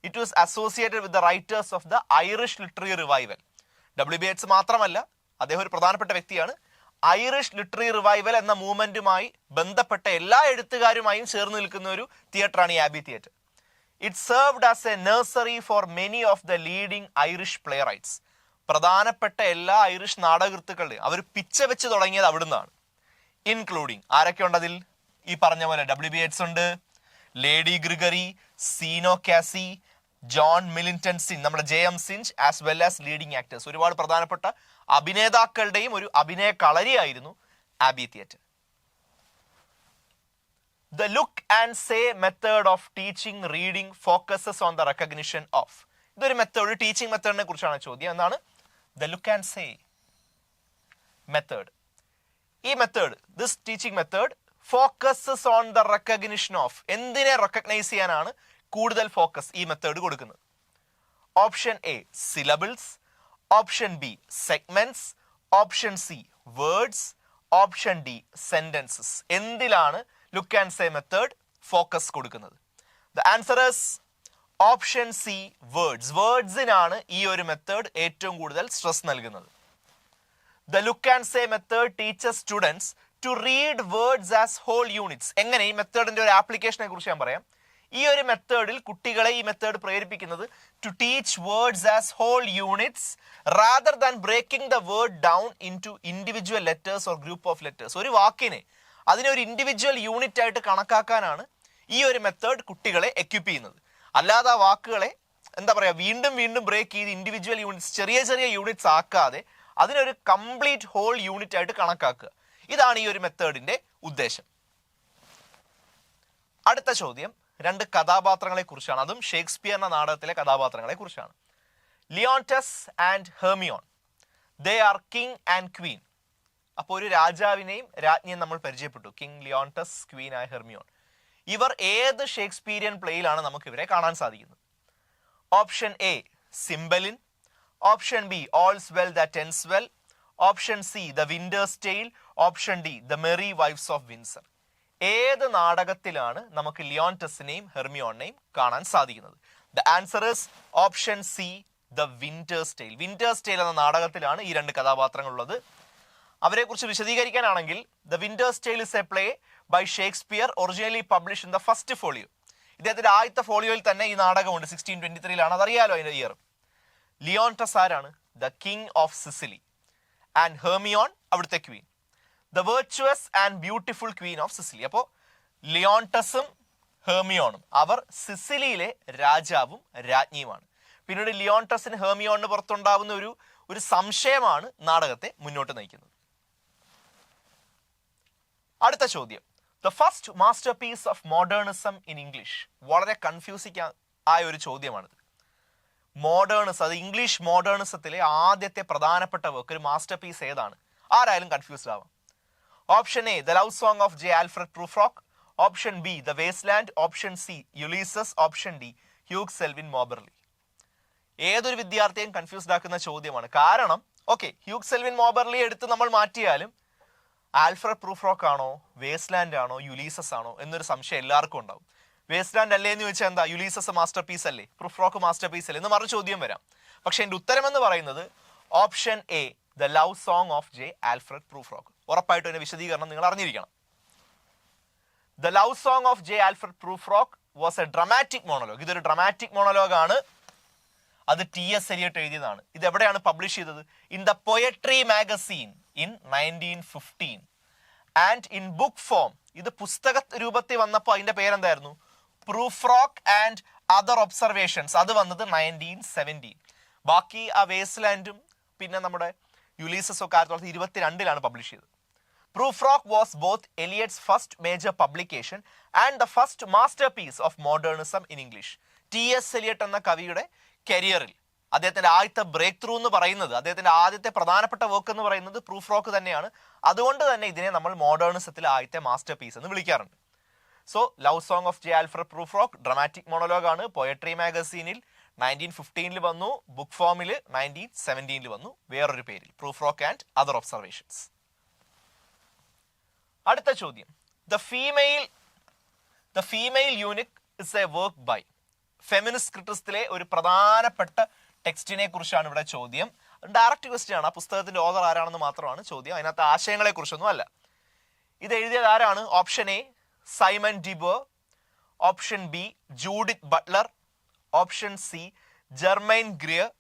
It was associated with the writers of the Irish literary revival. WBH മാത്രമല്ല, അദ്ദേഹം ഒരു പ്രധാനപ്പെട്ട വ്യക്തിയാണ്. ഐറിഷ് ലിറ്റററി റിവൈവൽ എന്ന മൂവ്മെന്റുമായി ബന്ധപ്പെട്ട എല്ലാ എഴുത്തുകാരുമായും ചേർന്ന് നിൽക്കുന്ന ഒരു തിയേറ്ററാണ് ഈ Abbey theatre. It served as a nursery for many of the leading Irish playwrights. പ്രധാനപ്പെട്ട എല്ലാ ഐറിഷ് നാടകൃത്തുക്കളുടെയും അവർ പിച്ച വെച്ച് തുടങ്ങിയത് അവിടുന്നാണ്. ഇൻക്ലൂഡിങ് ആരൊക്കെ ഉണ്ട് അതിൽ? ഈ പറഞ്ഞ പോലെ WBH ഉണ്ട്, Lady Gregory, Sean O'Casey, John Millington Synge, നമ്മുടെ JM Synge, as well as leading actors. ഒരുപാട് പ്രധാനപ്പെട്ട അഭിനേതാക്കളുടെയും ഒരു അഭിനയ കളരിയായിരുന്നു Abbey theatre. The look and say method of teaching reading focuses on the recognition of. ഇതൊരു മെത്തേഡ്, ഒരു ടീച്ചിങ് മെത്തേഡിനെ കുറിച്ചാണ് ചോദ്യം. എന്താണ് the look and say method? ഈ method, this teaching method focuses on the recognition of. എന്തിനെ റെക്കഗ്നൈസ് ചെയ്യാനാണ് കൂടുതൽ ഫോക്കസ് ഈ മെത്തേഡ് കൊടുക്കുന്നത്? Option A syllables, option B segments, option C words, option D sentences. എന്തിലാണ് look and say method focus കൊടുക്കുന്നത്? The answer is option C words. വേർഡ്സിനാണ് ഈ ഒരു മെത്തേഡ് ഏറ്റവും കൂടുതൽ സ്ട്രെസ് നൽകുന്നത്. The look and say method teaches students to read words as whole units. എങ്ങനെ? ഈ മെത്തേഡിന്റെ ഒരു ആപ്ലിക്കേഷനെ കുറിച്ച് ഞാൻ പറയാം. ഈ ഒരു മെത്തേഡിൽ കുട്ടികളെ ഈ മെത്തേഡ് പ്രേരിപ്പിക്കുന്നത് to teach words as whole units rather than breaking the word down into individual letters or group of letters. ഒരു വാക്കിനെ അതിനെ ഒരു ഇൻഡിവിജ്വൽ യൂണിറ്റ് ആയിട്ട് കണക്കാക്കാനാണ് ഈ ഒരു മെത്തേഡ് കുട്ടികളെ എക്വിപ്പ് ചെയ്യുന്നത്. അല്ലാതെ ആ വാക്കുകളെ എന്താ പറയാ വീണ്ടും വീണ്ടും ബ്രേക്ക് ചെയ്ത് ഇൻഡിവിജ്വൽ യൂണിറ്റ്സ്, ചെറിയ ചെറിയ യൂണിറ്റ്സ് ആക്കാതെ അതിനൊരു കംപ്ലീറ്റ് ഹോൾ യൂണിറ്റ് ആയിട്ട് കണക്കാക്കുക. ഇതാണ് ഈ ഒരു മെത്തേഡിന്റെ ഉദ്ദേശം. അടുത്ത ചോദ്യം രണ്ട് കഥാപാത്രങ്ങളെ കുറിച്ചാണ്. അതും ഷേക്സ്പിയർ എന്ന നാടകത്തിലെ കഥാപാത്രങ്ങളെ കുറിച്ചാണ്. Leontes and Hermione, they are king and queen. അപ്പോൾ ഒരു രാജാവിനെയും രാജ്ഞിയും നമ്മൾ പരിചയപ്പെട്ടു, കിങ് ലിയോണ്ടസ്, ക്വീൻ ആയ ഹെർമിയോൺ. ഇവർ ഏത് ഷേക്സ്പിയറിയൻ പ്ലേയിലാണ് നമുക്ക് ഇവരെ കാണാൻ സാധിക്കുന്നത്? Option A Cymbeline, option B all's well that ends well, option C the winter's tale, option D the merry wives of Windsor. ഏത് നാടകത്തിലാണ് നമുക്ക് ലിയോണ്ടസിനെയും ഹെർമിയോണിനെയും കാണാൻ സാധിക്കുന്നത്? The answer is option C the winter's tale. Winter's tail എന്ന നാടകത്തിലാണ് ഈ രണ്ട് കഥാപാത്രങ്ങളുള്ളത്. അവരെ കുറിച്ച് വിശദീകരിക്കാനാണെങ്കിൽ the winter's tale is a play by Shakespeare, originally publish in the first folio. ഇദ്ദേഹത്തിന്റെ ആദ്യത്തെ ഫോളിയോയിൽ തന്നെ ഈ നാടകമുണ്ട്. 1623 അതറിയാലോ അതിന്റെ ഇയർ. ലിയോണ്ടസ് ആരാണ്? The king of Sicily. And Hermione അവിടുത്തെ queen, the virtuous and beautiful queen of Sicily. അപ്പോൾ ലിയോണ്ടസും ഹെർമിയോണും അവർ സിസിലിയിലെ രാജാവും രാജ്ഞിയുമാണ്. പിന്നീട് ലിയോണ്ടസിന് ഹെർമിയോണിന് പുറത്തുണ്ടാവുന്ന ഒരു സംശയമാണ് നാടകത്തെ മുന്നോട്ട് നയിക്കുന്നത്. അടുത്ത ചോദ്യം, the first masterpiece of modernism in English. വളരെ കൺഫ്യൂസിങ് ആയ ഒരു ചോദ്യമാണിത്. മോഡേണിസം, അത് ഇംഗ്ലീഷ് മോഡേണിസത്തിലെ ആദ്യത്തെ പ്രധാനപ്പെട്ട വർക്ക്, ഒരു മാസ്റ്റർ പീസ് ഏതാണ്? ആരായാലും കൺഫ്യൂസ്ഡ് ആവാം. Option A the love song of J Alfred Prufrock, option B the wasteland, option C Ulysses, option D Hugh Selwyn Mauberley. ഏതൊരു വിദ്യാർത്ഥിയും കൺഫ്യൂസ്ഡ് ആക്കുന്ന ചോദ്യമാണ്. കാരണം ഹ്യൂഗ് സെൽവിൻ മോബർലി എടുത്ത് നമ്മൾ മാറ്റിയാലും ആൽഫ്രഡ് പ്രൂഫ്രോക്ക് ആണോ, വേസ്റ്റ്ലാൻഡ് ആണോ, യുലീസസ് ആണോ എന്നൊരു സംശയം എല്ലാവർക്കും ഉണ്ടാവും. വേസ്റ്റ്ലാൻഡ് അല്ലേ എന്ന് ചോദിച്ചാൽ എന്താ, യുലീസസ് മാസ്റ്റർ പീസ് അല്ലേ, പ്രൂഫ്രോക്ക് മാസ്റ്റർ പീസ് അല്ലേ എന്ന് മറു ചോദ്യം വരാം. പക്ഷെ എന്റെ ഉത്തരം എന്ന് പറയുന്നത് option A the love song of J Alfred Prufrock. ഉറപ്പായിട്ടും അതിന്റെ വിശദീകരണം നിങ്ങൾ അറിഞ്ഞിരിക്കണം. The love song of J Alfred Prufrock was a dramatic monologue. ഇതൊരു ഡ്രമാറ്റിക് മോണോലോഗ് ആണ്. അത് TS എലിയട്ട് എഴുതിയതാണ്. ഇത് എവിടെയാണ് പബ്ലിഷ് ചെയ്തത്? In the poetry magazine in 1915. And in book form, ഇത് പുസ്തക രൂപത്തിൽ വന്നപ്പോൾ അതിന്റെ പേരെന്തായിരുന്നു? Prufrock and other observations. അത് വന്നത് 1917. ബാക്കി ആ വേസ്റ്റ്ലാൻഡും പിന്നെ നമ്മുടെ യുലീസസ് ഒക്കെ 1922 പബ്ലിഷ് ചെയ്തത്. Prufrock was both Eliot's first major publication and the first masterpiece of modernism in English. T.S. Eliot എന്ന കവിയുടെ കരിയറിൽ അദ്ദേഹത്തിന്റെ ആദ്യത്തെ ബ്രേക്ക് ത്രൂ എന്ന് പറയുന്നത്, അദ്ദേഹത്തിന്റെ ആദ്യത്തെ പ്രധാനപ്പെട്ട വർക്ക് എന്ന് പറയുന്നത് പ്രൂഫ് റോക്ക് തന്നെയാണ്. അതുകൊണ്ട് തന്നെ ഇതിനെ നമ്മൾ മോഡേണിസത്തിലെ ആദ്യത്തെ മാസ്റ്റർ പീസ് എന്ന് വിളിക്കാറുണ്ട്. So love song of J Alfred Prufrock dramatic monologue ആണ്. പോയട്രി മാഗസീനിൽ 1915 വന്നു, ബുക്ക് ഫോമിൽ 1917 വന്നു, വേറൊരു പേരിൽ Prufrock and other observations. അടുത്ത ചോദ്യം, the female eunuch is a work by. Feminist ക്രിറ്റിസത്തിലെ ഒരു പ്രധാനപ്പെട്ട ടെക്സ്റ്റിനെ കുറിച്ചാണ് ഇവിടെ ചോദ്യം. ഡയറക്റ്റ് ക്വസ്റ്റ്യൻ ആണ്. ആ പുസ്തകത്തിന്റെ ഓതർ ആരാണെന്ന് മാത്രമാണ് ചോദ്യം, അതിനകത്ത് ആശയങ്ങളെ കുറിച്ചൊന്നും അല്ല. ഇത് എഴുതിയത് ആരാണ്? Option A Simone de Beauvoir, option B Judith Butler, option C Germaine Greer,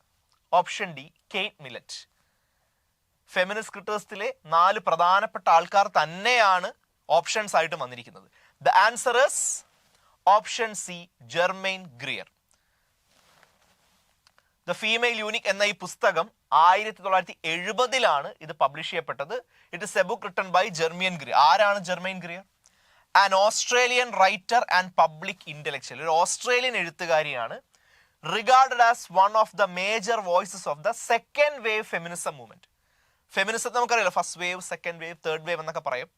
option D Kate Millett. Feminist ക്രിറ്റിസത്തിലെ 4 പ്രധാനപ്പെട്ട ആൾക്കാർ തന്നെയാണ് ഓപ്ഷൻസ് ആയിട്ട് വന്നിരിക്കുന്നത്. The answer is option C Germaine Greer. The female eunuch എന്ന ഈ പുസ്തകം 1970 ഇത് പബ്ലിഷ് ചെയ്യപ്പെട്ടത്. It is a book written by Germaine Greer. ആരാണ് Germaine Greer? An Australian writer and public intellectual. ഒരു ഓസ്ട്രേലിയൻ എഴുത്തുകാരിയാണ്. Regarded as one of the major voices of the second wave feminism movement. Feminism നമുക്കറിയാലോ, first wave, second wave, third wave എന്നൊക്കെ പറയും.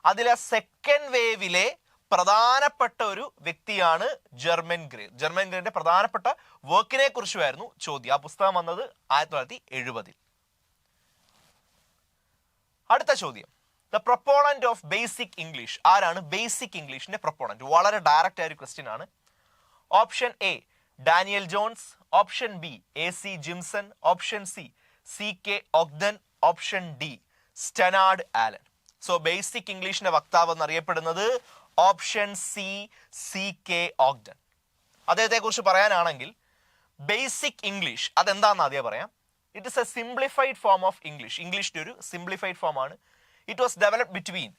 അതിലെ സെക്കൻഡ് വേവിലെ പ്രധാനപ്പെട്ട ഒരു വ്യക്തിയാണ് ജെർമൈൻ ഗ്രിയർ. ജെർമൈൻ ഗ്രിയറിന്റെ പ്രധാനപ്പെട്ട വർക്കിനെ കുറിച്ചുമായിരുന്നു ചോദ്യം. ആ പുസ്തകം വന്നത് 1970. അടുത്ത ചോദ്യം, the proponent of basic English. ആരാണ് ബേസിക് ഇംഗ്ലീഷിന്റെ പ്രൊപ്പോണന്റ്? വളരെ ഡയറക്റ്റ് ആയ ഒരു ക്വസ്റ്റ്യൻ ആണ്. Option A Daniel Jones, option B AC Gimson, option C CK Ogden, option D Stannard Allen. So basic ഇംഗ്ലീഷിന്റെ വക്താവ് എന്നറിയപ്പെടുന്നത് ഓപ്ഷൻ സി CK ഒഗ്ദൻ. അദ്ദേഹത്തെ കുറിച്ച് പറയാനാണെങ്കിൽ ബേസിക് ഇംഗ്ലീഷ് അതെന്താണെന്ന് ആദ്യം പറയാം. It is a simplified form of English. ഇംഗ്ലീഷിന്റെ ഒരു സിംപ്ലിഫൈഡ് ഫോം ആണ്. ഇറ്റ് വാസ് ഡെവലപ്ഡ് ബിറ്റ്വീൻ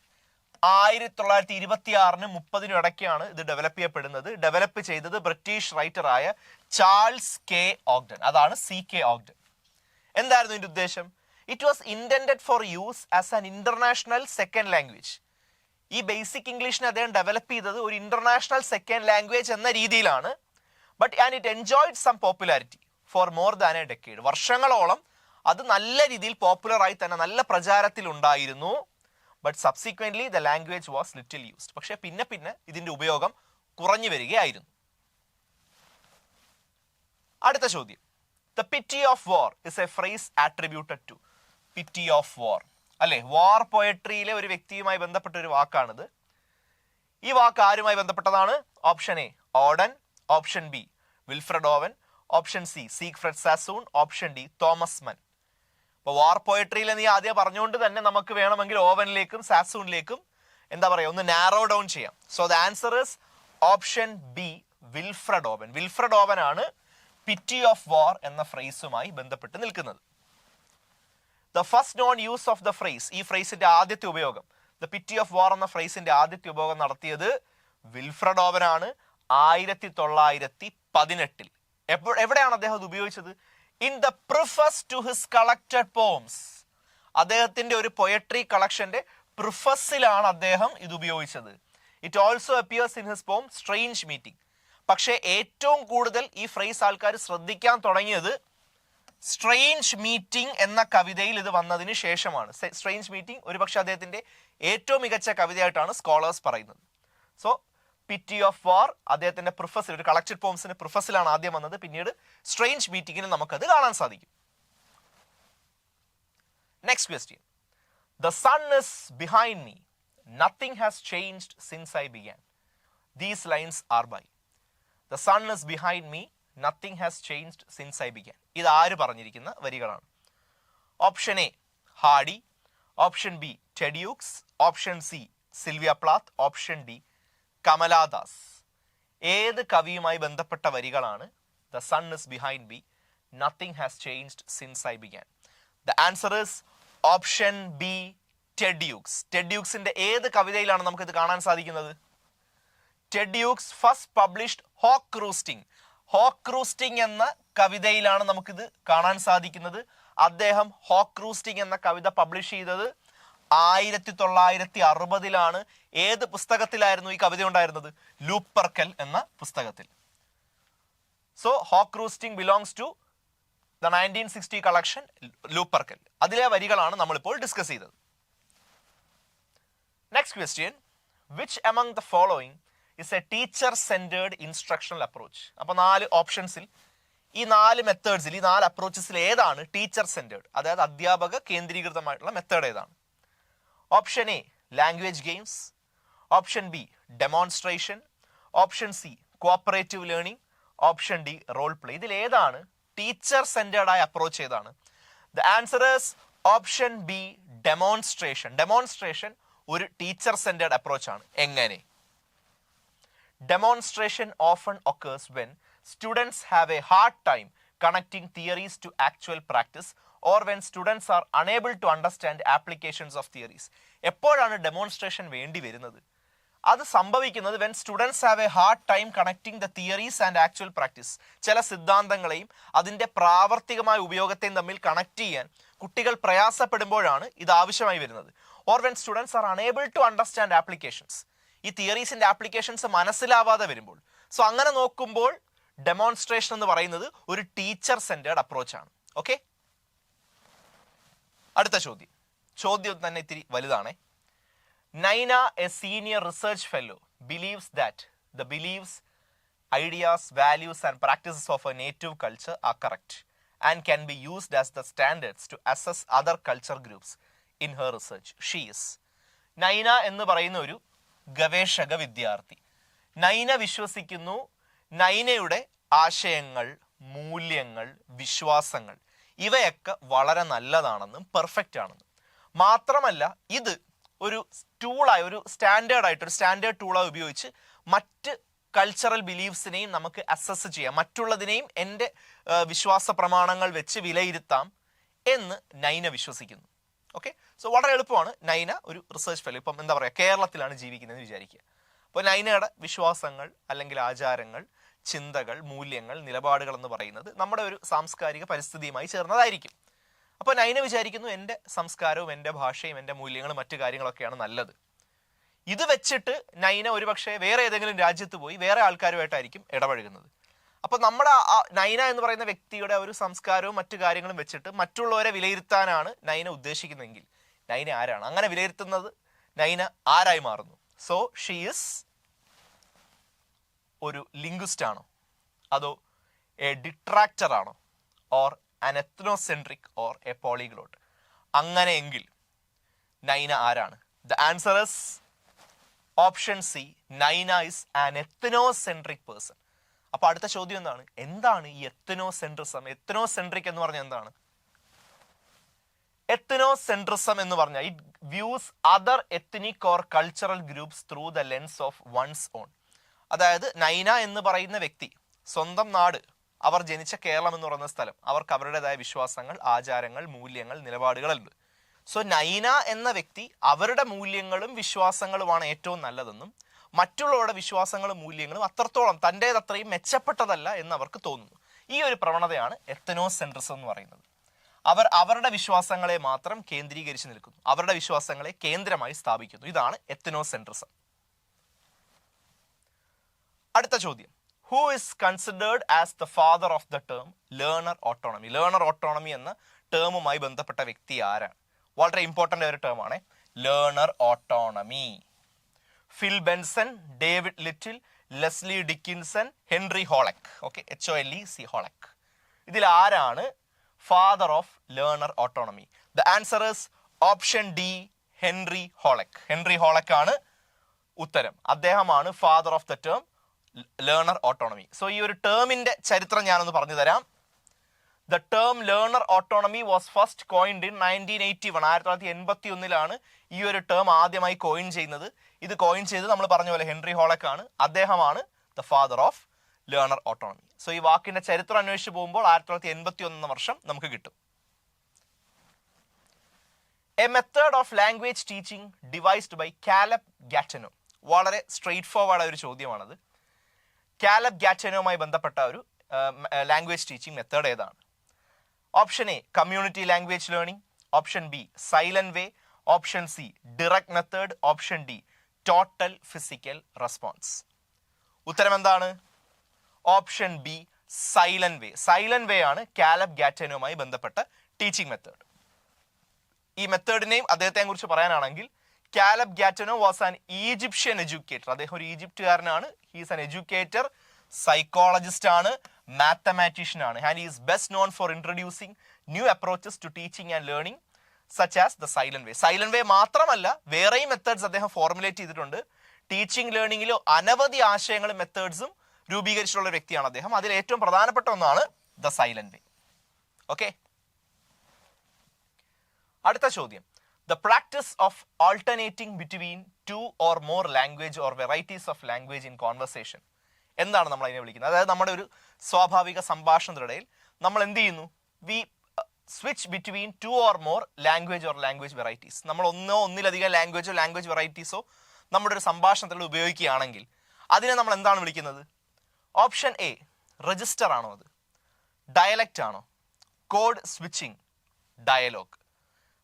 1926-30 ഇടയ്ക്കാണ് ഇത് ഡെവലപ്പ് ചെയ്യപ്പെടുന്നത്. ഡെവലപ്പ് ചെയ്തത് ബ്രിട്ടീഷ് റൈറ്റർ ആയ ചാൾസ് K ഒഗ്ദൻ. അതാണ് CK ഒഗ്ദൻ. എന്തായിരുന്നു ഇതിന്റെ ഉദ്ദേശം? It was intended for use as an international second language. ഈ ബേസിക് ഇംഗ്ലീഷിനെ അദ്ദേഹം ഡെവലപ്പ് ചെയ്തത് ഒരു ഇന്റർനാഷണൽ സെക്കൻഡ് ലാംഗ്വേജ് എന്ന രീതിയിലാണ്. But and it enjoyed some popularity for more than A decade. വർഷങ്ങളോളം അത് നല്ല രീതിയിൽ പോപ്പുലറായി തന്നെ നല്ല പ്രചാരത്തിൽ ഉണ്ടായിരുന്നു. But subsequently the language was little used. പക്ഷെ പിന്നെ ഇതിന്റെ ഉപയോഗം കുറഞ്ഞു വരികയായിരുന്നു. അടുത്ത ചോദ്യം, the pity of war is a phrase attributed to. Pity of war അല്ലെ, വാർ പോയട്രിയിലെ ഒരു വ്യക്തിയുമായി ബന്ധപ്പെട്ട ഒരു വാക്കാണിത്. ഈ വാക്ക് ആരുമായി ബന്ധപ്പെട്ടതാണ്? Option A Auden, option B Wilfred Owen, option C Siegfried Sassoon, option D Thomas Mann. അപ്പൊ വാർ പോയട്രിയിൽ നീ ആദ്യം പറഞ്ഞുകൊണ്ട് തന്നെ നമുക്ക് വേണമെങ്കിൽ ഓവനിലേക്കും സാസൂണിലേക്കും എന്താ പറയുക ഒന്ന് നാരോ ഡൗൺ ചെയ്യാം. So the answer is option B Wilfred Owen. Wilfred Owen ആണ് പിറ്റി ഓഫ് വാർ എന്ന ഫ്രേസുമായി ബന്ധപ്പെട്ട് നിൽക്കുന്നത്. The first known use of the phrase, ഈ ഫ്രേസിന്റെ ആദ്യത്തെ ഉപയോഗം, ദ പിറ്റി ഓഫ് വാർ എന്ന ഫ്രേസിന്റെ ആദ്യത്തെ ഉപയോഗം നടത്തിയത് വിൽഫ്രഡ് ഓവൻ ആണ് 1918. എവിടെയാണ് അദ്ദേഹം അത് ഉപയോഗിച്ചത്? In the preface to his collected poems. അദ്ദേഹത്തിന്റെ ഒരു പൊയട്രി കളക്ഷന്റെ പ്രിഫസിലാണ് അദ്ദേഹം ഇത് ഉപയോഗിച്ചത്. It also appears in his poem strange meeting. പക്ഷേ ഏറ്റവും കൂടുതൽ ഈ ഫ്രേസ് ആൾക്കാർ ശ്രദ്ധിക്കാൻ തുടങ്ങിയത് സ്ട്രേഞ്ച് മീറ്റിംഗ് എന്ന കവിതയിൽ ഇത് വന്നതിന് ശേഷമാണ്. സ്ട്രേഞ്ച് മീറ്റിംഗ് ഒരുപക്ഷെ അദ്ദേഹത്തിന്റെ ഏറ്റവും മികച്ച കവിതയായിട്ടാണ് സ്കോളേഴ്സ് പറയുന്നത്. സോ പിറ്റി ഓഫ് വാർ അദ്ദേഹത്തിന്റെ പ്രിഫസിൽ, ഒരു കളക്റ്റഡ് പോംസിന്റെ പ്രിഫസിലാണ് ആദ്യം വന്നത്. പിന്നീട് സ്ട്രേഞ്ച് മീറ്റിംഗിൽ നമുക്കത് കാണാൻ സാധിക്കും. Next question, the sun is behind me, nothing has changed since I began. These lines are by. The sun is behind me, nothing has changed since I began. ഇത് ആര് പറഞ്ഞിരിക്കുന്ന വരികളാണ്? Option A ഹാഡി, option B ടെഡ്യൂക്സ്, option C Sylvia പ്ലാത്ത്, option D Kamala Das. ഏത് കവിയുമായി ബന്ധപ്പെട്ട വരികളാണ് the sun is behind me, nothing has changed since I began? The answer is option B ടെഡ്യൂക്സ്. ടെഡ്യൂക്സിന്റെ ഏത് കവിതയിലാണ് നമുക്കിത് കാണാൻ സാധിക്കുന്നത്? ടെഡ്യൂക്സ് ഫസ്റ്റ് പബ്ലിഷ്ഡ് ഹോക്ക് റൂസ്റ്റിംഗ്. ഹോക്ക് റൂസ്റ്റിംഗ് എന്ന കവിതയിലാണ് നമുക്കിത് കാണാൻ സാധിക്കുന്നത്. അദ്ദേഹം ഹോക്രൂസ്റ്റിംഗ് എന്ന കവിത പബ്ലിഷ് ചെയ്തത് 1960-ലാണ്. ഏത് പുസ്തകത്തിലായിരുന്നു ഈ കവിത ഉണ്ടായിരുന്നത്? ലൂപ്പർക്കൽ എന്ന പുസ്തകത്തിൽ. So hawk roosting belongs to the 1960 collection Lupercal. അതിലെ വരികളാണ് നമ്മളിപ്പോൾ ഡിസ്കസ് ചെയ്തത്. Next question, which among the following is a teacher centred instructional approach? അപ്പൊ 4 ഓപ്ഷൻസിൽ ഈ 4 മെത്തേഡ്സിൽ ഈ 4 അപ്രോച്ചസിൽ ഏതാണ് ടീച്ചർ സെന്റേർഡ്, അതായത് അധ്യാപക കേന്ദ്രീകൃതമായിട്ടുള്ള മെത്തേഡ് ഏതാണ്? Option A language games, option B demonstration, option C cooperative learning, option D role play. ഇതിൽ ഏതാണ് ടീച്ചർ സെന്റേർഡ് ആയ അപ്രോച്ച് ഏതാണ്? The answer is option B demonstration. Demonstration ഒരു ടീച്ചർ സെന്റേർഡ് അപ്രോച്ച് ആണ്. എങ്ങനെ? Demonstration often occurs when students have a hard time connecting theories to actual practice or when students are unable to understand applications of theories. എപ്പോഴാണ് ഡെമോൺസ്ട്രേഷൻ വേണ്ടി വരുന്നത്? അത് സംഭവിക്കുന്നത് when students have a hard time connecting the theories and actual practice. ചില സിദ്ധാന്തങ്ങളെയും അതിൻ്റെ പ്രാവർത്തികമായ ഉപയോഗത്തെയും തമ്മിൽ കണക്ട് ചെയ്യാൻ കുട്ടികൾ പ്രയാസപ്പെടുമ്പോഴാണ് ഇത് ആവശ്യമായി വരുന്നത്. or when students are unable to understand applications. ഈ തിയറീസിന്റെ ആപ്ലിക്കേഷൻസ് മനസ്സിലാവാതെ വരുമ്പോൾ. സോ അങ്ങനെ നോക്കുമ്പോൾ ഡെമോൺസ്ട്രേഷൻ എന്ന് പറയുന്നത് ഒരു ടീച്ചർ സെന്റേർഡ് അപ്രോച്ച് ആണ്. ഓക്കെ, അടുത്ത ചോദ്യം തന്നെ ഇത്തിരി വലുതാണ്. Naina, a senior research fellow, believes that the beliefs, ideas, values and practices of a native culture are correct and can be used as the standards to assess other culture groups in her research. She is Naina എന്ന് പറയുന്ന ഒരു ഗവേഷക വിദ്യാർത്ഥി. നൈന വിശ്വസിക്കുന്നു നൈനയുടെ ആശയങ്ങൾ, മൂല്യങ്ങൾ, വിശ്വാസങ്ങൾ ഇവയൊക്കെ വളരെ നല്ലതാണെന്നും പെർഫെക്റ്റ് ആണെന്നും. മാത്രമല്ല ഇത് ഒരു ടൂളായി, ഒരു സ്റ്റാൻഡേർഡ് ടൂളായി ഉപയോഗിച്ച് മറ്റ് കൾച്ചറൽ ബിലീഫ്സിനെയും നമുക്ക് അസസ് ചെയ്യാം, മറ്റുള്ളതിനെയും എൻ്റെ വിശ്വാസ പ്രമാണങ്ങൾ വെച്ച് വിലയിരുത്താം എന്ന് നൈന വിശ്വസിക്കുന്നു. ഓക്കെ, സോ വളരെ എളുപ്പമാണ്. നൈന ഒരു റിസർച്ച് ഫെല്ലോ, ഇപ്പം എന്താ പറയുക, കേരളത്തിലാണ് ജീവിക്കുന്നതെന്ന് വിചാരിക്കുക. അപ്പോൾ നൈനയുടെ വിശ്വാസങ്ങൾ അല്ലെങ്കിൽ ആചാരങ്ങൾ, ചിന്തകൾ, മൂല്യങ്ങൾ, നിലപാടുകൾ എന്ന് പറയുന്നത് നമ്മുടെ ഒരു സാംസ്കാരിക പരിസ്ഥിതിയുമായി ചേർന്നതായിരിക്കും. അപ്പോൾ നൈന വിചാരിക്കുന്നു എൻ്റെ സംസ്കാരവും എൻ്റെ ഭാഷയും എൻ്റെ മൂല്യങ്ങളും മറ്റു കാര്യങ്ങളൊക്കെയാണ് നല്ലത്. ഇത് വെച്ചിട്ട് നൈന ഒരുപക്ഷെ വേറെ ഏതെങ്കിലും രാജ്യത്ത് പോയി വേറെ ആൾക്കാരുമായിട്ടായിരിക്കും ഇടപഴകുന്നത്. അപ്പോൾ നമ്മുടെ നൈന എന്ന് പറയുന്ന വ്യക്തിയുടെ ഒരു സംസ്കാരവും മറ്റു കാര്യങ്ങളും വെച്ചിട്ട് മറ്റുള്ളവരെ വിലയിരുത്താനാണ് നൈന ഉദ്ദേശിക്കുന്നതെങ്കിൽ നൈന ആരാണ്? അങ്ങനെ വിലയിരുത്തുന്നത് നൈന ആരായി മാറുന്നു? സോ ഷീ ഈസ് ഒരു ലിംഗ്വിസ്റ്റ് ആണോ, അതോ എ ഡിട്രാക്ടർ ആണോ, or an ethnocentric or a polyglot? അങ്ങനെയെങ്കിൽ നൈന ആരാണ്? The answer is option C. Naina is an ethnocentric person. അപ്പൊ അടുത്ത ചോദ്യം എന്താണ് ഈ എത്നോസെൻട്രിസം? എത്നോസെൻട്രിക് എന്ന് പറഞ്ഞാൽ എന്താണ്? എത്നോസെൻട്രിസം എന്ന് പറഞ്ഞാൽ it views other ethnic or cultural groups through the lens of one's own. അതായത് നൈന എന്ന് പറയുന്ന വ്യക്തി സ്വന്തം നാട്, അവർ ജനിച്ച കേരളം എന്ന് പറയുന്ന സ്ഥലം, അവർക്ക് അവരുടേതായ വിശ്വാസങ്ങൾ, ആചാരങ്ങൾ, മൂല്യങ്ങൾ, നിലപാടുകളുണ്ട്. സോ നൈന എന്ന വ്യക്തി അവരുടെ മൂല്യങ്ങളും വിശ്വാസങ്ങളുമാണ് ഏറ്റവും നല്ലതെന്നും മറ്റുള്ളവരുടെ വിശ്വാസങ്ങളും മൂല്യങ്ങളും അത്രത്തോളം തൻ്റേതത്രയും മെച്ചപ്പെട്ടതല്ല എന്ന് അവർക്ക് തോന്നുന്നു. ഈ ഒരു പ്രവണതയാണ് എത്നോസെൻട്രിസം എന്ന് പറയുന്നത്. അവർ അവരുടെ വിശ്വാസങ്ങളെ മാത്രം കേന്ദ്രീകരിച്ച് നിൽക്കുന്നു, അവരുടെ വിശ്വാസങ്ങളെ കേന്ദ്രമായി സ്ഥാപിക്കുന്നു. ഇതാണ് എത്നോസെൻട്രിസം. അടുത്ത ചോദ്യം, who is considered as the father of the term learner autonomy? Learner autonomy എന്ന ടേമുമായി ബന്ധപ്പെട്ട വ്യക്തി ആരാണ്? വളരെ ഇമ്പോർട്ടൻ്റ് ഒരു ടേമാണ് learner autonomy. Phil Benson, David Little, Leslie Dickinson, Henri Holec. Okay, HOLEC Holec. ഇതിൽ ആരാണ് father of learner autonomy? The answer is option D, Henri Holec. Henri Holec ആണ് ഉത്തരം. അദ്ദേഹമാണ് father of the term learner autonomy. So ഈ ഒരു ടേമിന്റെ ചരിത്രം ഞാനൊന്ന് പറഞ്ഞു തരാം. The term learner autonomy was first coined in 1981. 1981 ഈ ഒരു ടേം ആദ്യമായി കോയിൻ ചെയ്യുന്നത്. ഇത് കോയിൻ ചെയ്ത് നമ്മൾ പറഞ്ഞ പോലെ ഹെൻറി ഹോളക് ആണ്. അദ്ദേഹമാണ് the father of learner autonomy. So ഈ വാക്കിന്റെ ചരിത്രം അന്വേഷിച്ച് പോകുമ്പോൾ 1981 വർഷം നമുക്ക് കിട്ടും. A method of language teaching devised by Caleb Gattegno. വളരെ സ്ട്രെയിറ്റ് ഫോർവേഡ് ഒരു ചോദ്യമാണത്. കാലബ് ഗാറ്റനോയുമായി ബന്ധപ്പെട്ട ഒരു ലാംഗ്വേജ് ടീച്ചിങ് മെത്തേഡ് ഏതാണ്? Option A community language learning, option B silent way, option C direct method, option D total physical response. ഉത്തരം എന്താണ്? Option B silent way. Silent way ആണ് കാലബ് ഗാറ്റനുമായി ബന്ധപ്പെട്ട ടീച്ചിങ് മെത്തേഡ്. ഈ മെത്തേഡിനെയും അദ്ദേഹത്തെ കുറിച്ച് പറയാനാണെങ്കിൽ Caleb Gattegno was an Egyptian educator. അദ്ദേഹം ഒരു ഈജിപ്തുകാരനാണ്. ഹീസ് ആൻ എഡ്യൂക്കേറ്റർ, സൈക്കോളജിസ്റ്റ് ആണ്, മാത്തമാറ്റീഷ്യൻ ആണ്. And he is best known for introducing new approaches to teaching and learning such as the silent way. Silent way മാത്രമല്ല വേറെയും മെത്തേഡ്സ് അദ്ദേഹം ഫോർമുലേറ്റ് ചെയ്തിട്ടുണ്ട്. ടീച്ചിങ് ലേണിംഗിൽ അനവധി ആശയങ്ങളും മെത്തേഡ്സും രൂപീകരിച്ചിട്ടുള്ള ഒരു വ്യക്തിയാണ് അദ്ദേഹം. അതിൽ ഏറ്റവും പ്രധാനപ്പെട്ട ഒന്നാണ് ദ സൈലന്റ് വേ. ഓക്കെ, അടുത്ത ചോദ്യം. The practice of alternating between two or more language or varieties of language in conversation. എന്താണ് നമ്മൾ അതിനെ വിളിക്കുന്നത്? അതായത് നമ്മുടെ ഒരു സ്വാഭാവിക സംഭാഷണത്തിനിടയിൽ നമ്മൾ എന്ത് ചെയ്യുന്നു? We switch between two or more language or language varieties. നമ്മൾ ഒന്നിലധികം ലാംഗ്വേജോ ലാംഗ്വേജ് വെറൈറ്റീസോ നമ്മുടെ ഒരു സംഭാഷണത്തിൽ ഉപയോഗിക്കുകയാണെങ്കിൽ അതിനെ നമ്മൾ എന്താണ് വിളിക്കുന്നത്? ഓപ്ഷൻ എ രജിസ്റ്റർ ആണോ, അത് ഡയലക്റ്റ് ആണോ, കോഡ് സ്വിച്ചിങ്, ഡയലോഗ്.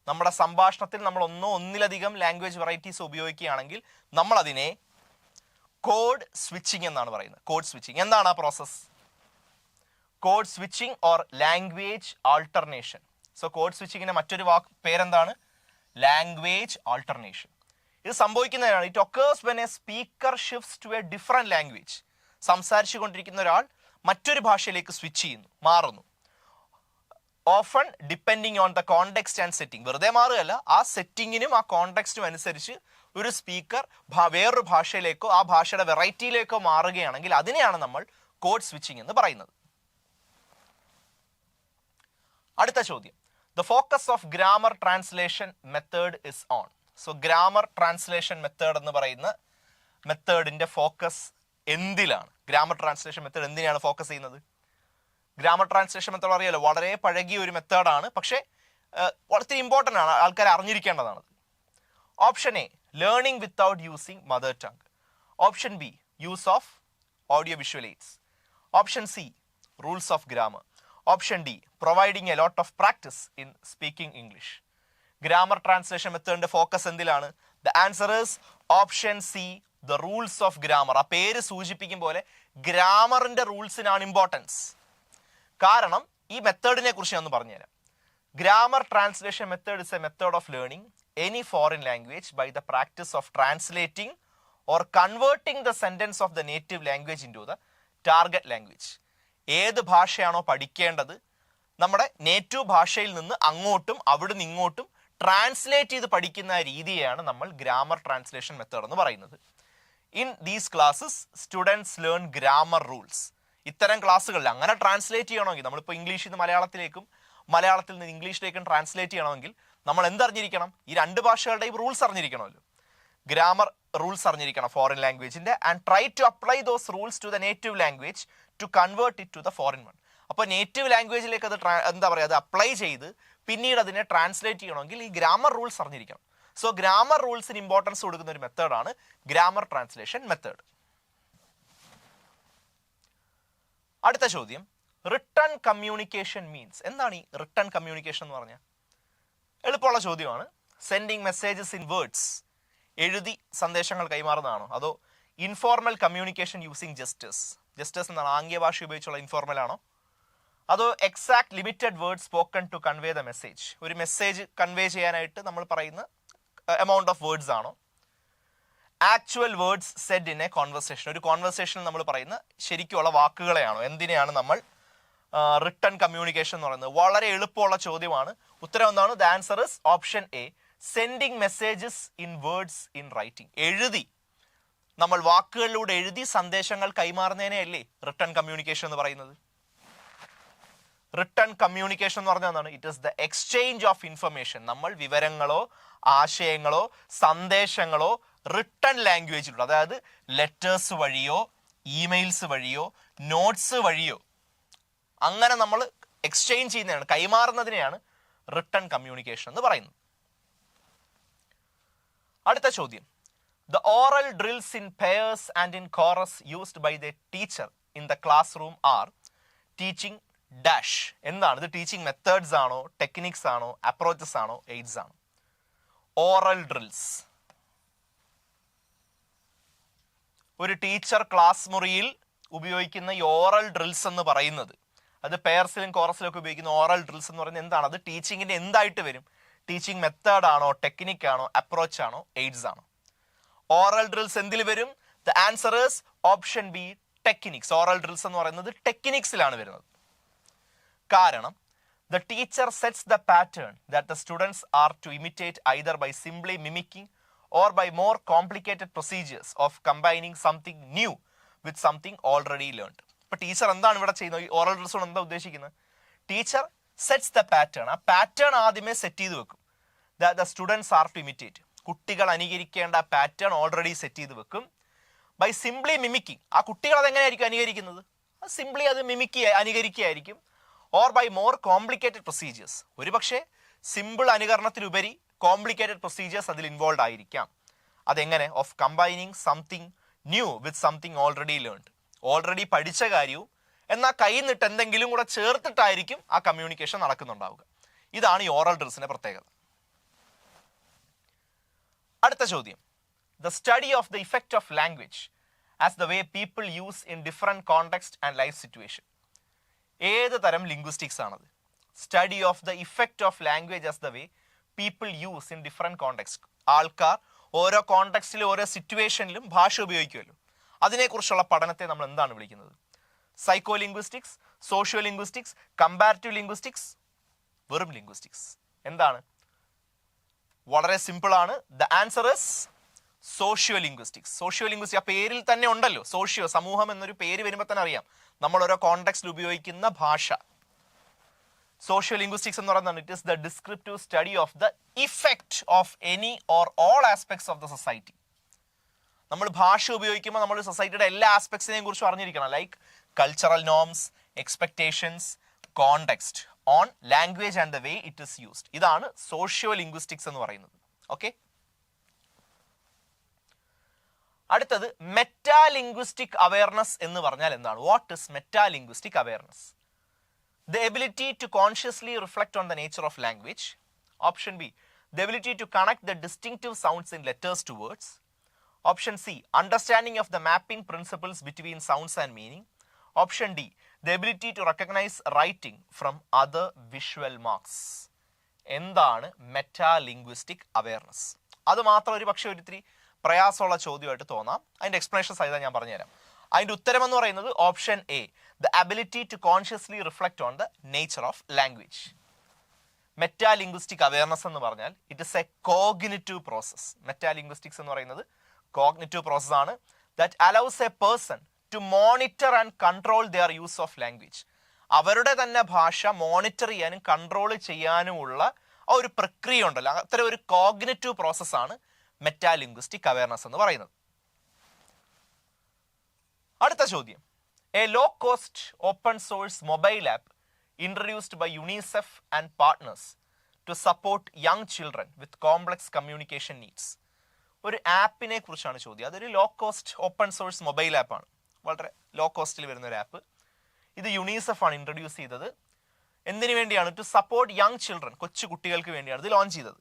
നമ്മുടെ സംഭാഷണത്തിൽ നമ്മൾ ഒന്നിലധികം ലാംഗ്വേജ് വെറൈറ്റീസ് ഉപയോഗിക്കുകയാണെങ്കിൽ നമ്മൾ അതിനെ കോഡ് സ്വിച്ചിങ് എന്നാണ് പറയുന്നത്. കോഡ് സ്വിച്ചിങ് എന്താണ് ആ process? Code switching or language alternation. So code സ്വിച്ചിങ്ങിന്റെ മറ്റൊരു പേരെന്താണ്? Language alternation. ഇത് സംഭവിക്കുന്നതിനാണ് it occurs when a speaker shifts to a different language. സംസാരിച്ചു കൊണ്ടിരിക്കുന്ന ഒരാൾ മറ്റൊരു ഭാഷയിലേക്ക് സ്വിച്ച് ചെയ്യുന്നു, മാറുന്നു. Often depending on the context and setting. വെറുതെ മാറുകയല്ല, ആ സെറ്റിങ്ങിനും ആ കോണ്ടെക്സ്റ്റും അനുസരിച്ച് ഒരു സ്പീക്കർ വേറൊരു ഭാഷയിലേക്കോ ആ ഭാഷയുടെ വെറൈറ്റിയിലേക്കോ മാറുകയാണെങ്കിൽ അതിനെയാണ് നമ്മൾ കോഡ് സ്വിച്ചിങ് എന്ന് പറയുന്നത്. അടുത്ത ചോദ്യം. The focus of grammar translation method is on. So grammar translation method എന്ന് പറയുന്ന മെത്തേഡിന്റെ ഫോക്കസ് എന്തിലാണ്? ഗ്രാമർ ട്രാൻസ്ലേഷൻ മെത്തേഡ് എന്തിനാണ് ഫോക്കസ് ചെയ്യുന്നത്? ഗ്രാമർ ട്രാൻസ്ലേഷൻ മെത്തേഡ് അറിയാലോ, വളരെ പഴകിയ ഒരു മെത്തേഡാണ്, പക്ഷേ വളരെ ഇമ്പോർട്ടൻ്റ് ആണ്, ആൾക്കാർ അറിഞ്ഞിരിക്കേണ്ടതാണ്. Option A learning without using mother tongue, option B use of audio visual aids, option C rules of grammar, option D providing a lot of practice in speaking English. Grammar translation മെത്തേഡിന്റെ ഫോക്കസ് എന്തിലാണ്? The answer is option C the rules of grammar. ആ പേര് സൂചിപ്പിക്കും പോലെ ഗ്രാമറിന്റെ റൂൾസിനാണ് ഇമ്പോർട്ടൻസ്. കാരണം ഈ മെത്തേഡിനെ കുറിച്ച് ഞാൻ ഒന്ന് പറഞ്ഞുതരാം. Grammar translation method is a method of learning any foreign language by the practice of translating or converting the sentence of the native language into the target language. ഏത് ഭാഷയാണോ പഠിക്കേണ്ടത് നമ്മുടെ നേറ്റീവ് ഭാഷയിൽ നിന്ന് അങ്ങോട്ടും അവിടുന്ന് ഇങ്ങോട്ടും ട്രാൻസ്ലേറ്റ് ചെയ്ത് പഠിക്കുന്ന രീതിയെയാണ് നമ്മൾ ഗ്രാമർ ട്രാൻസ്ലേഷൻ മെത്തേഡ് എന്ന് പറയുന്നത്. In these classes students learn grammar rules. ഇത്തരം ക്ലാസ്സുകളിൽ അങ്ങനെ ട്രാൻസ്ലേറ്റ് ചെയ്യണമെങ്കിൽ, നമ്മളിപ്പോൾ ഇംഗ്ലീഷിൽ നിന്ന് മലയാളത്തിലേക്കും മലയാളത്തിൽ നിന്ന് ഇംഗ്ലീഷിലേക്കും ട്രാൻസ്ലേറ്റ് ചെയ്യണമെങ്കിൽ നമ്മൾ എന്തറിഞ്ഞിരിക്കണം? ഈ രണ്ട് ഭാഷകളുടെയും റൂൾസ് അറിഞ്ഞിരിക്കണമല്ലോ. ഗ്രാമർ റൂൾസ് അറിഞ്ഞിരിക്കണം ഫോറിൻ ലാംഗ്വേജിന്റെ, and try to apply those rules to the native language to convert it to the foreign one. അപ്പോൾ നേറ്റീവ് ലാംഗ്വേജിലേക്ക് അത് അത് അപ്ലൈ ചെയ്ത് പിന്നീട് അതിനെ ട്രാൻസ്ലേറ്റ് ചെയ്യണമെങ്കിൽ ഈ ഗ്രാമർ റൂൾസ് അറിഞ്ഞിരിക്കണം. സോ ഗ്രാമർ റൂൾസിന് ഇമ്പോർട്ടൻസ് കൊടുക്കുന്ന ഒരു മെത്തേഡാണ് ഗ്രാമർ ട്രാൻസ്ലേഷൻ മെത്തേഡ്. അടുത്ത ചോദ്യം. Written communication means. എന്താണ് ഈ റിട്ടൺ കമ്മ്യൂണിക്കേഷൻ എന്ന് പറഞ്ഞാൽ? എളുപ്പമുള്ള ചോദ്യമാണ്. സെൻഡിങ് മെസ്സേജസ് ഇൻ വേർഡ്സ്, എഴുതി സന്ദേശങ്ങൾ കൈമാറുന്നതാണോ, അതോ informal communication using gestures? Gestures എന്നാണ് ആംഗ്യ ഭാഷ ഉപയോഗിച്ചുള്ള ഇൻഫോർമൽ ആണോ, അതോ exact limited word spoken to convey the message, ഒരു മെസ്സേജ് കൺവേ ചെയ്യാനായിട്ട് നമ്മൾ പറയുന്ന എമൗണ്ട് ഓഫ് വേർഡ്സ് ആണോ, actual words said in a conversation, ഒരു കോൺവെർസേഷനിൽ നമ്മൾ പറയുന്ന ശരിക്കുള്ള വാക്കുകളെയാണോ? എന്തിനെയാണ് നമ്മൾ റിട്ടൺ കമ്മ്യൂണിക്കേഷൻ എന്ന് പറയുന്നത്? വളരെ എളുപ്പമുള്ള ചോദ്യമാണ്. ഉത്തരം എന്താണ്? The answer is option A sending messages in words in writing. എഴുതി, നമ്മൾ വാക്കുകളിലൂടെ എഴുതി സന്ദേശങ്ങൾ കൈമാറുന്നതിനെയല്ലേ റിട്ടൺ കമ്മ്യൂണിക്കേഷൻ എന്ന് പറയുന്നത്? റിട്ടൺ കമ്മ്യൂണിക്കേഷൻ എന്ന് പറഞ്ഞാൽ എന്താണ്? It is the exchange of information. നമ്മൾ വിവരങ്ങളോ ആശയങ്ങളോ സന്ദേശങ്ങളോ റിട്ടൺ ലാംഗ്വേജിലൂടെ, അതായത് ലെറ്റേഴ്സ് വഴിയോ ഇമെയിൽസ് വഴിയോ നോട്ട്സ് വഴിയോ അങ്ങനെ നമ്മൾ എക്സ്ചേഞ്ച് ചെയ്യുന്നതാണ്, കൈമാറുന്നതിനെയാണ് റിട്ടൺ കമ്മ്യൂണിക്കേഷൻ എന്ന് പറയുന്നത്. അടുത്ത ചോദ്യം. The oral drills in pairs and in chorus used by the teacher in the classroom are teaching dash. എന്താണ് ഇത്? ടീച്ചിങ് മെത്തേഡ്സ് ആണോ, ടെക്നിക്സ് ആണോ, അപ്രോച്ചസ് ആണോ, എയ്ഡ്സ് ആണോ? Oral drills. ഒരു ടീച്ചർ ക്ലാസ് മുറിയിൽ ഉപയോഗിക്കുന്ന ഈ ഓറൽ ഡ്രിൽസ് എന്ന് പറയുന്നത്, അത് പെയർസിലും കോറസിലും ഒക്കെ ഉപയോഗിക്കുന്ന ഓറൽ ഡ്രിൽസ് എന്ന് പറയുന്നത് എന്താണ്? അത് ടീച്ചിങ്ങിന്റെ എന്തായിട്ട് വരും? ടീച്ചിങ് മെത്തേഡ് ആണോ, ടെക്നിക് ആണോ, അപ്രോച്ച് ആണോ, എയ്ഡ്സ് ആണോ? ഓറൽ ഡ്രിൽസ് എന്തിൽ വരും? The answer is option B, techniques. Oral drills എന്ന് പറയുന്നത് ടെക്നിക്സിലാണ് വരുന്നത്. കാരണം the teacher sets the pattern that the students are to imitate either by simply mimicking or by more complicated procedures of combining something new with something already learned. ഇപ്പൊ ടീച്ചർ എന്താണ് ഇവിടെ ചെയ്യുന്നത്? ഈ ഓറൽ ഡ്രിൽസ് കൊണ്ട് എന്താ ഉദ്ദേശിക്കുന്നത്? Teacher sets the pattern. ആ പാറ്റേൺ ആദ്യമേ സെറ്റ് ചെയ്ത് വെക്കും. The students are to imitate. കുട്ടികൾ അനുകരിക്കേണ്ട പാറ്റേൺ ഓൾറെഡി സെറ്റ് ചെയ്ത് വെക്കും. By simply mimicking. ആ കുട്ടികൾ അതെങ്ങനെയായിരിക്കും അനുകരിക്കുന്നത്? സിംപ്ലി അത് അനുകരിക്കുകയായിരിക്കും. Or by more complicated procedures. ഒരുപക്ഷെ സിമ്പിൾ അനുകരണത്തിലുപരി കോംപ്ലിക്കേറ്റഡ് പ്രൊസീജിയേഴ്സ് അതിൽ ഇൻവോൾവ് ആയിരിക്കാം. അതെങ്ങനെ? Of combining something new with something already learned. Already പഠിച്ച കാര്യവും എന്നാൽ കയ്യിൽ നിന്നിട്ട് എന്തെങ്കിലും കൂടെ ചേർത്തിട്ടായിരിക്കും ആ കമ്മ്യൂണിക്കേഷൻ നടക്കുന്നുണ്ടാവുക. ഇതാണ് ഈ ഓറൽ ഡ്രിൽസിന്റെ പ്രത്യേകത. അടുത്ത ചോദ്യം. The study of the effect of language as the way people use in different context and life situation. ഏത് തരം ലിംഗ്വിസ്റ്റിക്സ് ആണത്? Study of the effect of language as the way people use in different context. ആൾക്കാർ ഓരോ കോണ്ടെക്സ്റ്റിലും ഓരോ സിറ്റുവേഷനിലും ഭാഷ ഉപയോഗിക്കുമല്ലോ. അതിനെക്കുറിച്ചുള്ള പഠനത്തെ നമ്മൾ എന്താണ് വിളിക്കുന്നത്? Psycho linguistics, socio linguistics, comparative linguistics, വെറും ലിംഗ്വിസ്റ്റിക്സ്? എന്താണ്? വളരെ സിമ്പിൾ ആണ്. The answer is socio linguistics. Socio linguistics ആ പേരിൽ തന്നെ ഉണ്ടല്ലോ. സോഷ്യോ, സമൂഹം എന്നൊരു പേര് വരുമ്പോൾ തന്നെ അറിയാം നമ്മൾ ഓരോ കോണ്ടെക്സ്റ്റിൽ ഉപയോഗിക്കുന്ന ഭാഷ. സോഷ്യോ ലിംഗ്വിസ്റ്റിക്സ് എന്ന് പറയുന്നത് it is the descriptive study of the effect of any or all aspects of the society. നമ്മൾ ഭാഷ ഉപയോഗിക്കുമ്പോൾ നമ്മൾ സൊസൈറ്റിയുടെ എല്ലാ ആസ്പെക്ട്സിനെയും കുറിച്ച് അറിഞ്ഞിരിക്കണം. Like cultural norms, expectations, context on language and the way it is used. ഇതാണ് സോഷ്യോ ലിംഗ്വിസ്റ്റിക്സ് എന്ന് പറയുന്നത്. ഓക്കെ. അടുത്തത് മെറ്റാലിംഗ്വിസ്റ്റിക് അവയർനെസ് എന്ന് പറഞ്ഞാൽ എന്താണ്? What is metalinguistic awareness? The ability to consciously reflect on the nature of language. Option B, the ability to connect the distinctive sounds in letters to words. Option C, understanding of the mapping principles between sounds and meaning. Option D, the ability to recognise writing from other visual marks. എന്താണ് മെറ്റാലിംഗ്വിസ്റ്റിക് അവയർനെസ്? അത് മാത്രം ഒരു പക്ഷേ ഒരിത്തിരി പ്രയാസമുള്ള ചോദ്യമായിട്ട് തോന്നാം. അതിന്റെ എക്സ്പ്ലനേഷൻ സഹിതം ഞാൻ പറഞ്ഞുതരാം. അതിന്റെ ഉത്തരം എന്ന് പറയുന്നത് option A, the ability to consciously reflect on the nature of language. Metalinguistic awareness എന്ന് പറഞ്ഞാൽ it is a cognitive process. Metalinguistics എന്ന് പറയുന്നത് കോഗ്നിറ്റീവ് പ്രോസസ് ആണ്. That allows a person to monitor and control their use of language. അവരുടെ തന്നെ ഭാഷ മോണിറ്റർ ചെയ്യാനും കൺട്രോൾ ചെയ്യാനുമുള്ള ആ ഒരു പ്രക്രിയ ഉണ്ടല്ലോ, അത്തരം ഒരു കോഗ്നിറ്റീവ് പ്രോസസ്സാണ് മെറ്റാലിംഗ്വിസ്റ്റിക് അവയർനെസ് എന്ന് പറയുന്നത്. അടുത്ത ചോദ്യം. A low cost open source mobile app introduced by UNICEF and partners to support young children with complex communication needs. ഒരു ആപ്പിനെ കുറിച്ചാണ് ചോദ്യം. അതൊരു low cost open source mobile ആപ്പാണ്. വളരെ ലോ കോസ്റ്റിൽ വരുന്ന ഒരു ആപ്പ്. ഇത് യുണിസെഫ് ആണ് ഇൻട്രൊഡ്യൂസ് ചെയ്തത്. എന്തിനു വേണ്ടിയാണ്? ടു സപ്പോർട്ട് യങ് ചിൽഡ്രൻ, കൊച്ചു കുട്ടികൾക്ക് വേണ്ടിയാണ് ഇത് ലോഞ്ച് ചെയ്തത്.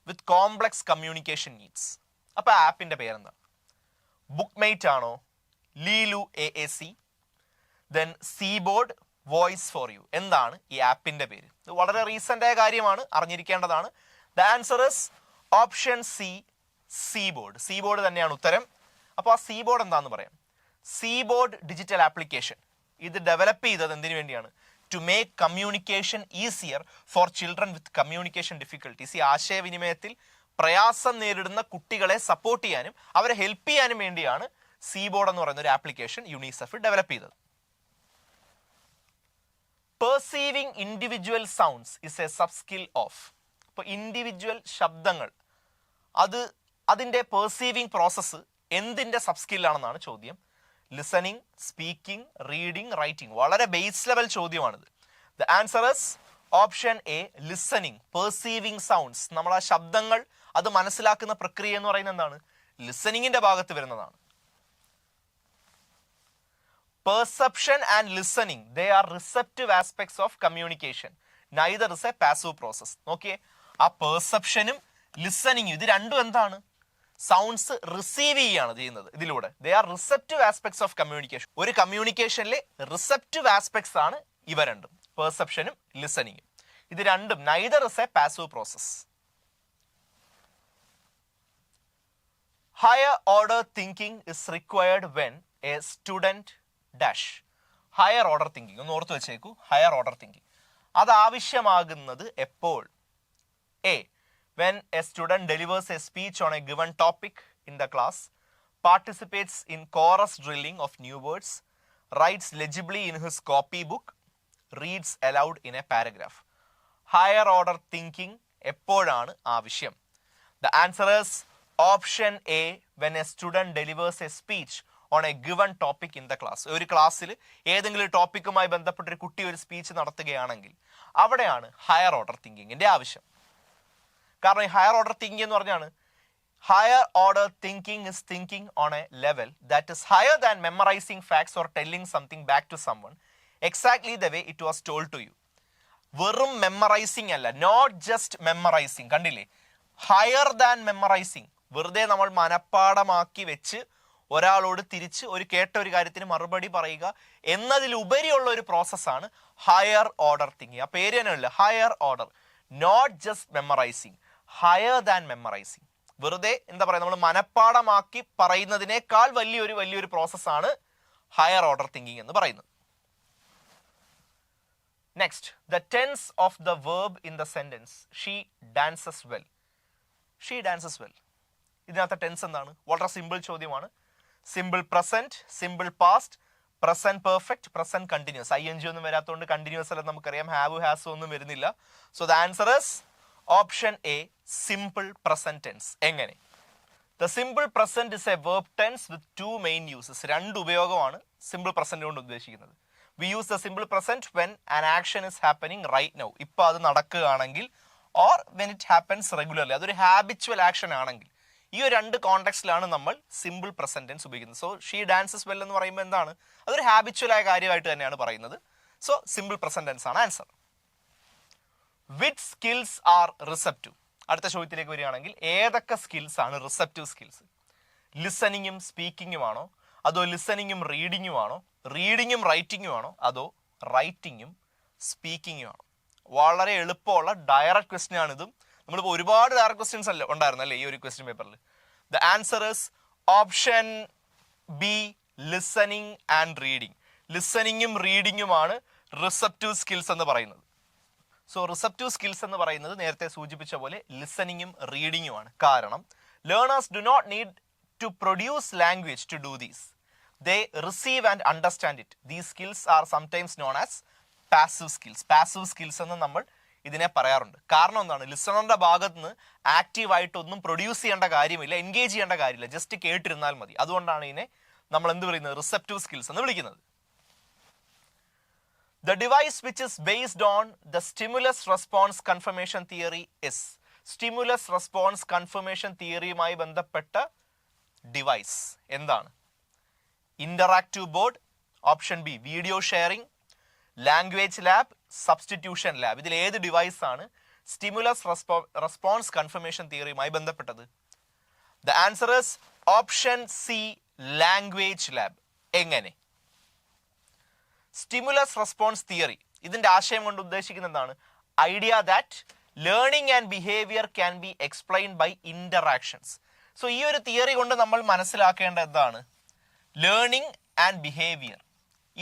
With complex communication needs. അപ്പൊ ആപ്പിന്റെ പേരെന്താണ്? ബുക്ക് മെയ്റ്റ് ആണോ? Leeloo AAC, then Cboard voice for you. എന്താണ് ഈ ആപ്പിന്റെ പേര്? ഇത് വളരെ റീസെന്റ് ആയ കാര്യമാണ്, അറിഞ്ഞിരിക്കേണ്ടതാണ്. The answer is option C, Cboard. Cboard തന്നെയാണ് ഉത്തരം. അപ്പോൾ ആ സീബോർഡ് എന്താന്ന് പറയാം. സീബോർഡ് ഡിജിറ്റൽ ആപ്ലിക്കേഷൻ ഇത് ഡെവലപ്പ് ചെയ്തത് എന്തിനു വേണ്ടിയാണ്? To make communication easier for children with communication difficulties. ഈ ആശയവിനിമയത്തിൽ പ്രയാസം നേരിടുന്ന കുട്ടികളെ സപ്പോർട്ട് ചെയ്യാനും അവരെ ഹെൽപ്പ് ചെയ്യാനും വേണ്ടിയാണ് സീബോർഡ് എന്ന് പറയുന്ന ഒരു ആപ്ലിക്കേഷൻ യുണിസെഫ് ഡെവലപ്പ് ചെയ്തത്. Perceiving individual sounds is a sub skill of. ഇപ്പൊ ഇൻഡിവിജ്വൽ ശബ്ദങ്ങൾ അതിന്റെ പെർസീവിംഗ് പ്രോസസ്സ് എന്തിന്റെ സബ് സ്കില്ലാണെന്നാണ് ചോദ്യം. Listening, speaking, reading, writing. വളരെ ബേസ് ലെവൽ ചോദ്യമാണിത്. The answer is option A, listening. Perceiving sounds, നമ്മൾ ആ ശബ്ദങ്ങൾ അത് മനസ്സിലാക്കുന്ന പ്രക്രിയ എന്ന് പറയുന്നത് എന്താണ്? ലിസണിങ്ങിന്റെ ഭാഗത്ത് വരുന്നതാണ്. Perception and listening, they are receptive aspects of communication. Neither is a passive process. നോക്കിയേ, ആ പെർസെപ്ഷനും ലിസണിങ്ങും ഇത് രണ്ടും എന്താണ്? സൗണ്ട്സ് റിസീവ് ചെയ്യാണ് ചെയ്യുന്നത് ഇതിലൂടെ. They are receptive aspects of communication. ഒരു കമ്മ്യൂണിക്കേഷനിലെ റിസെപ്റ്റീവ് ആസ്പെക്ട്സ് ആണ് ഇവ രണ്ടും, പെർസെപ്ഷനും ലിസണിങ്ങും. ഇത് രണ്ടും neither is a passive process. Higher order thinking is required when a student dash. Higher order thinking ഒന്ന് ഓർത്ത് വെച്ചേക്കൂ. ഹയർ ഓർഡർ തിങ്കിങ് അത് ആവശ്യമാകുന്നത് എപ്പോൾ? A, when a student delivers a speech on a given topic in the class, participates in chorus drilling of new words, writes legibly in his copybook, reads aloud in a paragraph. Higher order thinking എപ്പോഴാണ് ആവശ്യം? The answer is option A, when a student delivers a speech on a given topic in the class. ഒരു ക്ലാസ്സിൽ ഏതെങ്കിലും ടോപ്പിക്കുമായി ബന്ധപ്പെട്ടൊരു കുട്ടി ഒരു സ്പീച്ച് നടത്തുകയാണെങ്കിൽ അവിടെയാണ് ഹയർ ഓർഡർ തിങ്കിങ്ങിന്റെ ആവശ്യം. കാരണം ഈ ഹയർ ഓർഡർ തിങ്കിങ് എന്ന് പറഞ്ഞാണ് higher order thinking is thinking on a level that is higher than memorising facts or telling something back to someone exactly the way it was told to you. വെറും മെമ്മറൈസിങ് അല്ല, നോട്ട് ജസ്റ്റ് മെമ്മറൈസിങ്. കണ്ടില്ലേ, ഹയർ ദാൻ മെമ്മറൈസിങ്. വെറുതെ നമ്മൾ മനപ്പാടമാക്കി വെച്ച് ഒരാളോട് തിരിച്ച് കേട്ട ഒരു കാര്യത്തിന് മറുപടി പറയുക എന്നതിലുപരിയുള്ള ഒരു പ്രോസസ്സാണ് ഹയർ ഓർഡർ തിങ്കിങ്. ആ പേര് തന്നെയല്ല, higher order, not just memorising, higher than memorising. വെറുതെ എന്താ പറയുക, നമ്മൾ മനപ്പാടമാക്കി പറയുന്നതിനേക്കാൾ വലിയൊരു പ്രോസസ്സാണ് ഹയർ ഓർഡർ തിങ്കിങ് എന്ന് പറയുന്നത്. Next, the tense of the verb in the sentence she dances well. She dances well, ഇതിനകത്തെ ടെൻസ് എന്താണ്? വളരെ സിമ്പിൾ ചോദ്യമാണ്. Simple present, simple past, present perfect, present continuous. ING ഒന്നും വരാത്തതുകൊണ്ട് കണ്ടിന്യൂസ് അല്ല, നമുക്കറിയാം. ഹാവ് ഹാസ് ഒന്നും വരുന്നില്ല. So the answer is option A, simple present tense. എങ്ങനെ? The simple present is a verb tense with two main uses. രണ്ട് ഉപയോഗമാണ് സിമ്പിൾ പ്രസന്റ് കൊണ്ട് ഉദ്ദേശിക്കുന്നത്. We use the simple present when an action is happening right now, ഇപ്പൊ അത് നടക്കുകയാണെങ്കിൽ, or when it happens regularly, അതൊരു ഹാബിച്വൽ ആക്ഷൻ ആണെങ്കിൽ. ഈ ഒരു രണ്ട് കോണ്ടെക്സ്റ്റിലാണ് നമ്മൾ സിമ്പിൾ പ്രസന്റ് ടെൻസ് ഉപയോഗിക്കുന്നത്. സോ ഷീ ഡാൻസസ് വെൽ എന്ന് പറയുമ്പോൾ എന്താണ്? അതൊരു ഹാബിച്വൽ ആയ കാര്യമായിട്ട് തന്നെയാണ് പറയുന്നത്. സോ സിമ്പിൾ പ്രസന്റ് ടെൻസ് ആണ് answer. Which skills are receptive? അടുത്ത ചോദ്യത്തിലേക്ക് വരികയാണെങ്കിൽ ഏതൊക്കെ സ്കിൽസ് ആണ് റിസെപ്റ്റീവ് സ്കിൽസ്? ലിസണിങ്ങും സ്പീക്കിങ്ങും ആണോ, അതോ ലിസണിങ്ങും റീഡിങ്ങും ആണോ, റീഡിങ്ങും റൈറ്റിങ്ങും ആണോ, അതോ റൈറ്റിങ്ങും സ്പീക്കിങ്ങും ആണോ? വളരെ എളുപ്പമുള്ള ഡയറക്റ്റ് ക്വസ്റ്റ്യൻ ആണിതും. നമ്മളിപ്പോൾ ഒരുപാട് ഡയറക്റ്റ് ക്വസ്റ്റ്യൻസ് അല്ലേ ഉണ്ടായിരുന്നല്ലേ ഈ ഒരു ക്വസ്റ്റ്യൻ പേപ്പറിൽ. The answer is option B, listening and reading. ലിസണിങ്ങും റീഡിങ്ങുമാണ് റിസെപ്റ്റീവ് സ്കിൽസ് എന്ന് പറയുന്നത്. സോ റിസെപ്റ്റീവ് സ്കിൽസ് എന്ന് പറയുന്നത് നേരത്തെ സൂചിപ്പിച്ച പോലെ ലിസണിങ്ങും റീഡിങ്ങുമാണ്. കാരണം learners do not need to produce language to do these. They receive and understand it. These skills are sometimes known as passive skills. Passive skills എന്ന് നമ്മൾ ഇതിനെ പറയാറുണ്ട്. കാരണം എന്താണ്? ലിസണറിന്റെ ഭാഗത്ത് നിന്ന് ആക്റ്റീവായിട്ടൊന്നും പ്രൊഡ്യൂസ് ചെയ്യേണ്ട കാര്യമില്ല, എൻഗേജ് ചെയ്യേണ്ട കാര്യമില്ല, ജസ്റ്റ് കേട്ടിരുന്നാൽ മതി. അതുകൊണ്ടാണ് ഇതിനെ നമ്മൾ എന്ത് പറയുന്നത്? റിസെപ്റ്റീവ് സ്കിൽസ് എന്ന് വിളിക്കുന്നത്. The device which is based on the stimulus response confirmation theory is. Stimulus response confirmation theoryയുമായി ബന്ധപ്പെട്ട ഡിവൈസ് എന്താണ്? Interactive board, option B video sharing, language lab, substitution lab. ഇതിൽ ഏത് ഡിവൈസ് ആണ് സ്റ്റിമുലസ് റെസ്പോൺസ് കൺഫർമേഷൻ തിയറിയുമായി ബന്ധപ്പെട്ടത്? The answer is option C, language lab. എങ്ങനെ? സ്റ്റിമുലസ് റെസ്പോൺസ് തിയറി, ഇതിന്റെ ആശയം കൊണ്ട് ഉദ്ദേശിക്കുന്നത് എന്താണ്? Idea that learning and behaviour can be explained by interactions. So ഈ ഒരു തിയറി കൊണ്ട് നമ്മൾ മനസ്സിലാക്കേണ്ട എന്താണ്? ലേണിംഗ് ആൻഡ് ബിഹേവിയർ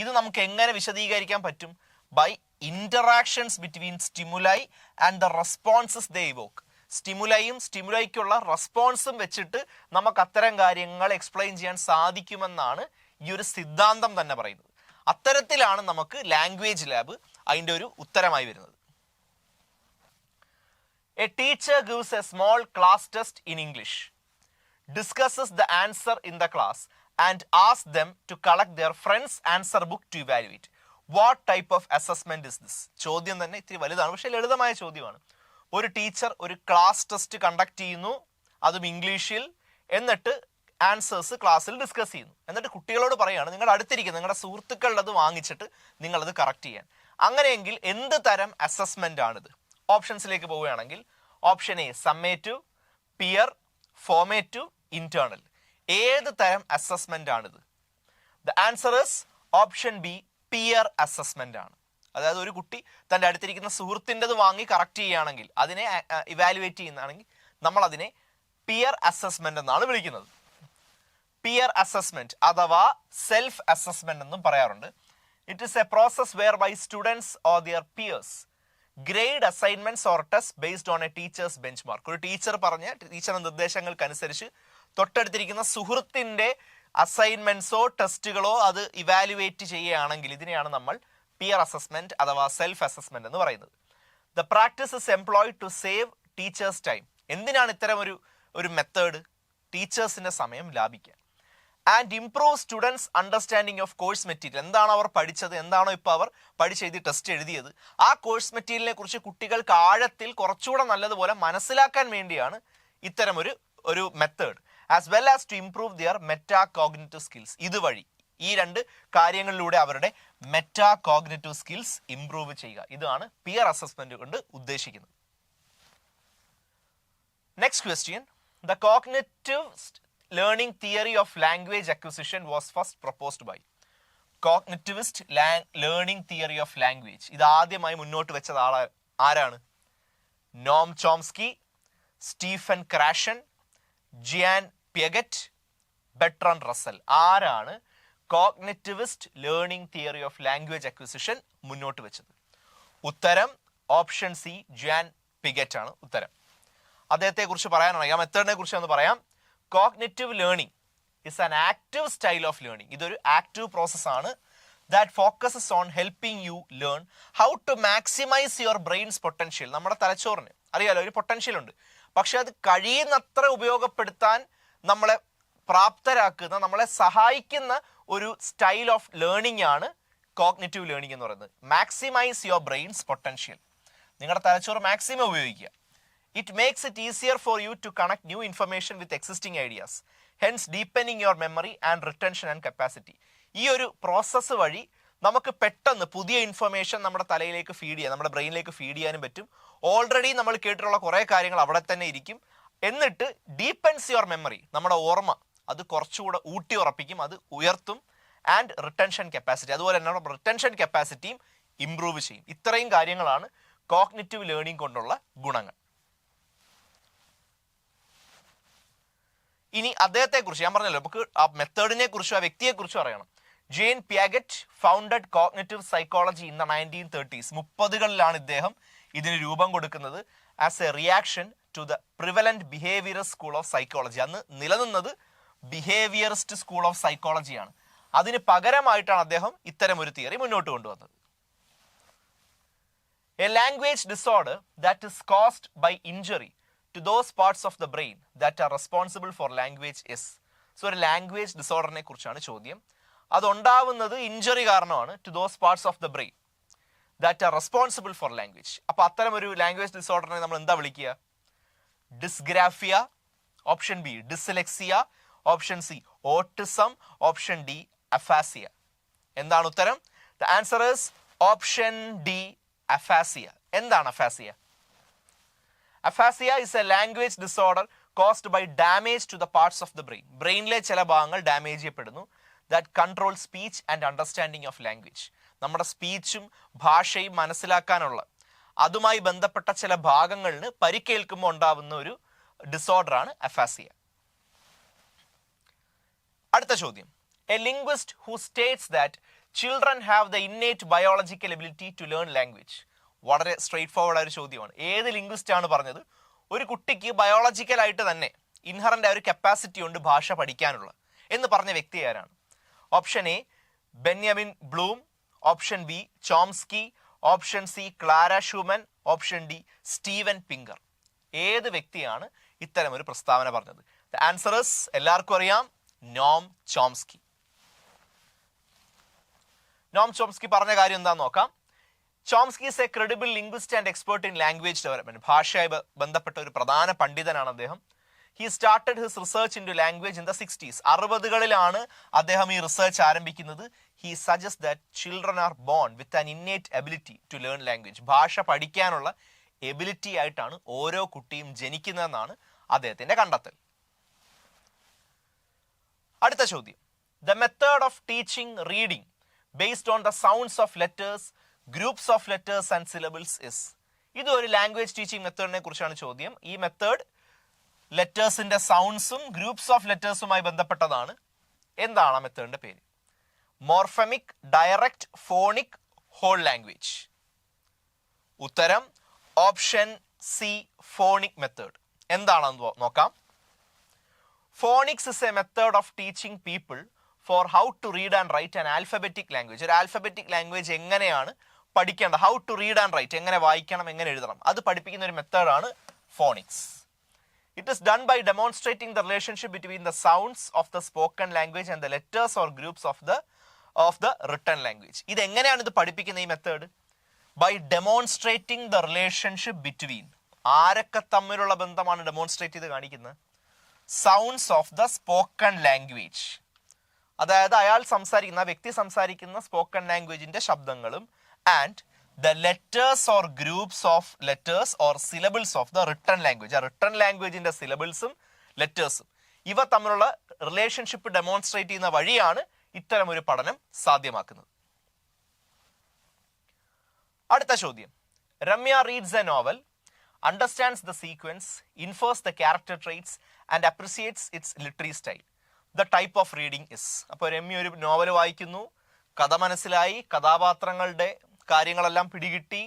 ഇത് നമുക്ക് എങ്ങനെ വിശദീകരിക്കാൻ പറ്റും? By interactions between stimuli and the responses they evoke. സ്റ്റിമുലൈയും സ്റ്റിമുലൈക്കുള്ള റെസ്പോൺസും വെച്ചിട്ട് നമുക്ക് അത്തരം കാര്യങ്ങൾ എക്സ്പ്ലെയിൻ ചെയ്യാൻ സാധിക്കുമെന്നാണ് ഈ ഒരു സിദ്ധാന്തം തന്നെ പറയുന്നത്. അത്തരത്തിലാണ് നമുക്ക് ലാംഗ്വേജ് ലാബ് അതിൻ്റെ ഒരു ഉത്തരമായി വരുന്നത്. A teacher gives a small class test in English, discusses the answer in the class and ask them to collect their friends answer book to evaluate. What type of assessment is this? ചോദ്യം തന്നെ ഇത്തിരി വലുതാണ്, പക്ഷെ ലളിതമായ ചോദ്യമാണ്. ഒരു ടീച്ചർ ഒരു ക്ലാസ് ടെസ്റ്റ് കണ്ടക്ട് ചെയ്യുന്നു, അതും ഇംഗ്ലീഷിൽ. എന്നിട്ട് ആൻസേഴ്സ് ക്ലാസ്സിൽ ഡിസ്കസ് ചെയ്യുന്നു. എന്നിട്ട് കുട്ടികളോട് പറയുകയാണ് നിങ്ങളുടെ അടുത്തിരിക്കുന്ന നിങ്ങളുടെ സുഹൃത്തുക്കളുടെ അത് വാങ്ങിച്ചിട്ട് നിങ്ങളത് കറക്റ്റ് ചെയ്യാൻ. അങ്ങനെയെങ്കിൽ എന്ത് തരം അസസ്മെന്റ് ആണിത്? ഓപ്ഷൻസിലേക്ക് പോവുകയാണെങ്കിൽ option A summative, peer, formative, internal. ഏത് തരം അസസ്മെന്റ് ആണിത്? The answer is option B, peer assessment ആണ്. അതായത് ഒരു കുട്ടി തൻ്റെ അടുത്തിരിക്കുന്ന സുഹൃത്തിൻ്റെത് വാങ്ങി കറക്റ്റ് ചെയ്യുകയാണെങ്കിൽ, അതിനെ ഇവാലുവേറ്റ് ചെയ്യുന്നതാണെങ്കിൽ നമ്മൾ അതിനെ പിയർ അസസ്മെന്റ് എന്നാണ് വിളിക്കുന്നത്. പിയർ അസസ്മെന്റ് അഥവാ സെൽഫ് അസസ്മെന്റ് എന്നും പറയാറുണ്ട്. It is a process whereby students or their peers grade assignments or test based on a teacher's benchmark. ഒരു ടീച്ചർ പറഞ്ഞ ടീച്ചറുടെ നിർദ്ദേശങ്ങൾക്കനുസരിച്ച് തൊട്ടടുത്തിരിക്കുന്ന സുഹൃത്തിന്റെ അസൈൻമെന്റ്സോ ടെസ്റ്റുകളോ അത് ഇവാലുവേറ്റ് ചെയ്യുകയാണെങ്കിൽ ഇതിനെയാണ് നമ്മൾ പിയർ അസസ്മെന്റ് അഥവാ സെൽഫ് അസസ്മെന്റ് എന്ന് പറയുന്നത്. The practice is employed to save teachers' time. എന്തിനാണ് ഇത്തരം ഒരു മെത്തേഡ്? ടീച്ചേഴ്സിന്റെ സമയം ലാഭിക്കാൻ. And improve students' understanding of course material. എന്താണോ അവർ പഠിച്ചത്, എന്താണോ ഇപ്പോൾ അവർ പഠിച്ചെഴുതി ടെസ്റ്റ് എഴുതിയത്, ആ കോഴ്സ് മെറ്റീരിയലിനെ കുറിച്ച് കുട്ടികൾക്ക് ആഴത്തിൽ കുറച്ചുകൂടെ നല്ലതുപോലെ മനസ്സിലാക്കാൻ വേണ്ടിയാണ് ഇത്തരം ഒരു method. As well as to improve their metacognitive skills. ഇതുവഴി ഈ രണ്ട് കാര്യങ്ങളിലൂടെ അവരുടെ മെറ്റാ കോഗ്നിറ്റീവ് സ്കിൽസ് ഇംപ്രൂവ് ചെയ്യുക. ഇതാണ് പിയർ അസസ്മെന്റ് കൊണ്ട് ഉദ്ദേശിക്കുന്നത്. Next question. The cognitive learning theory of language acquisition was first proposed by. Cognitivist learning theory of language ഇത് ആദ്യമായി മുന്നോട്ട് വെച്ചത് ആരാണ്? Noam Chomsky, Stephen Krashen, Jean Piaget, Bertrand Russell. ആരാണ് cognitivist learning theory of language acquisition മുന്നോട്ട് വെച്ചത്? ഉത്തരം ഓപ്ഷൻ സി, ജിയാൻ പിഗറ്റ് ആണ് ഉത്തരം. അദ്ദേഹത്തെ കുറിച്ച് പറയാനാണെങ്കിൽ ആ മെത്തേഡിനെ കുറിച്ച് ഒന്ന് പറയാം. Cognitive learning is an active style of learning. ഇതൊരു ആക്റ്റീവ് പ്രോസസ് ആണ്. That focuses on helping you learn how to maximise your brain's potential. നമ്മുടെ തലച്ചോറിന് അറിയാലോ ഒരു പൊട്ടൻഷ്യൽ ഉണ്ട്, പക്ഷെ അത് കഴിയുന്നത്ര ഉപയോഗപ്പെടുത്താൻ നമ്മളെ പ്രാപ്തരാക്കുന്ന, നമ്മളെ സഹായിക്കുന്ന ഒരു സ്റ്റൈൽ ഓഫ് ലേണിംഗ് ആണ് കോഗ്നിറ്റീവ് ലേണിംഗ് എന്ന് പറയുന്നത്. Maximise your brain's potential. നിങ്ങളുടെ തലച്ചോറ് മാക്സിമം ഉപയോഗിക്കുക. It makes it easier for you to connect new information with existing ideas, hence deepening your memory and retention and capacity. ഈ ഒരു പ്രോസസ്സ് വഴി നമുക്ക് പെട്ടെന്ന് പുതിയ ഇൻഫർമേഷൻ നമ്മുടെ തലയിലേക്ക് ഫീഡ് ചെയ്യാൻ, നമ്മുടെ ബ്രെയിനിലേക്ക് ഫീഡ് ചെയ്യാനും പറ്റും. ഓൾറെഡി നമ്മൾ കേട്ടിട്ടുള്ള കുറേ കാര്യങ്ങൾ അവിടെ തന്നെ ഇരിക്കും. എന്നിട്ട് ഡീപ്പൻസ് യുവർ മെമ്മറി, നമ്മുടെ ഓർമ്മ അത് കുറച്ചുകൂടെ ഊട്ടി ഉറപ്പിക്കും, അത് ഉയർത്തും. ആൻഡ് റിട്ടൻഷൻ കപ്പാസിറ്റി, അതുപോലെ തന്നെ നമ്മുടെ റിട്ടൻഷൻ കപ്പാസിറ്റിയും ഇംപ്രൂവ് ചെയ്യും. ഇത്രയും കാര്യങ്ങളാണ് കോഗ്നിറ്റീവ് ലേണിംഗ് കൊണ്ടുള്ള ഗുണങ്ങൾ. ഇനി അദ്ദേഹത്തെ കുറിച്ച് ഞാൻ പറഞ്ഞല്ലോ, നമുക്ക് ആ മെത്തേഡിനെ കുറിച്ചും ആ വ്യക്തിയെ കുറിച്ചും അറിയണം. Jean Piaget founded cognitive psychology in the 1930s. 30കളിലാണ് ഇദ്ദേഹം ഇതിന് രൂപം കൊടുക്കുന്നത്. As a reaction to the prevalent behaviourist school of psychology. അന്ന് നിലനിന്നത് ബിഹേവിയറിസ്റ്റ് സ്കൂൾ ഓഫ് സൈക്കോളജിയാണ്. അതിന് പകരമായിട്ടാണ് അദ്ദേഹം ഇത്തരം ഒരു തിയറി മുന്നോട്ട് കൊണ്ടുവന്നത്. A language disorder that is caused by injury to those parts of the brain that are responsible for language is. So ഒരു ലാംഗ്വേജ് ഡിസോർഡറിനെ കുറിച്ചാണ് ചോദ്യം. അതുണ്ടാവുന്നത് ഇഞ്ചറി കാരണമാണ്. To those parts of the brain that are responsible for language. അപ്പോൾ അത്തരം ഒരു ലാംഗ്വേജ് ഡിസോർഡറിനെ നമ്മൾ എന്താ വിളിക്കുക? Dysgraphia, option B dyslexia, option C autism, option D aphasia. എന്താണ് ഉത്തരം? The answer is option D aphasia. എന്താണ് aphasia? Aphasia is a language disorder caused by damage to the parts of the brain. ബ്രെയിനിലെ ചില ഭാഗങ്ങൾ ഡാമേജ് ചെയ്യപ്പെടുന്നു. that control speech and understanding of language. നമ്മുടെ സ്പീച്ചും ഭാഷയും മനസ്സിലാക്കാനുള്ള അതുമായി ബന്ധപ്പെട്ട ചില ഭാഗങ്ങളിന് പരിക്കേൽക്കുമ്പോൾ ഉണ്ടാവുന്ന ഒരു ഡിസോർഡറാണ് അഫാസിയ. അടുത്ത ചോദ്യം. A linguist who states that children have the innate biological ability to learn language. വളരെ സ്ട്രെയിറ്റ് ഫോർവേഡ് ആയ ഒരു ചോദ്യമാണ്. ഏത് ലിംഗ്വിസ്റ്റ് ആണ് പറഞ്ഞത് ഒരു കുട്ടിക്ക് ബയോളജിക്കലായിട്ട് തന്നെ ഇൻഹറന്റ് ആയ ഒരു കപ്പാസിറ്റി ഉണ്ട് ഭാഷ പഠിക്കാനുള്ള എന്ന് പറഞ്ഞ വ്യക്തി ആരാണ്? Option A Benjamin Bloom, option B Chomsky, option C Clara Schumann, option D Steven Pinker. ഏത് വ്യക്തിയാണ് ഇത്തരം ഒരു പ്രസ്താവന പറഞ്ഞത്? ദ ആൻസർ ഇസ് എല്ലാവർക്കും അറിയാം, നോം ചോംസ്കി. നോം ചോംസ്കി പറഞ്ഞ കാര്യം എന്താന്ന് നോക്കാം. Chomsky is A credible linguist and expert in language development. ഭാഷയായി ബന്ധപ്പെട്ട ഒരു പ്രധാന പണ്ഡിതനാണ് അദ്ദേഹം. He started his research into language in the 60s. 60കളിലാണ് അദ്ദേഹം ഈ റിസർച്ച് ആരംഭിക്കുന്നത്. He suggests that children are born with an innate ability to learn language. ഭാഷ പഠിക്കാനുള്ള എബിലിറ്റി ആയിട്ടാണ് ഓരോ കുട്ടിയും ജനിക്കുന്നതെന്നാണ് അദ്ദേഹത്തിന്റെ കണ്ടെത്തൽ. അടുത്ത ചോദ്യം. The method of teaching reading based on the sounds of letters, groups of letters and syllables is. ഇത് ഒരു ലാംഗ്വേജ് ടീച്ചിങ് മെത്തേഡിനെ കുറിച്ചാണ് ചോദ്യം. ഈ മെത്തേഡ് ലെറ്റേഴ്സിന്റെ സൗണ്ട്സും ഗ്രൂപ്പ്സ് ഓഫ് ലെറ്റേഴ്സുമായി ബന്ധപ്പെട്ടതാണ്. എന്താണ് ആ മെത്തേഡിന്റെ പേര്? Morphemic, direct, phonic, whole language. ഉത്തരം ഓപ്ഷൻ സി, ഫോണിക് മെത്തേഡ്. എന്താണെന്ന് നോക്കാം. Phonics is a method of teaching people for how to read and write an alphabetic language. ഒരു ആൽഫബറ്റിക് ലാംഗ്വേജ് എങ്ങനെയാണ് പഠിക്കേണ്ടത്, how to read and write, എങ്ങനെ വായിക്കണം, എങ്ങനെ എഴുതണം, അത് പഠിപ്പിക്കുന്ന ഒരു മെത്തേഡാണ് phonics. It is done by demonstrating the relationship between the sounds of the spoken language and the letters or groups of the written language. ഇത് എങ്ങനെയാണ് ഇത് പഠിപ്പിക്കുന്ന ഈ method? By demonstrating the relationship between, ആരൊക്കെ തമ്മിലുള്ള ബന്ധമാണ് ഡെമോൺസ്ട്രേറ്റ് ചെയ്ത് കാണിക്കുന്നത്? Sounds of the spoken language, അതായത് അയാൾ സംസാരിക്കുന്ന, വ്യക്തി സംസാരിക്കുന്ന സ്പോക്കൺ ലാംഗ്വേജിന്റെ ശബ്ദങ്ങളും, and the letters or groups of letters or syllables of the written language. ആ written languageന്റെ syllablesഉം ലെറ്റേഴ്സും ഇവ തമ്മിലുള്ള റിലേഷൻഷിപ്പ് ഡെമോൺസ്ട്രേറ്റ് ചെയ്യുന്ന വഴിയാണ് ഇത്തരം ഒരു പഠനം സാധ്യമാക്കുന്നത്. അടുത്ത ചോദ്യം. Ramya reads a novel, understands the sequence, infers the character traits and appreciates its literary style. The type of reading is. അപ്പോൾ രമ്യ ഒരു നോവൽ വായിക്കുന്നു, കഥ മനസ്സിലായി, കഥാപാത്രങ്ങളുടെ കാര്യങ്ങളെല്ലാം പിടികിട്ടി,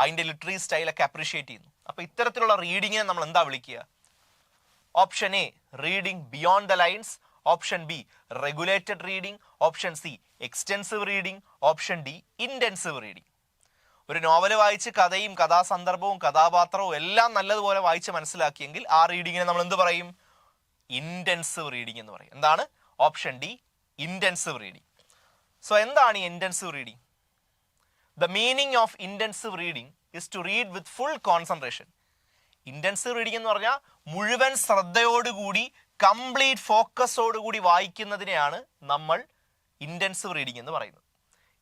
അതിന്റെ ലിറ്റററി സ്റ്റൈലൊക്കെ അപ്രീഷിയേറ്റ് ചെയ്യുന്നു. അപ്പൊ ഇത്തരത്തിലുള്ള റീഡിങ്ങിനെ നമ്മൾ എന്താ വിളിക്കുക? Option A, reading beyond the lines. Option B, regulated reading. Option C, extensive reading. Option D, intensive reading. ഒരു നോവൽ വായിച്ച് കഥയും കഥാസന്ദർഭവും കഥാപാത്രവും എല്ലാം നല്ലതുപോലെ വായിച്ച് മനസ്സിലാക്കിയെങ്കിൽ ആ റീഡിങ്ങിനെ നമ്മൾ എന്ത് പറയും? ഇന്റൻസീവ് റീഡിംഗ് എന്ന് പറയും. എന്താണ്? Option D, intensive reading. So എന്താണ് ഈ intensive reading? The meaning of intensive reading is to read with full concentration. Intensive reading എന്ന് പറഞ്ഞാൽ മുഴുവൻ ശ്രദ്ധയോടുകൂടി, കംപ്ലീറ്റ് ഫോക്കസോടുകൂടി വായിക്കുന്നതിനെയാണ് നമ്മൾ ഇന്റൻസീവ് റീഡിംഗ് എന്ന് പറയുന്നത്.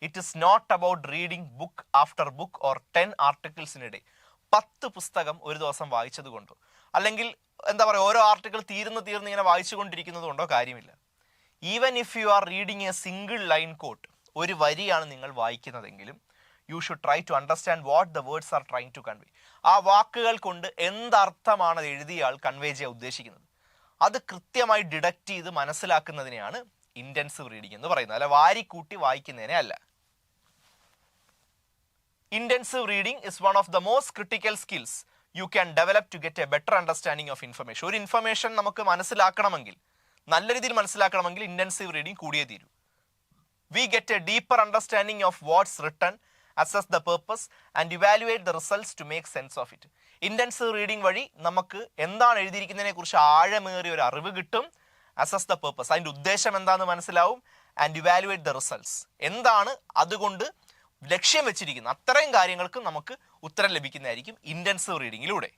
It is not about reading book after book or 10 articles in a day. 10 പുസ്തകം ഒരു ദിവസം വായിച്ചത് കൊണ്ടോ, അല്ലെങ്കിൽ എന്താ പറയുക, ഓരോ ആർട്ടിക്കിൾ തീർന്ന് ഇങ്ങനെ വായിച്ചു കൊണ്ടിരിക്കുന്നത് കൊണ്ടോ കാര്യമില്ല. Even if you are reading a single line quote, ഒരു വരിയാണ് നിങ്ങൾ വായിക്കുന്നതെങ്കിലും, you should try to understand what the words are trying to convey. ആ വാക്കുകൾ കൊണ്ട് എന്തർത്ഥമാണ് എഴുതിയ ആൾ കൺവേ ചെയ്യാൻ ഉദ്ദേശിക്കുന്നത്, അത് കൃത്യമായി ഡിഡക്റ്റ് ചെയ്ത് മനസ്സിലാക്കുന്നതിനെയാണ് ഇന്റൻസീവ് റീഡിംഗ് എന്ന് പറയുന്നത്, അല്ല വാരിക്കൂട്ടി വായിക്കുന്നതിനെ അല്ല. Intensive reading is one of the most critical skills you can develop to get a better understanding of information. ഒരു ഇൻഫർമേഷൻ നമുക്ക് മനസ്സിലാക്കണമെങ്കിൽ, നല്ല രീതിയിൽ മനസ്സിലാക്കണമെങ്കിൽ ഇന്റൻസീവ് റീഡിംഗ് കൂടിയേ തീരൂ. We get a deeper understanding of what's written, assess the purpose and evaluate the results to make sense of it. Intensive reading വഴി നമുക്ക് എന്താണ് എഴുതിയിരിക്കുന്നതിനെ കുറിച്ച് ആഴമേറിയ ഒരു അറിവ് കിട്ടും. അസസ് ദ പേർപ്പസ്, അതിന്റെ ഉദ്ദേശം എന്താണെന്ന് മനസ്സിലാവും. ആൻഡ് ഇവാലുവേറ്റ് ദ റിസൾട്ട്സ്, എന്താണ് അതുകൊണ്ട് ലക്ഷ്യം വെച്ചിരിക്കുന്നത്, അത്രയും കാര്യങ്ങൾക്ക് നമുക്ക് ഉത്തരം ലഭിക്കുന്നതായിരിക്കും ഇന്റൻസീവ് റീഡിങ്ങിലൂടെ.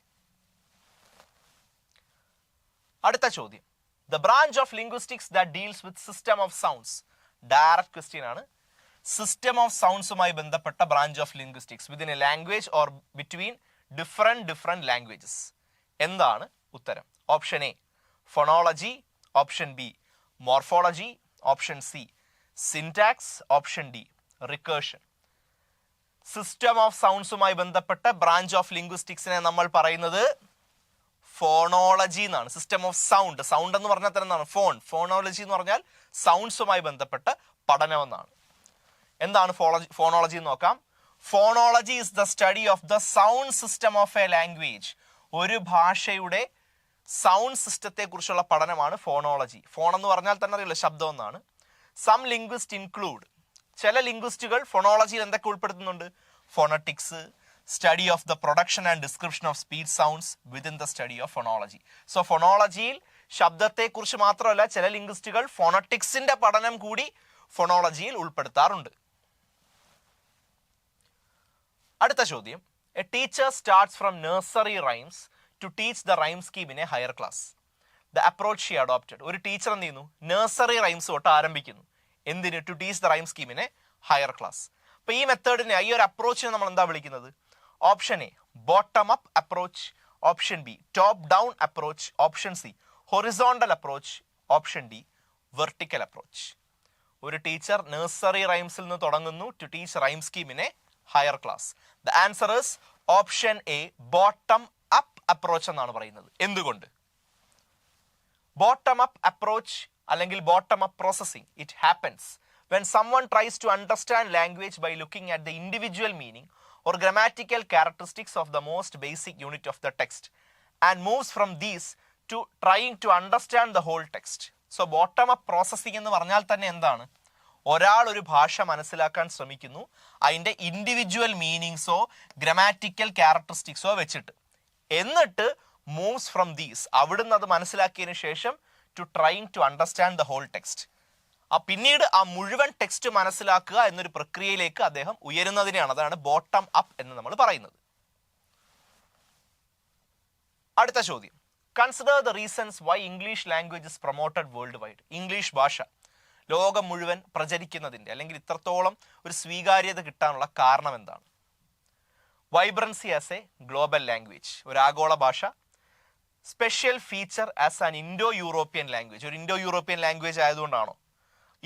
അടുത്ത ചോദ്യം. The branch of linguistics that deals with system of sounds. Direct question ആണ്. സിസ്റ്റം ഓഫ് സൗണ്ട്സുമായി ബന്ധപ്പെട്ട branch of linguistics within a language or between different languages. എന്താണ് ഉത്തരം? Option A, phonology. Option B, morphology. Option C, syntax. Option D, recursion. System of സൗണ്ട്സുമായി ബന്ധപ്പെട്ട ബ്രാഞ്ച് ഓഫ് ലിംഗ്വിസ്റ്റിക്സിനെ നമ്മൾ പറയുന്നത് ഫോണോളജി എന്നാണ്. സിസ്റ്റം ഓഫ് സൗണ്ട്, സൗണ്ട് എന്ന് പറഞ്ഞാൽ തന്നെ എന്താണ്? ഫോണോളജി എന്ന് പറഞ്ഞാൽ സൗണ്ട്സുമായി ബന്ധപ്പെട്ട പഠനമെന്നാണ്. എന്താണ് ഫോണോളജി എന്ന് നോക്കാം. Phonology is the study of the sound system of A language. ഒരു ഭാഷയുടെ സൗണ്ട് സിസ്റ്റത്തെ കുറിച്ചുള്ള പഠനമാണ് ഫോണോളജി. ഫോൺ എന്ന് പറഞ്ഞാൽ തന്നെ അറിയില്ല, ശബ്ദം എന്നാണ്. സം ലിംഗ്വിസ്റ്റ് ഇൻക്ലൂഡ്, ചില ലിംഗ്വിസ്റ്റുകൾ ഫോണോളജിയിൽ എന്തൊക്കെ ഉൾപ്പെടുത്തുന്നുണ്ട്? Phonetics, study of the production and description of speech sounds within the study of phonology. So ഫോണോളജിയിൽ ശബ്ദത്തെ കുറിച്ച് മാത്രമല്ല, ചില ലിംഗ്വിസ്റ്റുകൾ ഫോണറ്റിക്സിന്റെ പഠനം കൂടി ഫോണോളജിയിൽ ഉൾപ്പെടുത്താറുണ്ട്. അടുത്ത ചോദ്യം. A teacher starts from nursery rhymes to teach the rhyme scheme in a higher class. The approach she adopted. ഒരു ടീച്ചർ എന്ത് ചെയ്യുന്നു, നഴ്സറി റൈംസ് തൊട്ട് ആരംഭിക്കുന്നു. എന്തിന്? ടു ടീച്ച് ദ റൈം സ്കീമിനെ ഹയർ ക്ലാസ്. അപ്പൊ ഈ മെത്തേഡിനെ, ഈ ഒരു അപ്രോച്ചിനെ നമ്മൾ എന്താ വിളിക്കുന്നത്? Option A bottom up approach, option B top down approach, option C horizontal approach, option D vertical approach. ഒരു ടീച്ചർ നഴ്സറി റൈംസിൽ നിന്ന് തുടങ്ങുന്നു ടു ടീച്ച് റൈം സ്കീമിനെ higher class. The answer is option A bottom up approach എന്നാണ് പറയുന്നത്. എന്തുകൊണ്ട്? ബോട്ടം അപ്പ് അപ്രോച്ച് അല്ലെങ്കിൽ bottom up processing, it happens when someone tries to understand language by looking at the individual meaning or grammatical characteristics of the most basic unit of the text and moves from these to trying to understand the whole text. So bottom up processing എന്ന് പറഞ്ഞാൽ തന്നെ എന്താണ്? ഒരാൾ ഒരു ഭാഷ മനസ്സിലാക്കാൻ ശ്രമിക്കുന്നു അതിൻ്റെ ഇൻഡിവിജ്വൽ മീനിങ്സോ ഗ്രാമാറ്റിക്കൽ ക്യാരക്ടറിസ്റ്റിക്സോ വെച്ചിട്ട്, എന്നിട്ട് മൂവ്സ് ഫ്രം ദീസ്, അവിടുന്ന് അത് മനസ്സിലാക്കിയതിന് ശേഷം to trying to understand the whole text, പിന്നീട് ആ മുഴുവൻ ടെക്സ്റ്റ് മനസ്സിലാക്കുക എന്നൊരു പ്രക്രിയയിലേക്ക് അദ്ദേഹം ഉയരുന്നതിനെയാണ്, അതാണ് ബോട്ടം അപ്പ് എന്ന് നമ്മൾ പറയുന്നത്. അടുത്ത ചോദ്യം, consider the reasons Y English language is promoted world wide. English ഭാഷ ലോകം മുഴുവൻ പ്രചരിക്കുന്നതിൻ്റെ അല്ലെങ്കിൽ ഇത്രത്തോളം ഒരു സ്വീകാര്യത കിട്ടാനുള്ള കാരണം എന്താണ്? Vibrancy as a global language, ഒരു ആഗോള ഭാഷ. Special feature as an Indo European language, ഒരു ഇൻഡോ യൂറോപ്യൻ ലാംഗ്വേജ് ആയതുകൊണ്ടാണോ?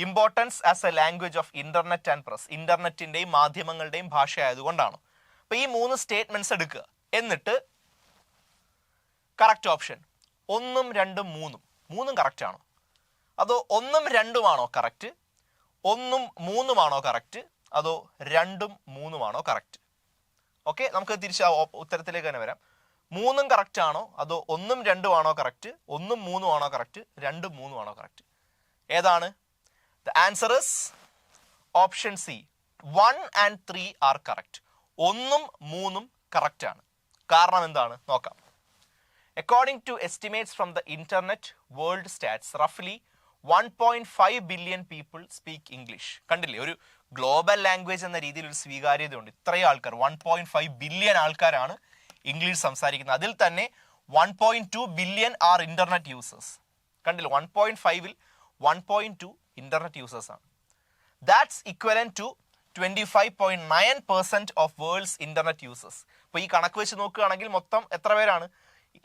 Importance as a language of internet and press, ഇന്റർനെറ്റിന്റെയും മാധ്യമങ്ങളുടെയും ഭാഷ ആയതുകൊണ്ടാണോ? അപ്പൊ ഈ 3 സ്റ്റേറ്റ്മെന്റ്സ് എടുക്കുക, എന്നിട്ട് കറക്റ്റ് ഓപ്ഷൻ 1, 2, 3. 3 കറക്റ്റ് ആണോ? അതോ 1, 2 ആണോ കറക്റ്റ്? 1, 3 ആണോ കറക്റ്റ്? അതോ 2, 3 ആണോ കറക്റ്റ്? ഓക്കെ, നമുക്ക് തിരിച്ച് ഉത്തരത്തിലേക്ക് തന്നെ വരാം. 3 കറക്റ്റ് ആണോ? അതോ 1, 2 ആണോ കറക്റ്റ്? 1, 3 ആണോ കറക്റ്റ്? 2, 3 ആണോ കറക്റ്റ്? ഏതാണ്? The answer is option C. 1 and 3 are correct. 1ഉം 3ഉം correct ആണ്. കാരണം എന്താണ് നോക്കാം. According to estimates from the Internet World Stats, roughly 1.5 billion people speak English. കണ്ടില്ലേ, ഒരു ഗ്ലോബൽ ലാംഗ്വേജ് എന്ന രീതിയിൽ ഒരു സ്വീകാര്യതയുണ്ട്. ഇത്രയും ആൾക്കാർ, 1.5 ബില്യൺ ആൾക്കാരാണ് ഇംഗ്ലീഷ് സംസാരിക്കുന്നത്. അതിൽ തന്നെ 1.2 ബില്യൺ ആർ ഇന്റർനെറ്റ് യൂസേഴ്സ്. കണ്ടില്ലേ, 1.5ൽ 1.2 ഇന്റർനെറ്റ് യൂസേഴ്സ് ആണ്. That's equivalent to 25.9% of world's internet users. അപ്പോൾ ഈ കണക്ക് വെച്ച് നോക്കുകയാണെങ്കിൽ മൊത്തം എത്ര പേരാണ്?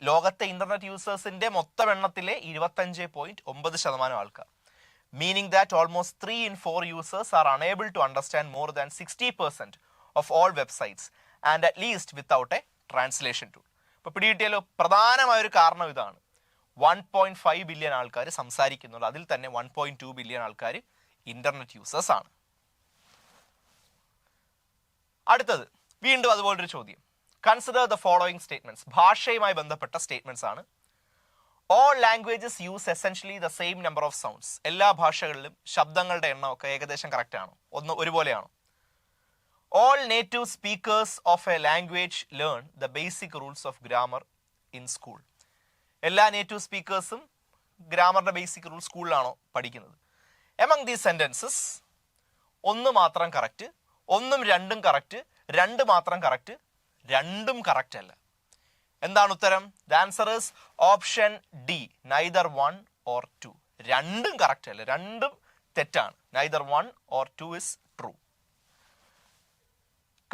ലോകത്തെ ഇന്റർനെറ്റ് യൂസേഴ്സിന്റെ മൊത്തം എണ്ണത്തിലെ 25.9% ആൾക്കാർ. Meaning that almost 3 in 4 users are unable to understand more than 60% of all websites and at least without a translation tool. ഇപ്പോൾ പിടികിട്ടിയാലോ, പ്രധാനമായൊരു കാരണം ഇതാണ്. 1.5 ബില്യൺ ആൾക്കാർ സംസാരിക്കുന്നുണ്ട്, അതിൽ തന്നെ 1.2 ബില്യൺ ആൾക്കാർ ഇന്റർനെറ്റ് യൂസേഴ്സ് ആണ്. അടുത്തത് വീണ്ടും അതുപോലൊരു ചോദ്യം. Consider the following statements. ഭാഷയുമായി ബന്ധപ്പെട്ട സ്റ്റേറ്റ്മെന്റ്സ് ആണ്. All languages use essentially the same number of sounds. എല്ലാ ഭാഷകളിലും ശബ്ദങ്ങളുടെ എണ്ണം ഒക്കെ ഏകദേശം കറക്റ്റ് ആണോ? ഒരുപോലെയാണോ? All native speakers of a language learn the basic rules of grammar in school. എല്ലാ നേറ്റീവ് സ്പീക്കേഴ്സും ഗ്രാമറിന്റെ ബേസിക് റൂൾ സ്കൂളിലാണോ പഠിക്കുന്നത്? Among these sentences 1 മാത്രം കറക്റ്റ്, 1ഉം 2ഉം കറക്റ്റ്, 2 മാത്രം കറക്റ്റ്, 2ഉം കറക്റ്റ് അല്ല. എന്താണ് ഉത്തരം? The answer is option D, neither 1 or 2. 2ഉം കറക്റ്റ് അല്ല, 2ഉം തെറ്റാണ്. Neither 1 or 2 is true.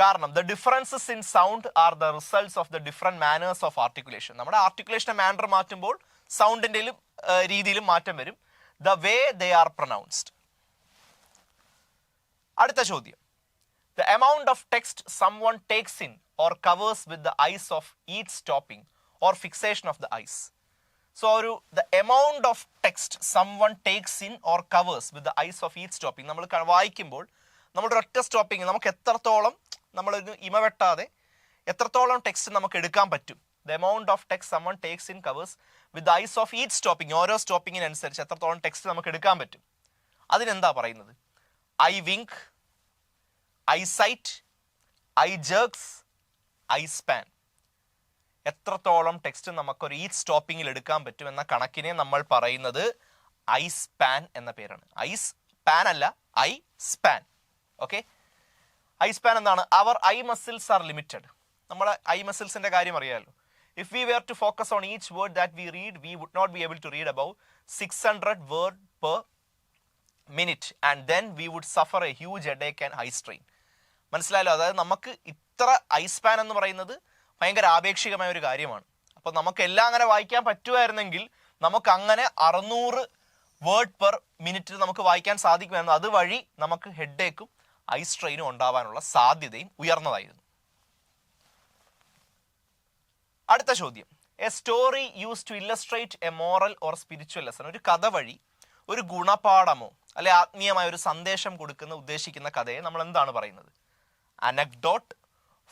കാരണം the differences in sound are the results of the different manners of articulation. നമ്മുടെ ആർട്ടിക്കുലേഷൻ മാനർ മാറ്റുമ്പോൾ സൗണ്ടിന്റെ രീതിയിലും മാറ്റം വരും. The way they are pronounced. അടുത്ത ചോദ്യം. The amount of text someone takes in or covers with the eyes of each stopping or fixation of the eyes. So the amount of text someone takes in or covers with the eyes of each stopping. നമ്മൾ വായിക്കുമ്പോൾ നമ്മുടെ ഒറ്റ സ്റ്റോപ്പിംഗ് നമുക്ക് എത്രത്തോളം നമ്മളൊരു ഇമവെട്ടാതെ എത്രത്തോളം ടെക്സ്റ്റ് നമുക്ക് എടുക്കാൻ പറ്റും. The amount of text someone takes in covers with the eyes of each stopping. ഓരോ സ്റ്റോപ്പിങ്ങിനനുസരിച്ച് എത്രത്തോളം ടെക്സ്റ്റ് നമുക്ക് എടുക്കാൻ പറ്റും. അതിനെന്താ പറയുന്നത്? Eye wink, eyesight, eye jerks, eye span. എത്രത്തോളം ടെക്സ്റ്റ് നമുക്കൊരു ഈ സ്റ്റോപ്പിങ്ങിൽ എടുക്കാൻ പറ്റും എന്ന കണക്കിനെ നമ്മൾ പറയുന്നത് ഐ സ്പാൻ എന്ന പേരാണ്. ഐ സ്പാൻ അല്ല, I span. Okay, I span എന്താണ്? അവർ ഐ മസിൽസ് ആർ ലിമിറ്റഡ്. നമ്മളെ ഐ മസിൽസിന്റെ കാര്യം അറിയാമല്ലോ. If we were to focus on each word that we read, we would not be able to read above 600 word per minute, and then we would suffer a huge headache and eye strain. മനസ്സിലായല്ലോ? അതായത് നമുക്ക് ഇത്ര ഐ സ്പാൻ എന്ന് പറയുന്നത് ഭയങ്കര ആപേക്ഷികമായ ഒരു കാര്യമാണ്. അപ്പോൾ നമുക്ക് എല്ലാം അങ്ങനെ വായിക്കാൻ പറ്റുമായിരുന്നെങ്കിൽ നമുക്ക് അങ്ങനെ 600 വേർഡ് പെർ മിനിറ്റ് നമുക്ക് വായിക്കാൻ സാധിക്കുമായിരുന്നു. അതുവഴി നമുക്ക് ഹെഡേക്കും ഐ സ്ട്രെയിനും ഉണ്ടാവാനുള്ള സാധ്യതയും ഉയർന്നതായിരുന്നു. അടുത്ത ചോദ്യം, a story use to illustrate a moral or spiritual lesson. ഒരു കഥ വഴി ഒരു ഗുണപാഠമോ അല്ലെ ആത്മീയമായ ഒരു സന്ദേശം ഉദ്ദേശിക്കുന്ന കഥയെ നമ്മൾ എന്താണ് പറയുന്നത്? Anecdote,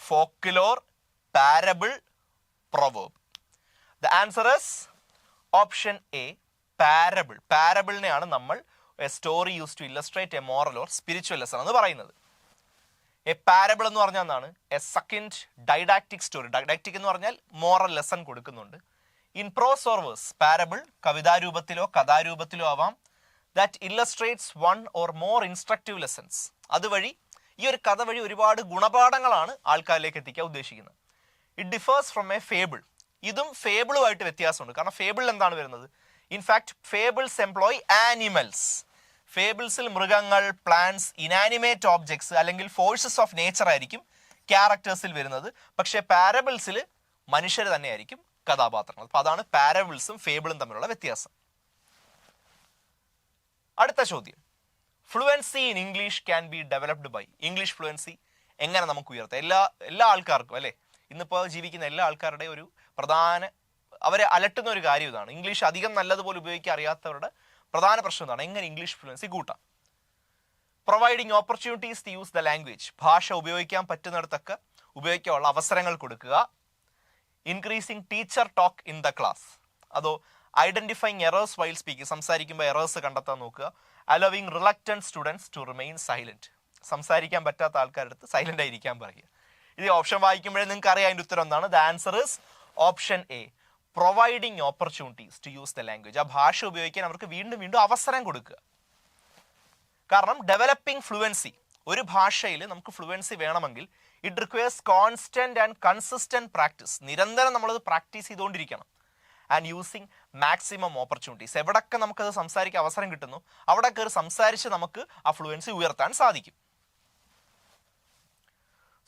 folklore, parable, proverb. The answer is option A, parable. പാരബിളിനെയാണ് നമ്മൾ a story use to illustrate a moral or spiritual lesson എന്ന് പറയുന്നത്. എ പാരബിൾ എന്ന് പറഞ്ഞാൽ എന്താണ്? A second didactic story. Didactic എന്ന് പറഞ്ഞാൽ മോറൽ ലെസൺ കൊടുക്കുന്നുണ്ട്. In prose or verse, parable കവിതാരൂപത്തിലോ കഥാരൂപത്തിലോ ആവാം. That illustrates one or more instructive lessons. അതുവഴി ഈ ഒരു കഥ വഴി ഒരുപാട് ഗുണപാഠങ്ങളാണ് ആൾക്കാരിലേക്ക് എത്തിക്കാൻ ഉദ്ദേശിക്കുന്നത്. It differs from a fable. ഇതും ഫേബിളുമായിട്ട് വ്യത്യാസമുണ്ട്. കാരണം ഫേബിളിൽ എന്താണ് വരുന്നത്? In fact fables employ animals. ഫേബിൾസിൽ മൃഗങ്ങൾ, പ്ലാന്റ്സ്, ഇനാനിമേറ്റ് ഓബ്ജക്ട്സ് അല്ലെങ്കിൽ ഫോഴ്സസ് ഓഫ് നേച്ചർ ആയിരിക്കും ക്യാരക്ടേഴ്സിൽ വരുന്നത്. പക്ഷേ പാരബിൾസിൽ മനുഷ്യർ തന്നെയായിരിക്കും കഥാപാത്രങ്ങൾ. അപ്പോൾ അതാണ് പാരബിൾസും ഫേബിളും തമ്മിലുള്ള വ്യത്യാസം. അടുത്ത ചോദ്യം, fluency in English can be developed by. English fluency എങ്ങനെ നമുക്ക് ഉയർത്താം? എല്ലാ ആൾക്കാർക്കും അല്ലേ, ഇന്നിപ്പോൾ ജീവിക്കുന്ന എല്ലാ ആൾക്കാരുടെ ഒരു പ്രധാന, അവരെ അലട്ടുന്ന ഒരു കാര്യം ഇതാണ്. ഇംഗ്ലീഷ് അധികം നല്ലതുപോലെ ഉപയോഗിക്കാൻ അറിയാത്തവരുടെ പ്രധാന പ്രശ്നം എന്താണ്? എങ്ങനെ ഇംഗ്ലീഷ് ഫ്ലുവൻസി കൂട്ടാം? Providing opportunities to use the language. ഭാഷ ഉപയോഗിക്കാൻ പറ്റുന്നിടത്തൊക്കെ ഉപയോഗിക്കാനുള്ള അവസരങ്ങൾ കൊടുക്കുക. Increasing teacher talk in the class. അതോ ഐഡന്റിഫൈങ് എറേഴ്സ് വൈൽ സ്പീക്കിംഗ്. സംസാരിക്കുമ്പോൾ എറേഴ്സ് കണ്ടെത്താൻ നോക്കുക. Allowing reluctant students to remain silent. സംസാരിക്കാൻ പറ്റാത്ത ആൾക്കാരുടെ അടുത്ത് സൈലന്റ് ആയിരിക്കാൻ പറയുക. ഇത് ഓപ്ഷൻ വായിക്കുമ്പോഴേ നിങ്ങൾക്ക് അറിയാം അതിൻ്റെ ഉത്തരം എന്താണ്. The answer is option A, providing opportunities to use the language. ആ ഭാഷ ഉപയോഗിക്കാൻ അവർക്ക് വീണ്ടും വീണ്ടും അവസരം കൊടുക്കുക. കാരണം ഡെവലപ്പിംഗ് ഫ്ലുവൻസി, ഒരു ഭാഷയിൽ നമുക്ക് ഫ്ലുവൻസി വേണമെങ്കിൽ it requires constant and consistent practice. നിരന്തരം നമ്മളത് പ്രാക്ടീസ് ചെയ്തുകൊണ്ടിരിക്കണം. And using maximum opportunities. എവിടൊക്കെ നമുക്കത് സംസാരിക്കാൻ അവസരം കിട്ടുന്നു അവിടെ കയറി സംസാരിച്ച് നമുക്ക് ആ ഫ്ലുവൻസി ഉയർത്താൻ സാധിക്കും.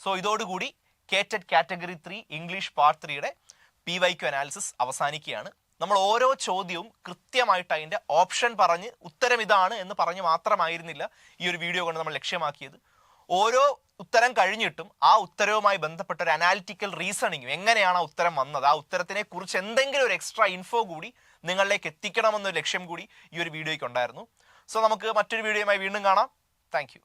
സോ ഇതോടുകൂടി കേറ്റഡ് കാറ്റഗറി 3 ഇംഗ്ലീഷ് പാർട്ട് 3യുടെ PYQ അനാലിസിസ് അവസാനിക്കുകയാണ്. നമ്മൾ ഓരോ ചോദ്യവും കൃത്യമായിട്ട് അതിൻ്റെ ഓപ്ഷൻ പറഞ്ഞ് ഉത്തരം ഇതാണ് എന്ന് പറഞ്ഞ് മാത്രമായിരുന്നില്ല ഈ ഒരു വീഡിയോ കൊണ്ട് നമ്മൾ ലക്ഷ്യമാക്കിയത്. ഓരോ ഉത്തരം കഴിഞ്ഞിട്ടും ആ ഉത്തരവുമായി ബന്ധപ്പെട്ട ഒരു അനാലിറ്റിക്കൽ റീസണിങ്ങും, എങ്ങനെയാണ് ആ ഉത്തരം വന്നത്, ആ ഉത്തരത്തിനെ കുറിച്ച് എന്തെങ്കിലും ഒരു എക്സ്ട്രാ ഇൻഫോ കൂടി നിങ്ങളിലേക്ക് എത്തിക്കണമെന്നൊരു ലക്ഷ്യം കൂടി ഈ ഒരു വീഡിയോയ്ക്ക് ഉണ്ടായിരുന്നു. സോ നമുക്ക് മറ്റൊരു വീഡിയോയുമായി വീണ്ടും കാണാം. Thank you.